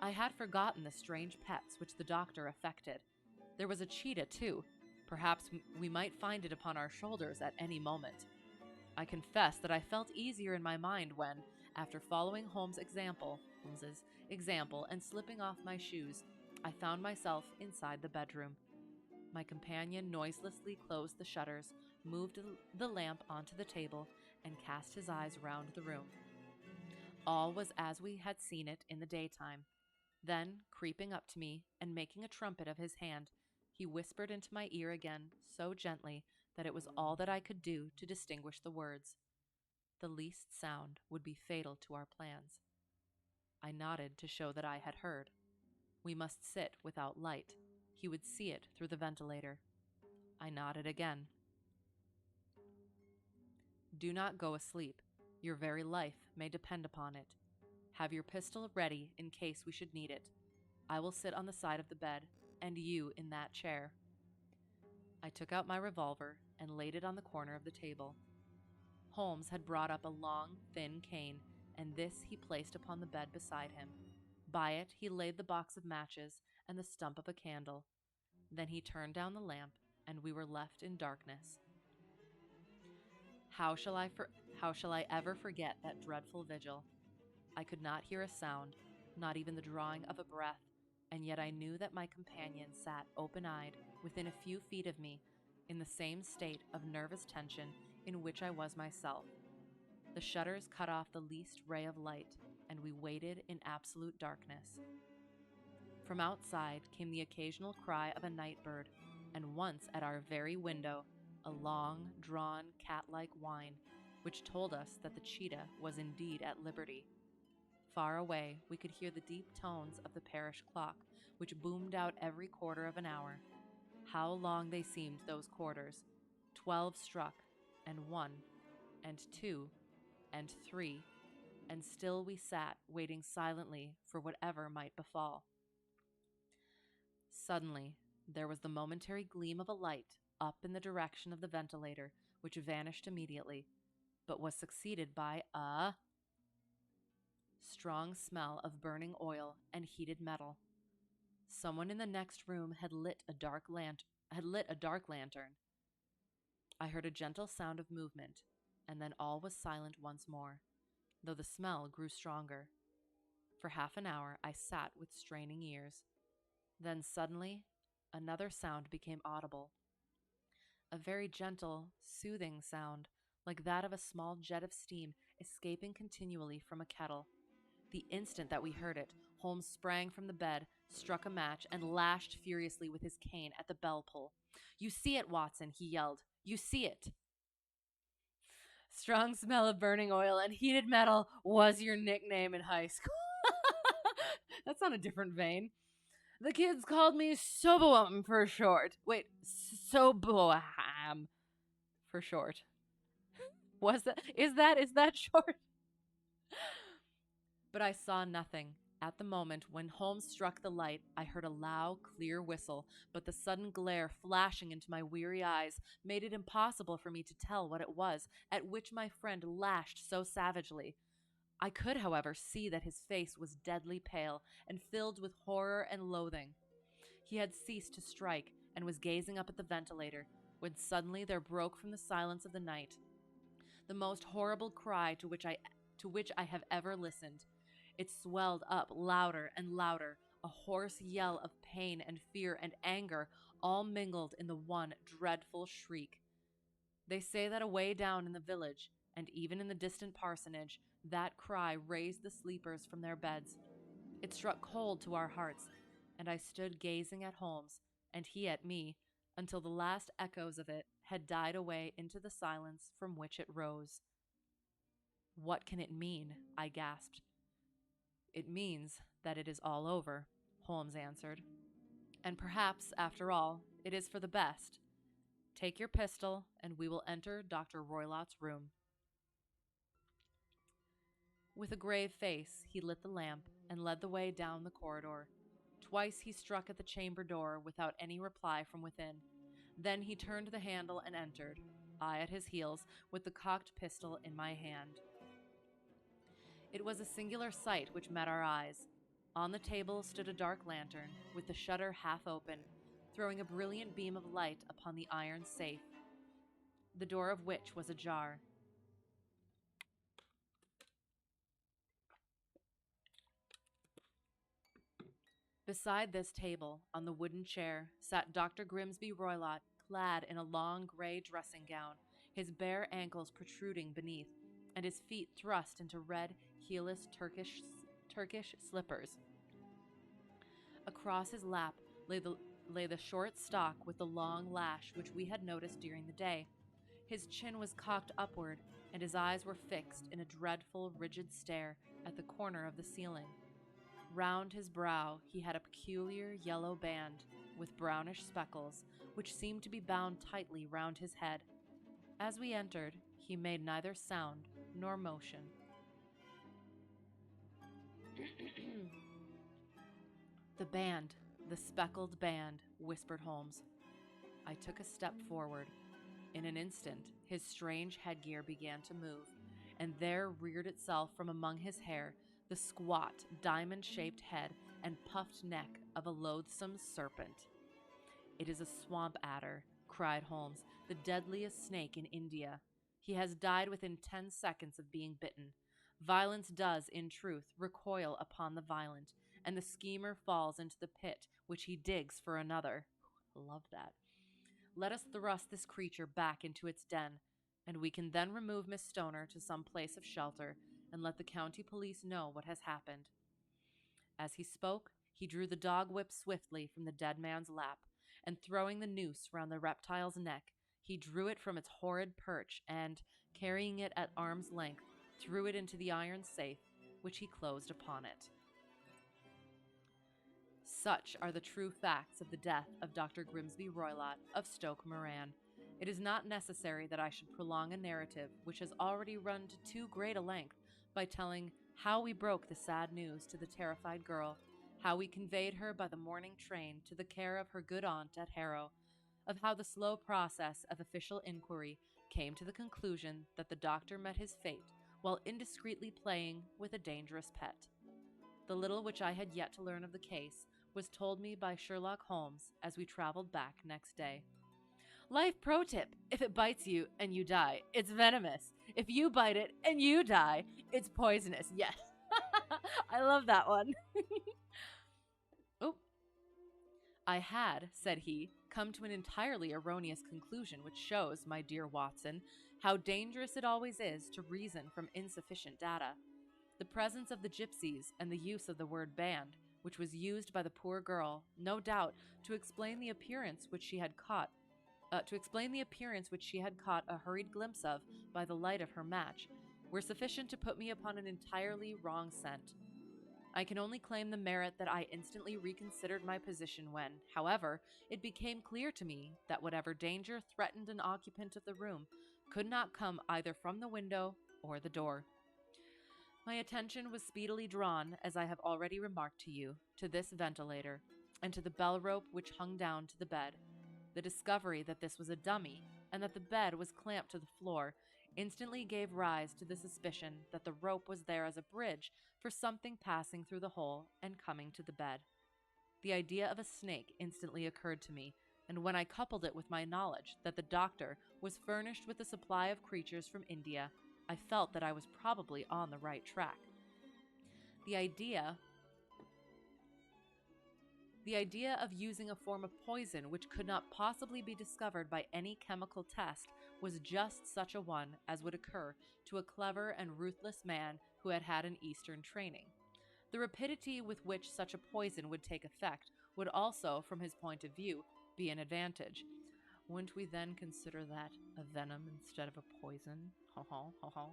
I had forgotten the strange pets which the doctor affected. There was a cheetah, too. Perhaps we might find it upon our shoulders at any moment. I confess that I felt easier in my mind when, after following Holmes's example and slipping off my shoes, I found myself inside the bedroom. My companion noiselessly closed the shutters, moved the lamp onto the table, and cast his eyes round the room. All was as we had seen it in the daytime. Then, creeping up to me and making a trumpet of his hand, he whispered into my ear again so gently that it was all that I could do to distinguish the words. The least sound would be fatal to our plans. I nodded to show that I had heard. We must sit without light. He would see it through the ventilator. I nodded again. Do not go asleep. Your very life may depend upon it. Have your pistol ready in case we should need it. I will sit on the side of the bed, and you in that chair. I took out my revolver and laid it on the corner of the table. Holmes had brought up a long, thin cane, and this he placed upon the bed beside him. By it he laid the box of matches and the stump of a candle. Then he turned down the lamp, and we were left in darkness. How shall I ever forget that dreadful vigil? I could not hear a sound, not even the drawing of a breath, and yet I knew that my companion sat open-eyed within a few feet of me, in the same state of nervous tension in which I was myself. The shutters cut off the least ray of light, and we waited in absolute darkness. From outside came the occasional cry of a night bird, and once at our very window, a long, drawn, cat-like whine, which told us that the cheetah was indeed at liberty. Far away, we could hear the deep tones of the parish clock, which boomed out every quarter of an hour. How long they seemed, those quarters! 12 struck, and 1, and 2, and 3, and still we sat, waiting silently for whatever might befall. Suddenly, there was the momentary gleam of a light up in the direction of the ventilator, which vanished immediately, but was succeeded by a strong smell of burning oil and heated metal. Someone in the next room had lit a dark lantern. I heard a gentle sound of movement, and then all was silent once more, though the smell grew stronger. For half an hour I sat with straining ears. Then suddenly, another sound became audible. A very gentle, soothing sound, like that of a small jet of steam escaping continually from a kettle. The instant that we heard it, Holmes sprang from the bed, struck a match, and lashed furiously with his cane at the bell pull. "You see it, Watson," he yelled. "You see it." Strong smell of burning oil and heated metal was your nickname in high school. That's on a different vein. The kids called me Soboam for short. Wait, Soboam for short. Is that short? But I saw nothing. At the moment when Holmes struck the light, I heard a loud, clear whistle, but the sudden glare flashing into my weary eyes made it impossible for me to tell what it was at which my friend lashed so savagely. I could, however, see that his face was deadly pale and filled with horror and loathing. He had ceased to strike and was gazing up at the ventilator when suddenly there broke from the silence of the night the most horrible cry to which I have ever listened. It swelled up louder and louder, a hoarse yell of pain and fear and anger, all mingled in the one dreadful shriek. They say that away down in the village, and even in the distant parsonage, that cry raised the sleepers from their beds. It struck cold to our hearts, and I stood gazing at Holmes, and he at me, until the last echoes of it had died away into the silence from which it rose. "What can it mean?" I gasped. "It means that it is all over," Holmes answered. "And perhaps, after all, it is for the best. Take your pistol, and we will enter Dr. Roylott's room." With a grave face, he lit the lamp and led the way down the corridor. Twice he struck at the chamber door without any reply from within. Then he turned the handle and entered, I at his heels, with the cocked pistol in my hand. It was a singular sight which met our eyes. On the table stood a dark lantern, with the shutter half open, throwing a brilliant beam of light upon the iron safe, the door of which was ajar. Beside this table, on the wooden chair, sat Dr. Grimsby Roylott, clad in a long gray dressing gown, his bare ankles protruding beneath, and his feet thrust into red, heelless Turkish slippers. Across his lap lay the short stock with the long lash which we had noticed during the day. His chin was cocked upward, and his eyes were fixed in a dreadful, rigid stare at the corner of the ceiling. Round his brow he had a peculiar yellow band with brownish speckles, which seemed to be bound tightly round his head. As we entered, he made neither sound nor motion. The speckled band, whispered Holmes. I took a step forward. In an instant, his strange headgear began to move, and there reared itself from among his hair the squat, diamond-shaped head and puffed neck of a loathsome serpent. "It is a swamp adder," cried Holmes, "the deadliest snake in India. He has died within 10 seconds of being bitten. Violence does, in truth, recoil upon the violent, and the schemer falls into the pit which he digs for another." I love that. "Let us thrust this creature back into its den, and we can then remove Miss Stoner to some place of shelter and let the county police know what has happened." As he spoke, he drew the dog whip swiftly from the dead man's lap, and throwing the noose round the reptile's neck, he drew it from its horrid perch and, carrying it at arm's length, threw it into the iron safe, which he closed upon it. Such are the true facts of the death of Dr. Grimsby Roylott of Stoke Moran. It is not necessary that I should prolong a narrative which has already run to too great a length by telling how we broke the sad news to the terrified girl, how we conveyed her by the morning train to the care of her good aunt at Harrow, of how the slow process of official inquiry came to the conclusion that the doctor met his fate while indiscreetly playing with a dangerous pet. The little which I had yet to learn of the case was told me by Sherlock Holmes as we traveled back next day. Life pro tip: if it bites you and you die, it's venomous. If you bite it and you die, it's poisonous. Yes. I love that one. Oh. I had, said he, come to an entirely erroneous conclusion, which shows, my dear Watson, how dangerous it always is to reason from insufficient data. The presence of the gypsies and the use of the word band, which was used by the poor girl, no doubt, to explain the appearance which she had caught a hurried glimpse of by the light of her match, were sufficient to put me upon an entirely wrong scent. I can only claim the merit that I instantly reconsidered my position when, however, it became clear to me that whatever danger threatened an occupant of the room could not come either from the window or the door. My attention was speedily drawn, as I have already remarked to you, to this ventilator, and to the bell rope which hung down to the bed. The discovery that this was a dummy, and that the bed was clamped to the floor, instantly gave rise to the suspicion that the rope was there as a bridge for something passing through the hole and coming to the bed. The idea of a snake instantly occurred to me, and when I coupled it with my knowledge that the doctor was furnished with a supply of creatures from India, I felt that I was probably on the right track. The idea of using a form of poison which could not possibly be discovered by any chemical test was just such a one as would occur to a clever and ruthless man who had had an Eastern training. The rapidity with which such a poison would take effect would also, from his point of view, be an advantage. Wouldn't we then consider that a venom instead of a poison? Ho ho, ho ho.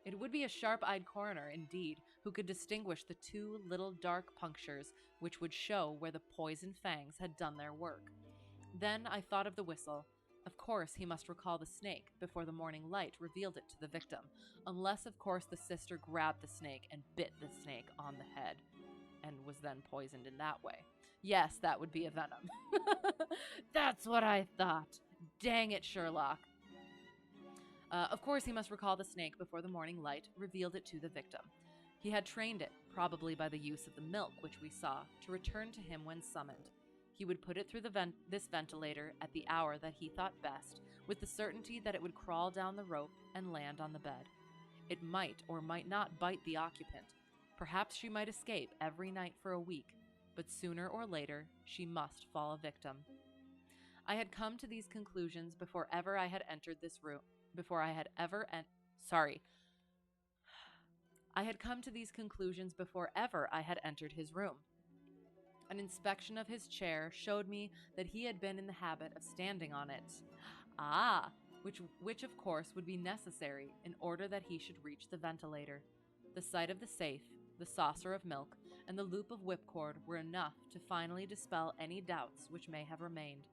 It would be a sharp-eyed coroner, indeed, who could distinguish the two little dark punctures which would show where the poison fangs had done their work. Then I thought of the whistle. Of course, he must recall the snake before the morning light revealed it to the victim, unless, of course, the sister grabbed the snake and bit the snake on the head, and was then poisoned in that way. Yes, that would be a venom. That's what I thought. Dang it, Sherlock. Of course, he must recall the snake before the morning light revealed it to the victim. He had trained it, probably by the use of the milk which we saw, to return to him when summoned. He would put it through this ventilator at the hour that he thought best, with the certainty that it would crawl down the rope and land on the bed. It might or might not bite the occupant. Perhaps she might escape every night for a week, but sooner or later she must fall a victim. I had come to these conclusions before ever I had entered this room. I had come to these conclusions before ever I had entered his room. An inspection of his chair showed me that he had been in the habit of standing on it. Which of course would be necessary in order that he should reach the ventilator. The sight of the safe, the saucer of milk, and the loop of whipcord were enough to finally dispel any doubts which may have remained.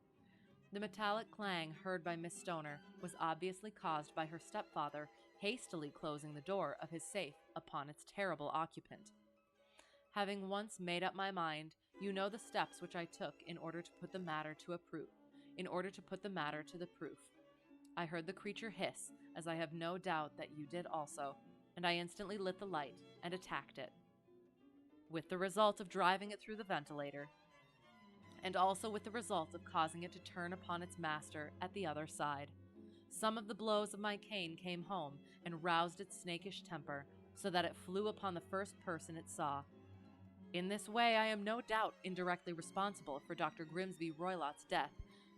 The metallic clang heard by Miss Stoner was obviously caused by her stepfather hastily closing the door of his safe upon its terrible occupant. Having once made up my mind, you know the steps which I took in order to put the matter to the proof. I heard the creature hiss, as I have no doubt that you did also, and I instantly lit the light and attacked it, with the result of driving it through the ventilator, and also with the result of causing it to turn upon its master at the other side. Some of the blows of my cane came home and roused its snakish temper, so that it flew upon the first person it saw. In this way I am no doubt indirectly responsible for Dr. Grimsby Roylott's death,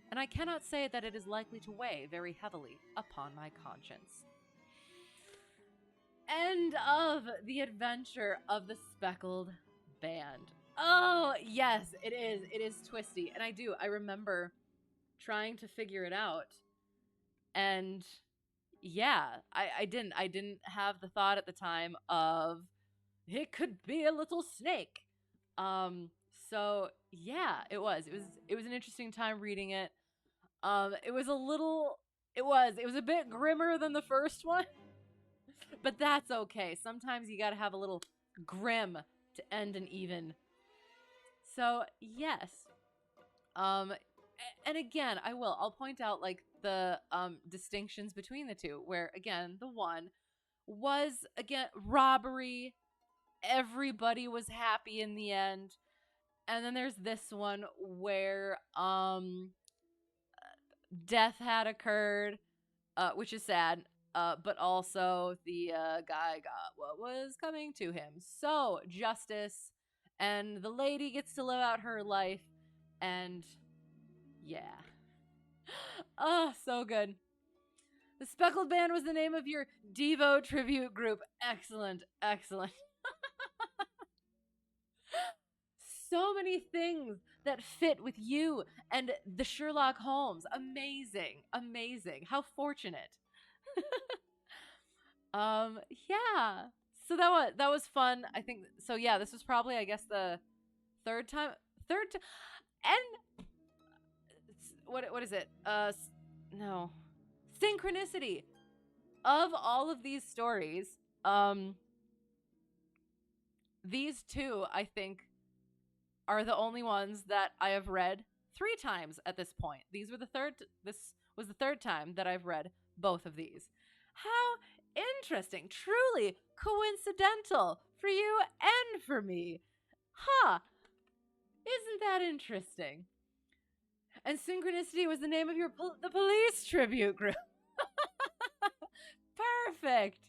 and I cannot say that it is likely to weigh very heavily upon my conscience. End of the adventure of the Speckled Band. Oh, yes, it is. It is twisty. And I remember trying to figure it out. And yeah, I didn't have the thought at the time of it could be a little snake. So yeah, it was an interesting time reading it. It was a bit grimmer than the first one, but that's okay. Sometimes you gotta have a little grim to end an even. So yes, and again, I'll point out like the distinctions between the two, where again, the one was again robbery. Everybody was happy in the end. And then there's this one where death had occurred, which is sad. But also the guy got what was coming to him. So justice, and the lady gets to live out her life, and yeah. Oh, so good. The Speckled Band was the name of your Devo tribute group. Excellent, excellent. So many things that fit with you and the Sherlock Holmes. Amazing, amazing. How fortunate. Yeah. So that was fun. I think so. Yeah, this was probably, I guess, the third time. And what is it? No, synchronicity of all of these stories. These two, I think, are the only ones that I have read 3 times at this point. This was the third time that I've read both of these. How interesting. Truly coincidental for you and for me. Huh. Isn't that interesting? And Synchronicity was the name of the police tribute group. Perfect.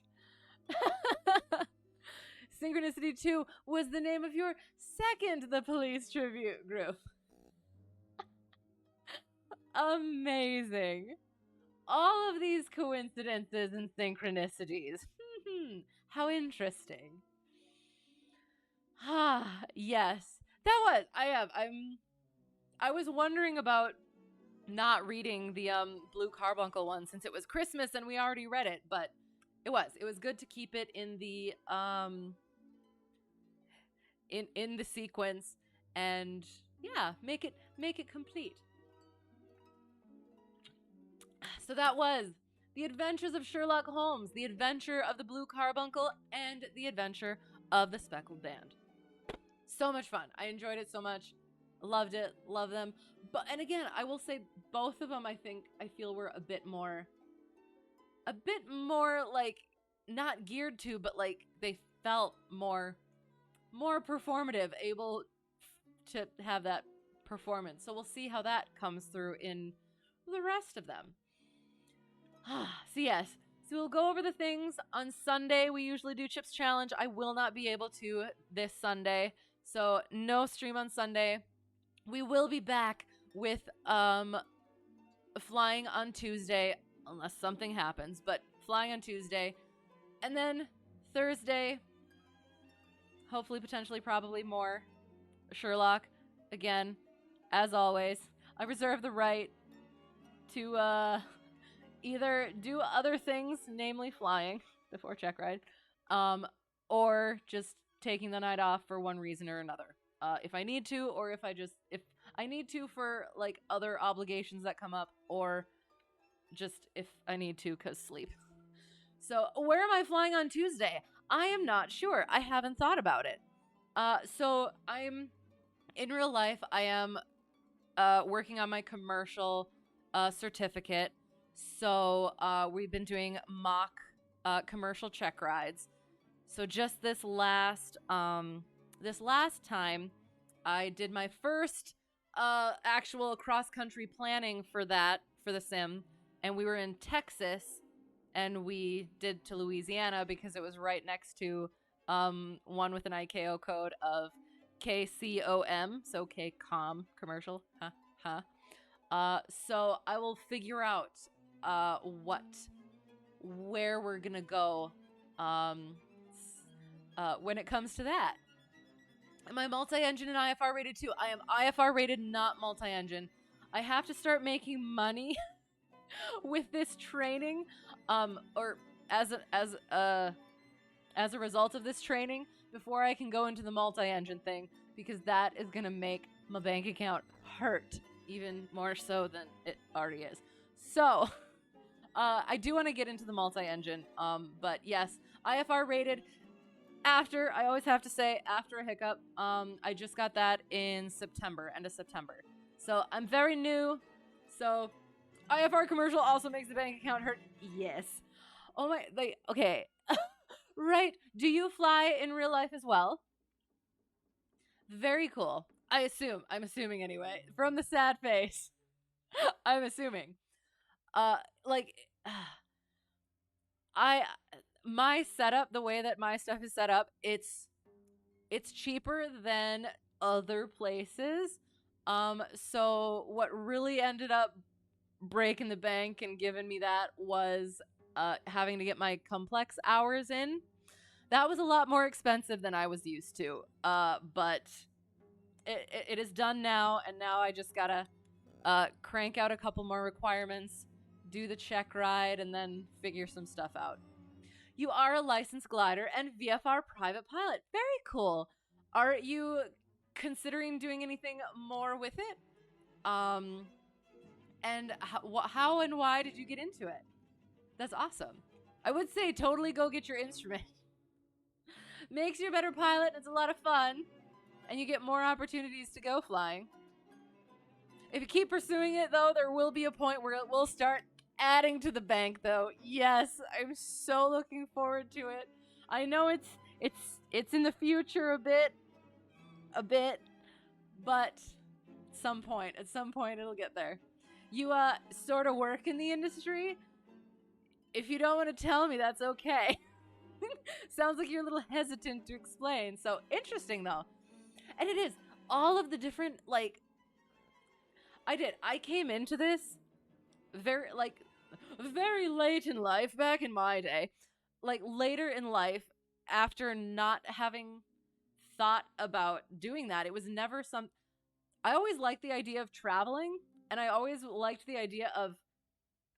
Synchronicity 2 was the name of your second The Police tribute group. Amazing. All of these coincidences and synchronicities. How interesting. Ah, yes. I was wondering about not reading the Blue Carbuncle one since it was Christmas and we already read it, but it was good to keep it in the in the sequence and yeah, make it complete. So that was The Adventures of Sherlock Holmes, The Adventure of the Blue Carbuncle, and The Adventure of the Speckled Band. So much fun. I enjoyed it so much. Loved it. Love them. And again, I will say both of them I feel were a bit more like not geared to, but like they felt more performative, able to have that performance. So we'll see how that comes through in the rest of them. So yes, so we'll go over the things on Sunday. We usually do Chips Challenge. I will not be able to this Sunday, so no stream on Sunday. We will be back with flying on Tuesday, unless something happens, but flying on Tuesday. And then Thursday, hopefully, potentially, probably more Sherlock. Again, as always, I reserve the right to either do other things, namely flying before check ride, or just taking the night off for one reason or another. If I need to, or if I need to for like other obligations that come up, or just if I need to cause sleep. So where am I flying on Tuesday? I am not sure. I haven't thought about it. So I'm in real life. I am working on my commercial certificate. So we've been doing mock commercial check rides. So just this last time, I did my first actual cross-country planning for the sim, and we were in Texas, and we did to Louisiana because it was right next to one with an ICAO code of KCOM, so KCOM commercial. So I will figure out where we're gonna go when it comes to that. Am I multi-engine and IFR rated too? I am IFR rated, not multi-engine. I have to start making money with this training, or as a result of this training, before I can go into the multi-engine thing, because that is gonna make my bank account hurt even more so than it already is. So I do want to get into the multi-engine, but yes, IFR rated. I always have to say after a hiccup, I just got that in September, end of September. So I'm very new. So IFR commercial also makes the bank account hurt. Yes. Oh my, okay. Right. Do you fly in real life as well? Very cool. I'm assuming anyway. From the sad face, I'm assuming. Like, I, my setup, the way that my stuff is set up, it's cheaper than other places. So what really ended up breaking the bank and giving me that was having to get my complex hours in. That was a lot more expensive than I was used to. But it is done now, and now I just gotta crank out a couple more requirements, do the check ride, and then figure some stuff out. You are a licensed glider and VFR private pilot. Very cool. Are you considering doing anything more with it? And how and why did you get into it? That's awesome. I would say totally go get your instrument. Makes you a better pilot, and it's a lot of fun, and you get more opportunities to go flying. If you keep pursuing it, though, there will be a point where it will start adding to the bank, though. Yes, I'm so looking forward to it. I know it's in the future a bit, but at some point it'll get there. You sort of work in the industry. If you don't want to tell me, that's okay. Sounds like you're a little hesitant to explain. So interesting, though. And it is all of the different, like, I came into this very late in life, back in my day, like later in life, after not having thought about doing that. It was never I always liked the idea of traveling, and I always liked the idea of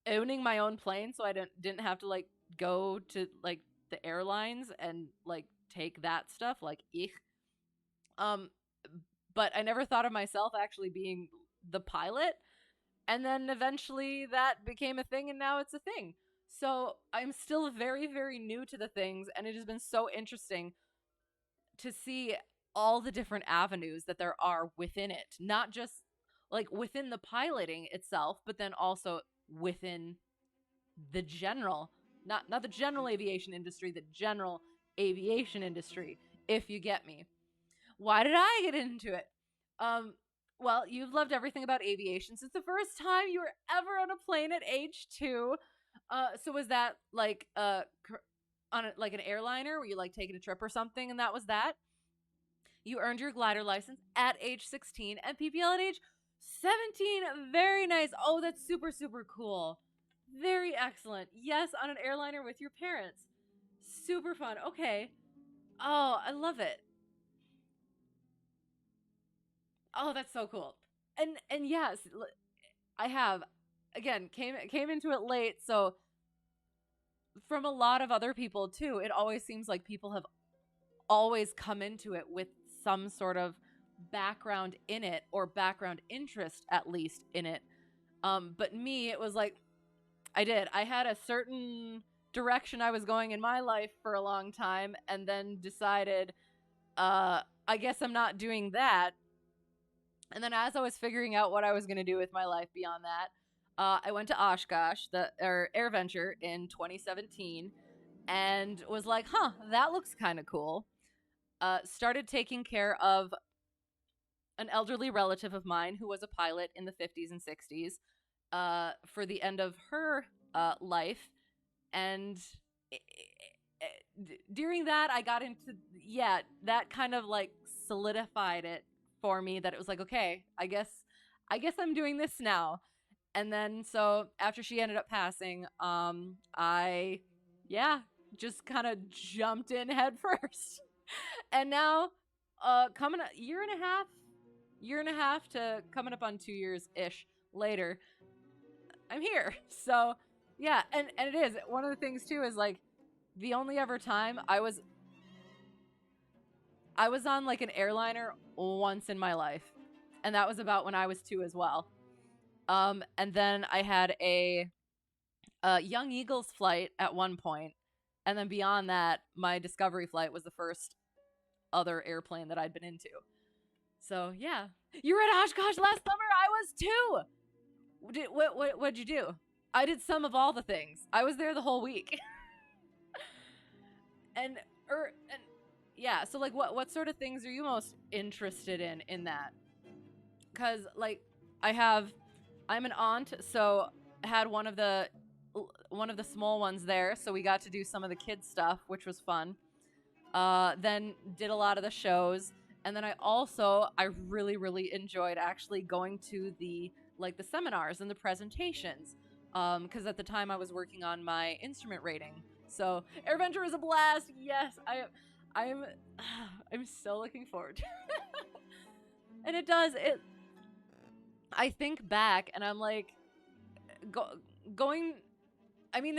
owning my own plane, so I didn't have to like go to like the airlines and like take that stuff, like but I never thought of myself actually being the pilot. And then eventually that became a thing, and now it's a thing. So I'm still very, very new to the things, and it has been so interesting to see all the different avenues that there are within it. Not just like within the piloting itself, but then also within the general, not the general aviation industry, the general aviation industry, if you get me. Why did I get into it? Well, you've loved everything about aviation since the first time you were ever on a plane at age 2. So was that like on like an airliner where you like taking a trip or something, and that was that? You earned your glider license at age 16 and PPL at age 17. Very nice. Oh, that's super, super cool. Very excellent. Yes, on an airliner with your parents. Super fun. Okay. Oh, I love it. Oh, that's so cool. And yes, I have again came into it late, so from a lot of other people too, it always seems like people have always come into it with some sort of background in it, or background interest at least in it. But me, it was like I had a certain direction I was going in my life for a long time, and then decided I guess I'm not doing that. And then as I was figuring out what I was going to do with my life beyond that, I went to Oshkosh, or AirVenture, in 2017, and was like, huh, that looks kind of cool. Started taking care of an elderly relative of mine who was a pilot in the 50s and 60s for the end of her life. And during that, I got into, that kind of like solidified it for me, that it was like, okay, I guess I'm doing this now. And then so after she ended up passing, I just kind of jumped in head first. And now coming a year and a half to coming up on 2 years ish later, I'm here. So yeah, and it is one of the things too, is like the only ever time I was on like an airliner once in my life, and that was about when I was 2 as well. And then I had a Young Eagles flight at one point, and then beyond that, my Discovery flight was the first other airplane that I'd been into. So yeah, you were at Oshkosh last summer. I was too. What'd you do? I did some of all the things. I was there the whole week. and yeah, so like what sort of things are you most interested in that? because like I'm an aunt, so I had one of the small ones there, so we got to do some of the kids stuff, which was fun. Then did a lot of the shows, and then I really really enjoyed actually going to the seminars and the presentations, because at the time I was working on my instrument rating. So AirVenture is a blast. Yes, I'm I'm so looking forward to it. And I think back and I'm like going. I mean,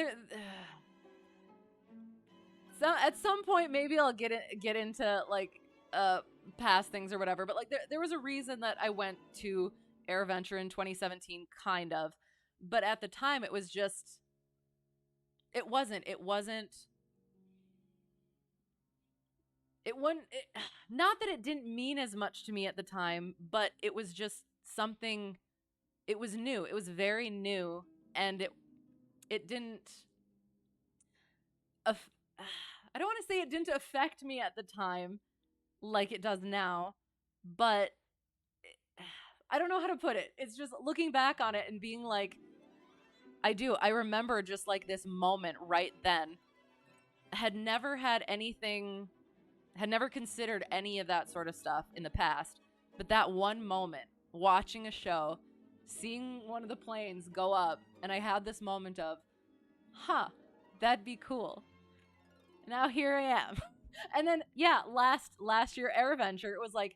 so at some point maybe I'll get into past things or whatever. But like there was a reason that I went to AirVenture in 2017, kind of. But at the time, it was just it wasn't not that it didn't mean as much to me at the time, but it was just something. It was new. It was very new, and it didn't. I don't want to say it didn't affect me at the time like it does now, but I don't know how to put it. It's just looking back on it and being like, I remember just like this moment right then. Had never considered any of that sort of stuff in the past, but that one moment, watching a show, seeing one of the planes go up, and I had this moment of, that'd be cool. Now here I am. And then last year AirVenture, it was like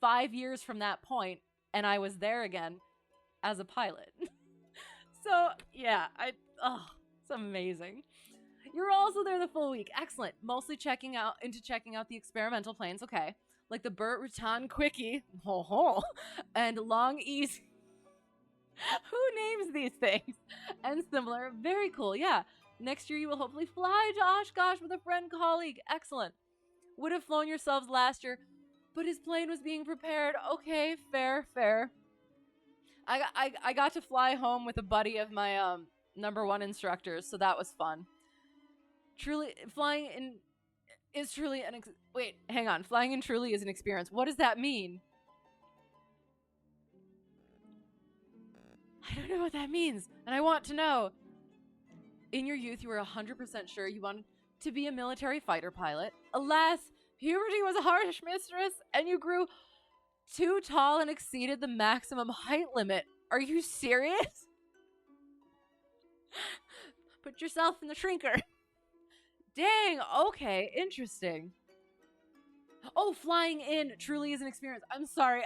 5 years from that point, and I was there again as a pilot. So yeah, it's amazing. You're also there the full week. Excellent. Mostly checking out the experimental planes. Okay, like the Burt Rutan Quickie, and Long Easy. Who names these things? And similar. Very cool. Yeah. Next year you will hopefully fly to Oshkosh with a friend colleague. Excellent. Would have flown yourselves last year, but his plane was being prepared. Okay, fair. I got to fly home with a buddy of my number one instructors, so that was fun. Truly, flying in is truly an wait, hang on. Flying in truly is an experience. What does that mean? I don't know what that means, and I want to know. In your youth, you were 100% sure you wanted to be a military fighter pilot. Alas, puberty was a harsh mistress, and you grew too tall and exceeded the maximum height limit. Are you serious? Put yourself in the shrinker. Dang, okay, interesting. Oh, flying in truly is an experience. I'm sorry,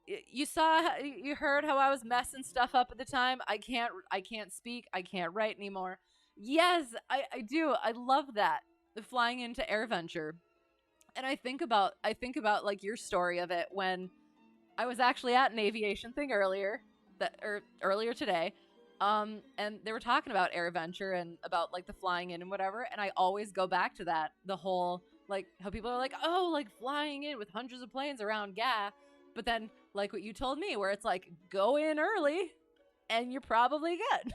you heard how I was messing stuff up at the time. I can't speak, I can't write anymore. Yes, I do. I love that. The flying into AirVenture. And I think about like your story of it when I was actually at an aviation thing earlier today. And they were talking about AirVenture and about like the flying in and whatever, and I always go back to that. The whole like how people are like, "Oh, like flying in with hundreds of planes around, yeah." But then like what you told me where it's like go in early and you're probably good.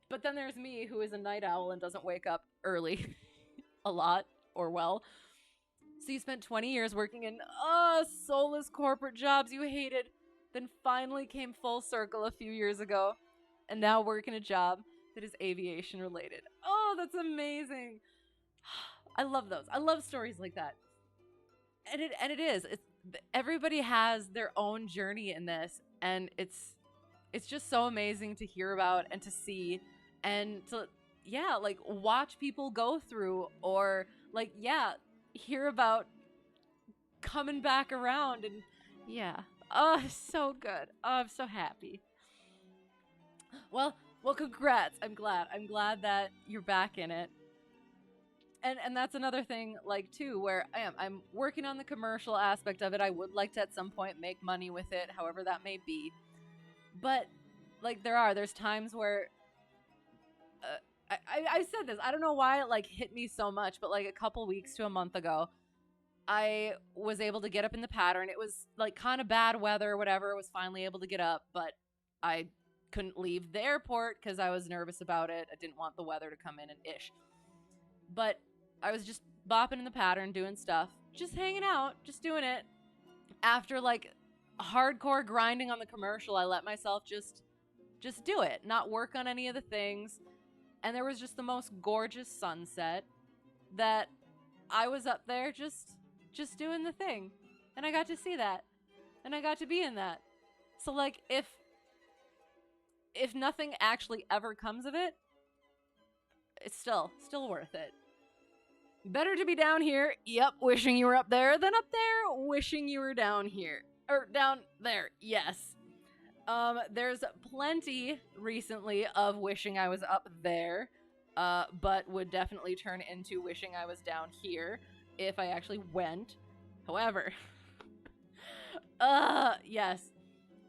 But then there's me who is a night owl and doesn't wake up early a lot or well. So you spent 20 years working in soulless corporate jobs you hated, then finally came full circle a few years ago, and now work in a job that is aviation related. Oh, that's amazing. I love those. I love stories like that. And it is. Everybody has their own journey in this, and it's just so amazing to hear about and to see and to like watch people go through or like hear about coming back around and oh, so good. Oh, I'm so happy. Well, congrats. I'm glad that you're back in it. And that's another thing, like, too, where I'm working on the commercial aspect of it. I would like to, at some point, make money with it, however that may be. But, like, there's times where, I said this, I don't know why it, like, hit me so much, but, like, a couple weeks to a month ago, I was able to get up in the pattern. It was, like, kind of bad weather or whatever. I was finally able to get up, but I couldn't leave the airport because I was nervous about it. I didn't want the weather to come in and ish. But I was just bopping in the pattern, doing stuff, just hanging out, just doing it. after like hardcore grinding on the commercial, I let myself just do it, not work on any of the things. And there was just the most gorgeous sunset that I was up there just doing the thing. And I got to see that. And I got to be in that. So like if nothing actually ever comes of it, it's still worth it. Better to be down here, yep, wishing you were up there, than up there, wishing you were down here. Or down there, yes. There's plenty recently of wishing I was up there, but would definitely turn into wishing I was down here if I actually went. However, yes.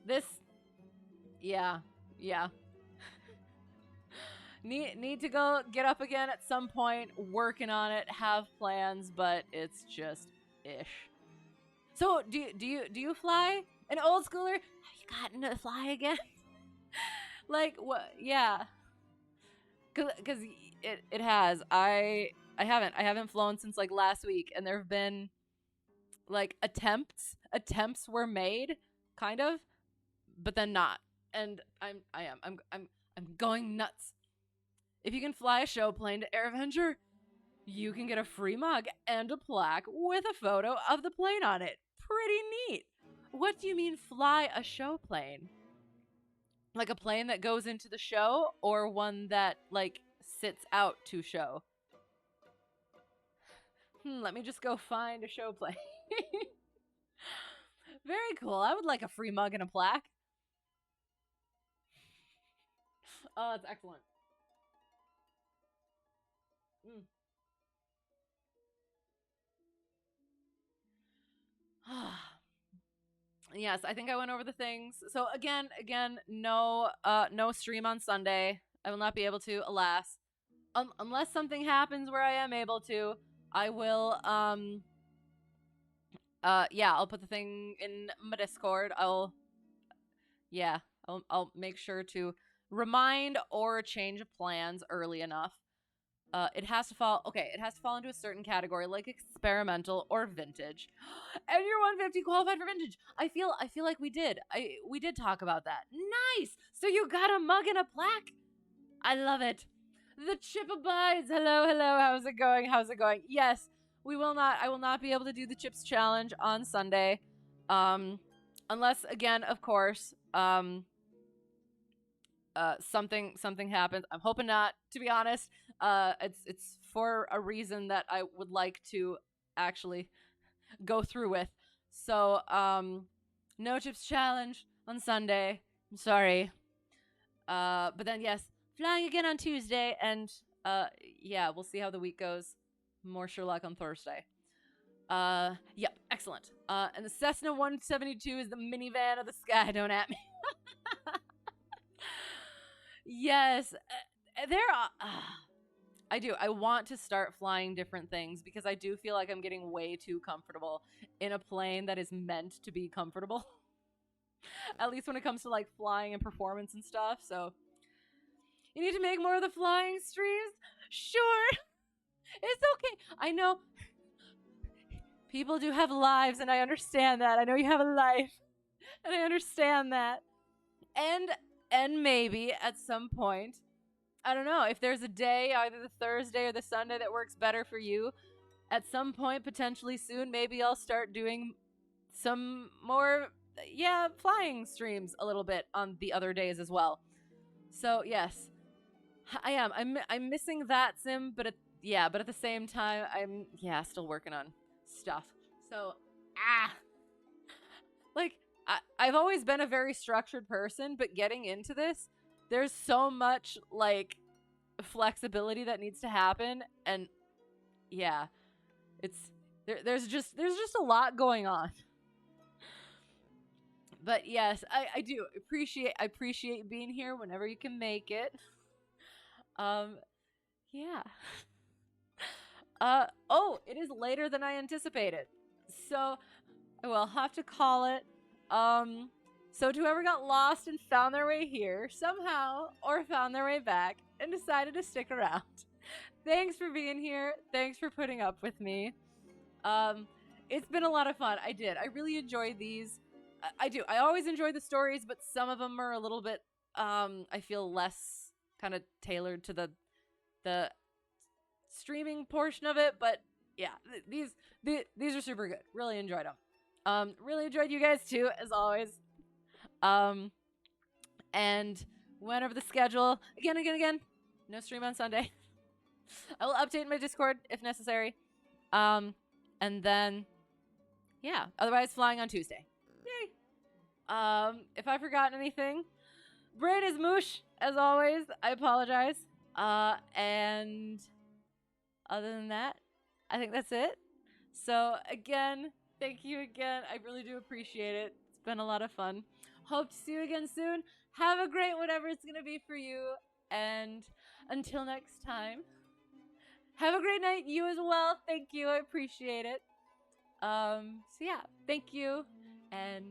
This, yeah. Need to go get up again at some point, working on it, have plans, but it's just ish. So, do you fly? An old schooler? Have you gotten to fly again? Like, what? Yeah. Cause it has. I haven't flown since like last week, and there have been like attempts were made, kind of, but then not. And I'm going nuts. If you can fly a show plane to Air Avenger, you can get a free mug and a plaque with a photo of the plane on it. Pretty neat. What do you mean fly a show plane? Like a plane that goes into the show, or one that like sits out to show? Let me just go find a show plane. Very cool. I would like a free mug and a plaque. Oh, that's excellent. Yes, I think I went over the things. So again, no stream on Sunday. I will not be able to, alas. Unless something happens where I am able to, I will I'll put the thing in my Discord. I'll make sure to remind or change plans early enough. It has to fall into a certain category, like experimental or vintage. And your 150 qualified for vintage. I feel like we did talk about that. Nice. So you got a mug and a plaque. I love it. The chip abides. Hello. How's it going? Yes, I will not be able to do the chips challenge on Sunday. Unless again, of course, something happens. I'm hoping not, to be honest. It's for a reason that I would like to actually go through with. So, no chips challenge on Sunday. I'm sorry. But then yes, flying again on Tuesday, and we'll see how the week goes. More Sherlock on Thursday. Yep, excellent. And the Cessna 172 is the minivan of the sky. Don't at me. Yes, there are. I do. I want to start flying different things because I do feel like I'm getting way too comfortable in a plane that is meant to be comfortable. At least when it comes to like flying and performance and stuff. So you need to make more of the flying streams? Sure. It's okay. I know people do have lives, and I understand that. I know you have a life, and I understand that. And maybe at some point, I don't know, if there's a day, either the Thursday or the Sunday that works better for you, at some point, potentially soon, maybe I'll start doing some more, flying streams a little bit on the other days as well. So, yes, I am. I'm missing that sim, but at the same time, I'm, still working on stuff. So, like, I've always been a very structured person, but getting into this, there's so much like flexibility that needs to happen, and there's just a lot going on. But yes, I do appreciate being here whenever you can make it. It is later than I anticipated, so I will have to call it. So to whoever got lost and found their way here somehow, or found their way back and decided to stick around, thanks for being here. Thanks for putting up with me. It's been a lot of fun. I did. I really enjoyed these. I do. I always enjoy the stories, but some of them are a little bit I feel less kind of tailored to the streaming portion of it, but yeah, these are super good. Really enjoyed them. Really enjoyed you guys too, as always. And whenever the schedule, again, no stream on Sunday. I will update my Discord if necessary. And then, yeah, otherwise flying on Tuesday. Yay! If I've forgotten anything, brain is moosh, as always. I apologize. And other than that, I think that's it. So again, thank you again. I really do appreciate it. It's been a lot of fun. Hope to see you again soon. Have a great whatever it's going to be for you. And until next time, have a great night. You as well. Thank you. I appreciate it. So yeah, thank you. And